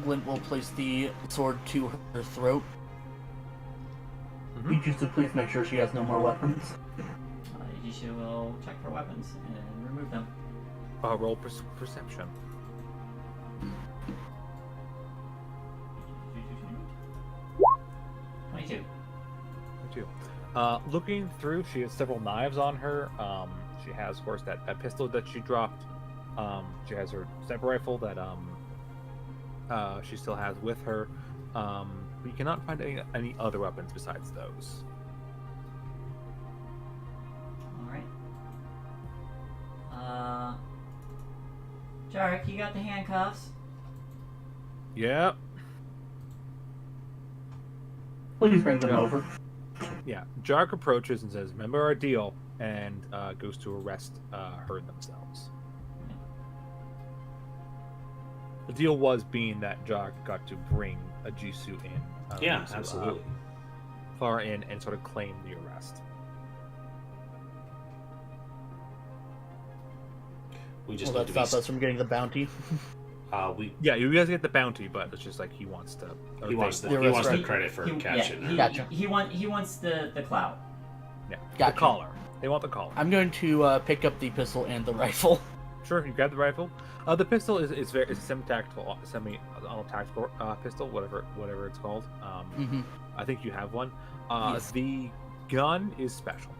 Glint will place the sword to her throat. Mhm. Ijutsu, please make sure she has no more weapons. Ijishu will check for weapons and remove them. Roll perception. 22. 22. Looking through, she has several knives on her. She has, of course, that pistol that she dropped. She has her sniper rifle that she still has with her. But you cannot find any other weapons besides those. Alright. Jarek, you got the handcuffs? Yeah. Please bring them over. Yeah. Jark approaches and says, "Remember our deal," and goes to arrest her themselves. The deal was being that Jark got to bring a Jisoo in. Yeah, Jisoo, absolutely. uh, far in and sort of claim the arrest. We just Will need that to be. stop us from getting the bounty? Yeah, you guys get the bounty, but it's just like he wants to. He wants the credit for catching her. Gotcha. He wants the clout. Yeah, Gotcha. the collar. They want the collar. I'm going to pick up the pistol and the rifle. Sure, you grab the rifle. The pistol is a semi-tactical pistol, whatever it's called. Mm-hmm. I think you have one. Yes. The gun is special.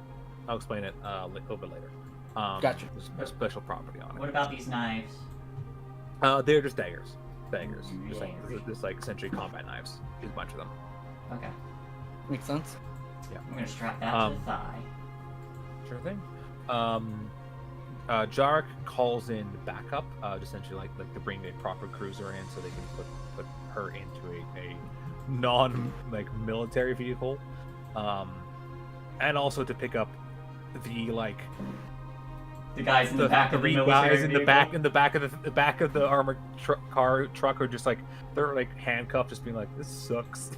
I'll explain it a little bit later. Gotcha. There's a special property on it. What about these knives? They're just daggers. Daggers. Daggers. Just like essentially combat knives. There's a bunch of them. Okay. Makes sense. I'm gonna strap that to the thigh. Sure thing. Jarek calls in backup, essentially like to bring a proper cruiser in so they can put her into a non military vehicle, and also to pick up the guys in the back of the three military guys in the vehicle? back of the armored truck are just like they're like handcuffed, just being like, this sucks.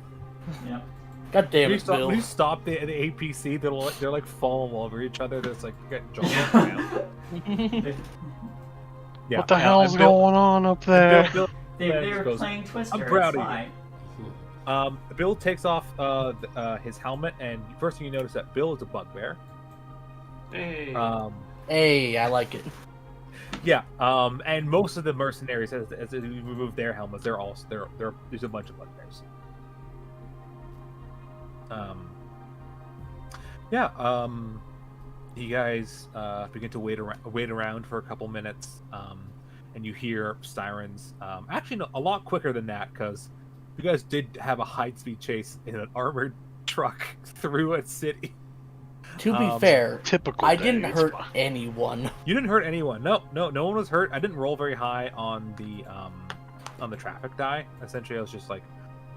Yep. God damn it, When Bill. you stop the APC, they're like falling over each other. There's like getting jolted around. Yeah, What the hell's going on up there? They were goes, playing Twister. I'm proud It's of you. fine. Bill takes off his helmet, and first thing you notice that Bill is a bugbear. Hey. Hey, I like it. Yeah. And most of the mercenaries, as they remove their helmets, there's a bunch of bugbears. You guys begin to wait around for a couple minutes, and you hear sirens. Actually, no, a lot quicker than that, because you guys did have a high-speed chase in an armored truck through a city. To be fair, Typical. I day, didn't it's hurt fine. anyone. You didn't hurt anyone. No one was hurt. I didn't roll very high on the traffic die. Essentially, I was just like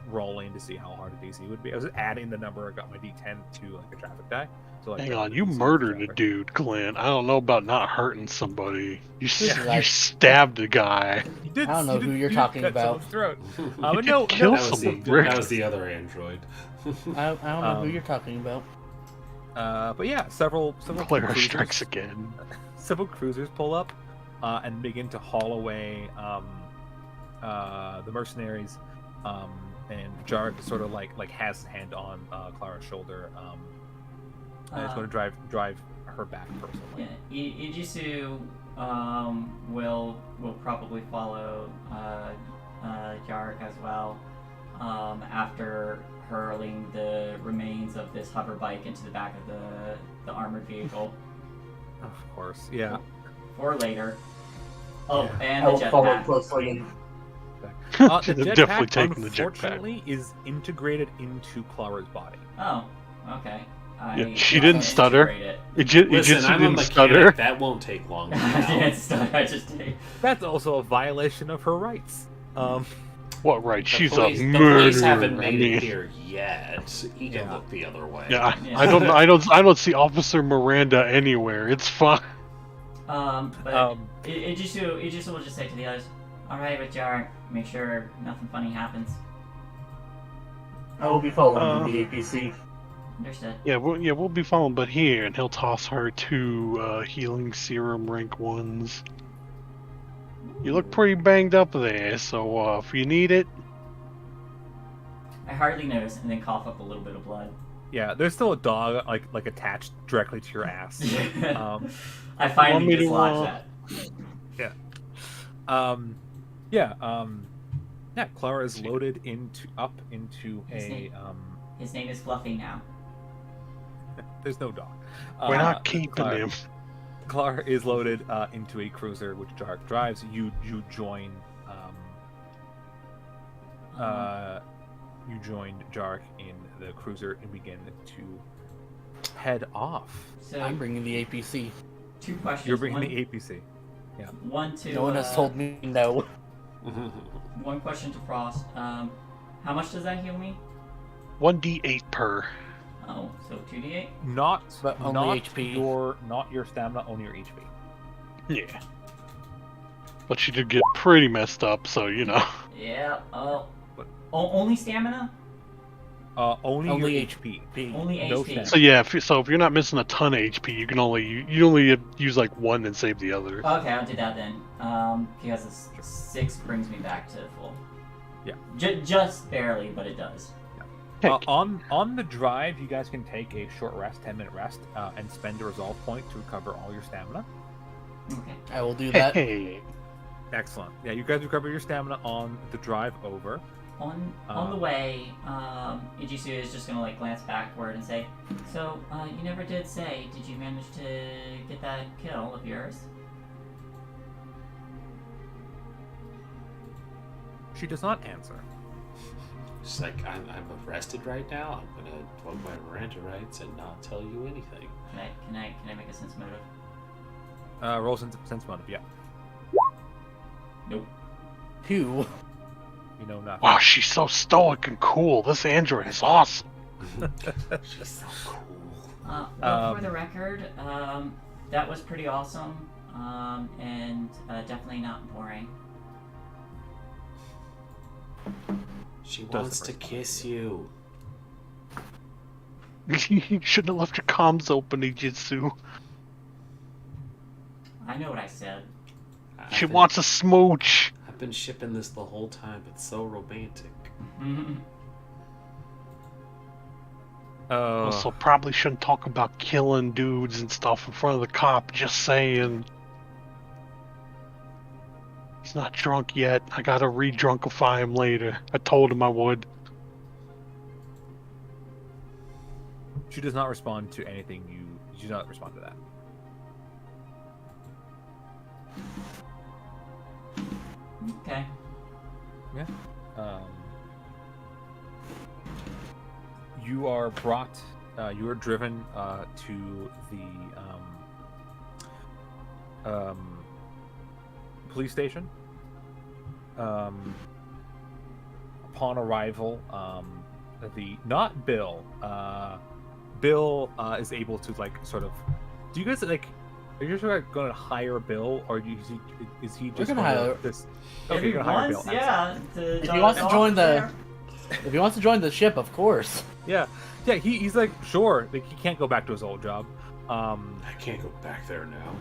rolling to see how hard a DC would be. I was adding the number. I got my D10 to like a traffic die. So like, Hang on, you murdered a dude, Glenn. I don't know about not hurting somebody. You stabbed a guy. You did, I don't know who you're talking cut about. someone's throat. You But did no, kill That was, someone, the, Rick. that was the other android. I don't know who you're talking about. But yeah, several Clara cruisers, strikes again. several cruisers pull up and begin to haul away the mercenaries. And Jarek sort of like has his hand on Clara's shoulder. And is going to drive her back personally. Yeah, Ijisu will probably follow Jarek as well after hurling the remains of this hover bike into the back of the armored vehicle. Of course, yeah. For later. Oh, Yeah. and I the will follow jetpack. closely. The Definitely jetpack, taking the jetpack. unfortunately, is integrated into Clara's body. Oh, okay. Yeah, she didn't stutter. It. Listen, I'm a didn't mechanic. stutter. That won't take long. I didn't stutter. I just did. That's also a violation of her rights. What right? She's The a police murderer. haven't I made mean, it here yet. He can Yeah. look the other way. yeah, Yeah. I don't see Officer Miranda anywhere. It's fine. But Ijisu will just say to the others, "Alright, with Jarek, make sure nothing funny happens." I will be following the APC. Understood. Yeah, we'll be following, but here, and he'll toss her 2 healing serum rank 1s. You look pretty banged up there, so if you need it, I hardly notice, and then cough up a little bit of blood. Yeah, there's still a dog like attached directly to your ass. I finally me to, dislodge that. Yeah, Clara is loaded into His name is Fluffy now. there's no dog. we're not keeping Clara, him. Clara is loaded into a cruiser which Jarek drives. You join you joined Jarek in the cruiser and begin to head off. So, I'm bringing the APC. 2 questions. You're bringing one, the APC. One to. No one has told me no. One question to Frost. How much does that heal me? 1d8 per. Oh, so 2d8. Not But only not HP. not your stamina, only your HP. Yeah. But she did get pretty messed up, so you know. Yeah. Oh. What? Only stamina? Only Only your HP. Only No HP. stamina. So yeah, if you're not missing a ton of HP, you only use like one and save the other. Okay, I'll do that then. Because it's 6 brings me back to full. Yeah. Just barely, but it does. Heck. On the drive, you guys can take a short rest, 10-minute rest, and spend a resolve point to recover all your stamina. Okay. I will do that. Hey, Excellent. Yeah, you guys recover your stamina on the drive over. On the way, Ijisu is just gonna like glance backward and say, "So, you never did say, did you manage to get that kill of yours?" She does not answer. She's like, I'm arrested right now. I'm gonna invoke my Miranda rights and not tell you anything. Can I make a sense motive? Roll sense motive. Yeah, Nope. 2. you know nothing. wow, she's so stoic and cool. This android is awesome. She's so cool. Well, for the record, that was pretty awesome, and definitely not boring. She Doesn't wants to respond kiss to you. You shouldn't have left your comms open, Ijitsu. I know what I said. She wants a smooch. I've been shipping this the whole time. It's so romantic. Also, probably shouldn't talk about killing dudes and stuff in front of the cop. Just saying. He's not drunk yet. I gotta re-drunkify him later. I told him I would. She does not respond to anything you do not respond to that. Okay. Yeah. You are brought. You are driven to the police station. Upon arrival, not Bill. Bill is able to like sort of. Do you guys like? Are you sure going to hire Bill, or is he just gonna hire- this? If Okay, he you're gonna hire wants, Bill. yeah. If he wants to join if he wants to join the ship, of course. Yeah. He's like sure. Like he can't go back to his old job. I can't go back there now.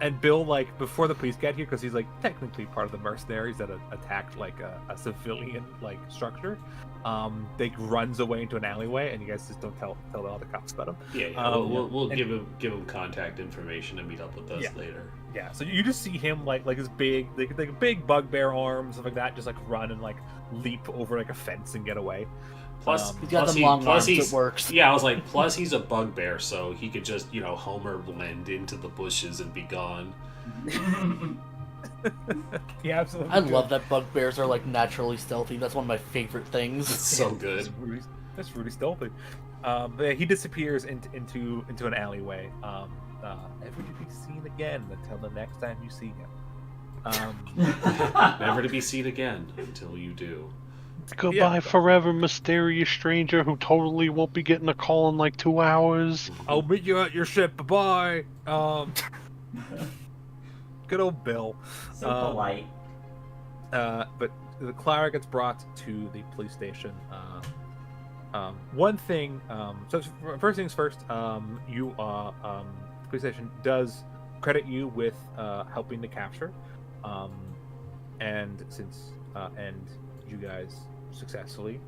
And Bill, like, before the police get here, because he's, like, technically part of the mercenaries that attacked, like, a civilian, like, structure, they runs away into an alleyway, and you guys just don't tell all the cops about him. Yeah. We'll give him contact information and meet up with us later. Yeah, so you just see him, like his big, like big bugbear arms, stuff like that, just, like, run and, like, leap over, like, a fence and get away. Plus, He's got them long arms, it he's, works. Yeah, I was like, plus he's a bugbear, so he could just, Homer blend into the bushes and be gone. Yeah, absolutely. I love that bugbears are like naturally stealthy. That's one of my favorite things. It's so good. That's really stealthy. But yeah, he disappears into an alleyway. Never to be seen again until the next time you see him. Never to be seen again until you do. Goodbye forever, mysterious stranger who totally won't be getting a call in like 2 hours. I'll meet you at your ship. Bye. Good old Bill. So polite. But Clara gets brought to the police station. One thing. So first things first. You police station does credit you with helping to capture, and since and you guys successfully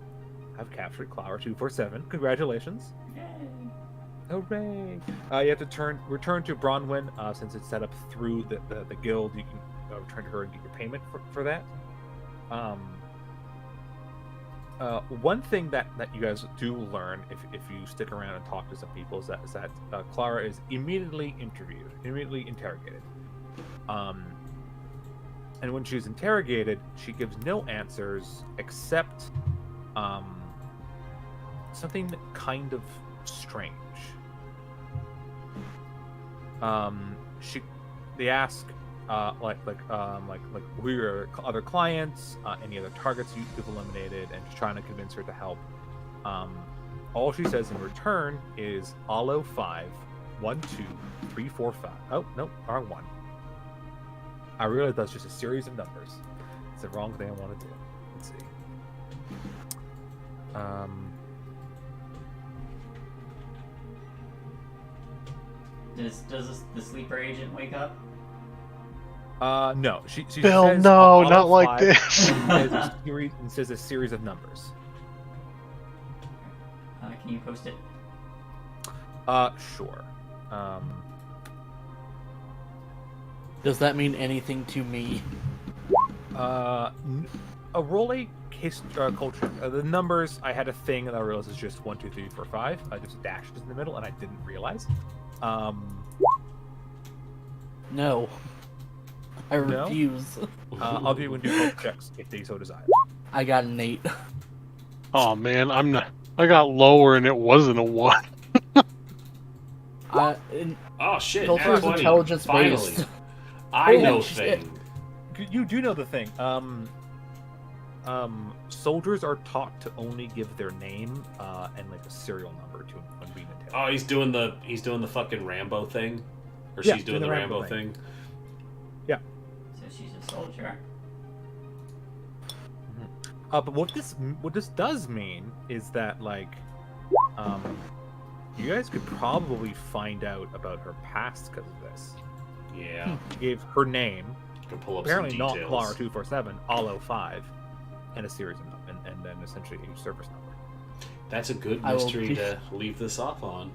have captured Clara 247. Congratulations. Yay. Hooray! You have to return to Bronwyn since it's set up through the guild. You can return to her and get your payment for that. One thing that you guys do learn if you stick around and talk to some people is that Clara is immediately interrogated. And when she's interrogated, she gives no answers except something kind of strange. They ask who are your other clients, any other targets you've eliminated, and she's trying to convince her to help. All she says in return is Alo 5 1 2 3 4 5. Oh no, wrong one. I realized that's just a series of numbers. It's the wrong thing I want to do. Let's see. Does the sleeper agent wake up? No. She Bill, says no, auto not like 5 this. and says a series of numbers. Can you post it? Sure. Does that mean anything to me? A roll a culture. The numbers, I had a thing that I realized is just 1, 2, 3, 4, 5. There's dashes in the middle, and I didn't realize. No. I No? refuse. I'll do and do culture checks if they so desire. I got an 8. Oh man, I'm not. I got lower and it wasn't a 1. Oh shit! Culture nat is 20, intelligence finally. based. I Oh, know shit. thing. You do know the thing. Soldiers are taught to only give their name and like a serial number to when being interrogated. Oh, he's doing the fucking Rambo thing, or Yeah, she's doing the Rambo thing. So she's a soldier. But what this does mean is that like, you guys could probably find out about her past because of this. Yeah, She gave her name, can pull up apparently some not details. Clara 247, Olo 5, and a series of and then essentially a service number. That's a good I will mystery be- to leave this off on.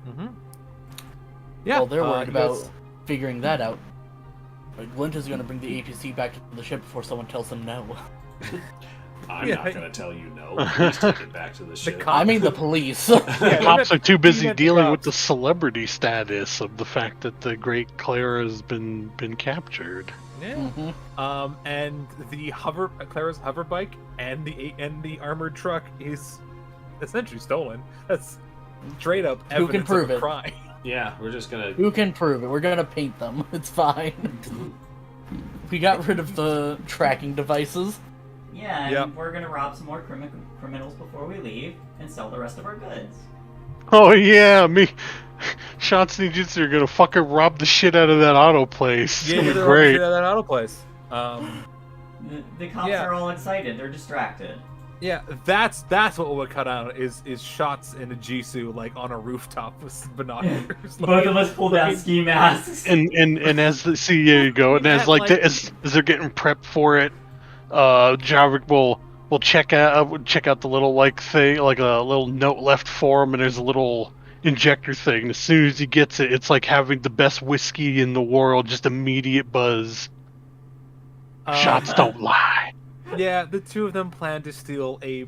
Mm-hmm. Yeah, Well, they're worried you about guys- figuring that out. Like, Lynch is going to bring the APC back to the ship before someone tells him no. I'm Yeah. not gonna tell you no. Please take it back to the ship. cop- I mean the police. Yeah, Cops are too busy meant the dealing with cops. the celebrity status of the fact that the great Clara has been captured. Yeah. Mhm. And the Clara's hover bike and the armored truck is essentially stolen. That's straight up Who can evidence prove of a it? crime. Yeah, we're just gonna. Who can prove it? We're going to paint them. It's fine. We got rid of the tracking devices. Yeah, and Yep. we're gonna rob some more criminals before we leave and sell the rest of our goods. Oh yeah, me. Shots Ninjutsu are gonna fucking rob the shit out of that auto place. It's Yeah, gonna be they're great. at that auto place. The cops Yeah. are all excited. They're distracted. Yeah, that's what would cut out is shots in a Jisoo like on a rooftop with binoculars. Both of us pull down like- ski masks. And as the there you go, and Yeah, as like like- as they're getting prepped for it, Javik will check out the little like thing, like a little note left for him, and there's a little injector thing. And as soon as he gets it, it's like having the best whiskey in the world, just immediate buzz. Shots don't lie. Yeah, the two of them plan to steal a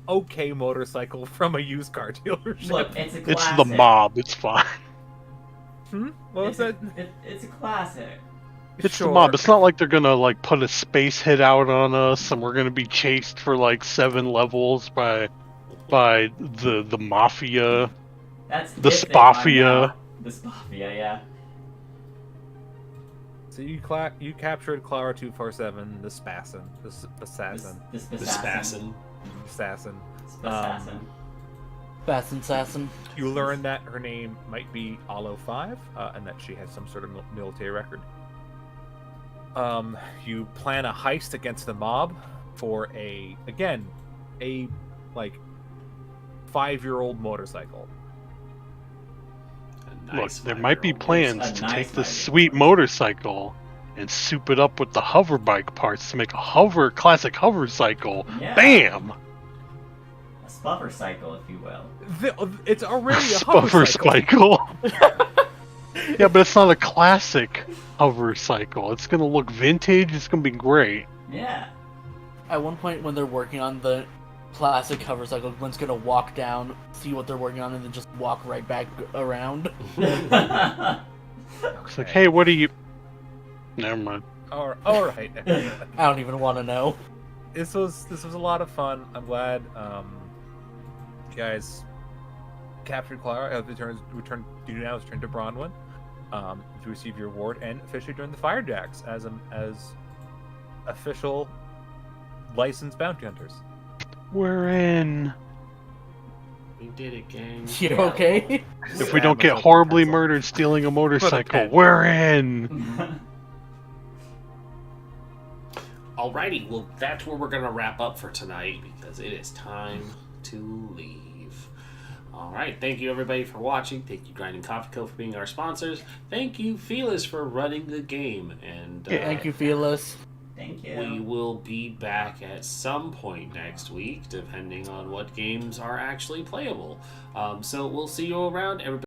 okay motorcycle from a used car dealership. Look, it's a classic. It's the mob. It's fine. What was that? It's a classic. It's Sure. the mob. It's not like they're gonna like put a space hit out on us, and we're gonna be chased for like 7 levels by the mafia. That's The if they find Spafia. out. The Spafia, yeah. So you captured Clara 247, the assassin, the assassin, the Spassin. assassin. Assassin. Assassin. You learn that her name might be Olo 5, and that she has some sort of military record. You plan a heist against the mob for a like 5-year-old motorcycle. A nice Look, there might be 5-year-old plans A to nice take this 5-year-old. sweet motorcycle and soup it up with the hover bike parts to make a classic hover cycle. Yeah. Bam! A spuffer cycle, if you will. It's already a hover Spuffer cycle. cycle. Yeah, but it's not a classic hover cycle. It's gonna look vintage. It's gonna be great. Yeah. At one point, when they're working on the classic cover cycle, Glenn's gonna walk down, see what they're working on, and then just walk right back around. It's like, hey, what are you? Never mind. All right. I don't even want to know. This was a lot of fun. I'm glad you guys captured Clara. Return to Bronwyn to receive your award and officially join the Firejacks as official licensed bounty hunters. We're in. We did it, gang. You okay? If we don't get horribly murdered stealing a motorcycle, pen. we're in. Alrighty, well, that's where we're gonna wrap up for tonight because it is time to leave. right. Thank you, everybody, for watching. Thank you, Grinding Coffee Co., for being our sponsors. Thank you, Felis, for running the game. And Thank you, Felis. Thank you. we will be back at some point next week, depending on what games are actually playable. So we'll see you around. Everybody.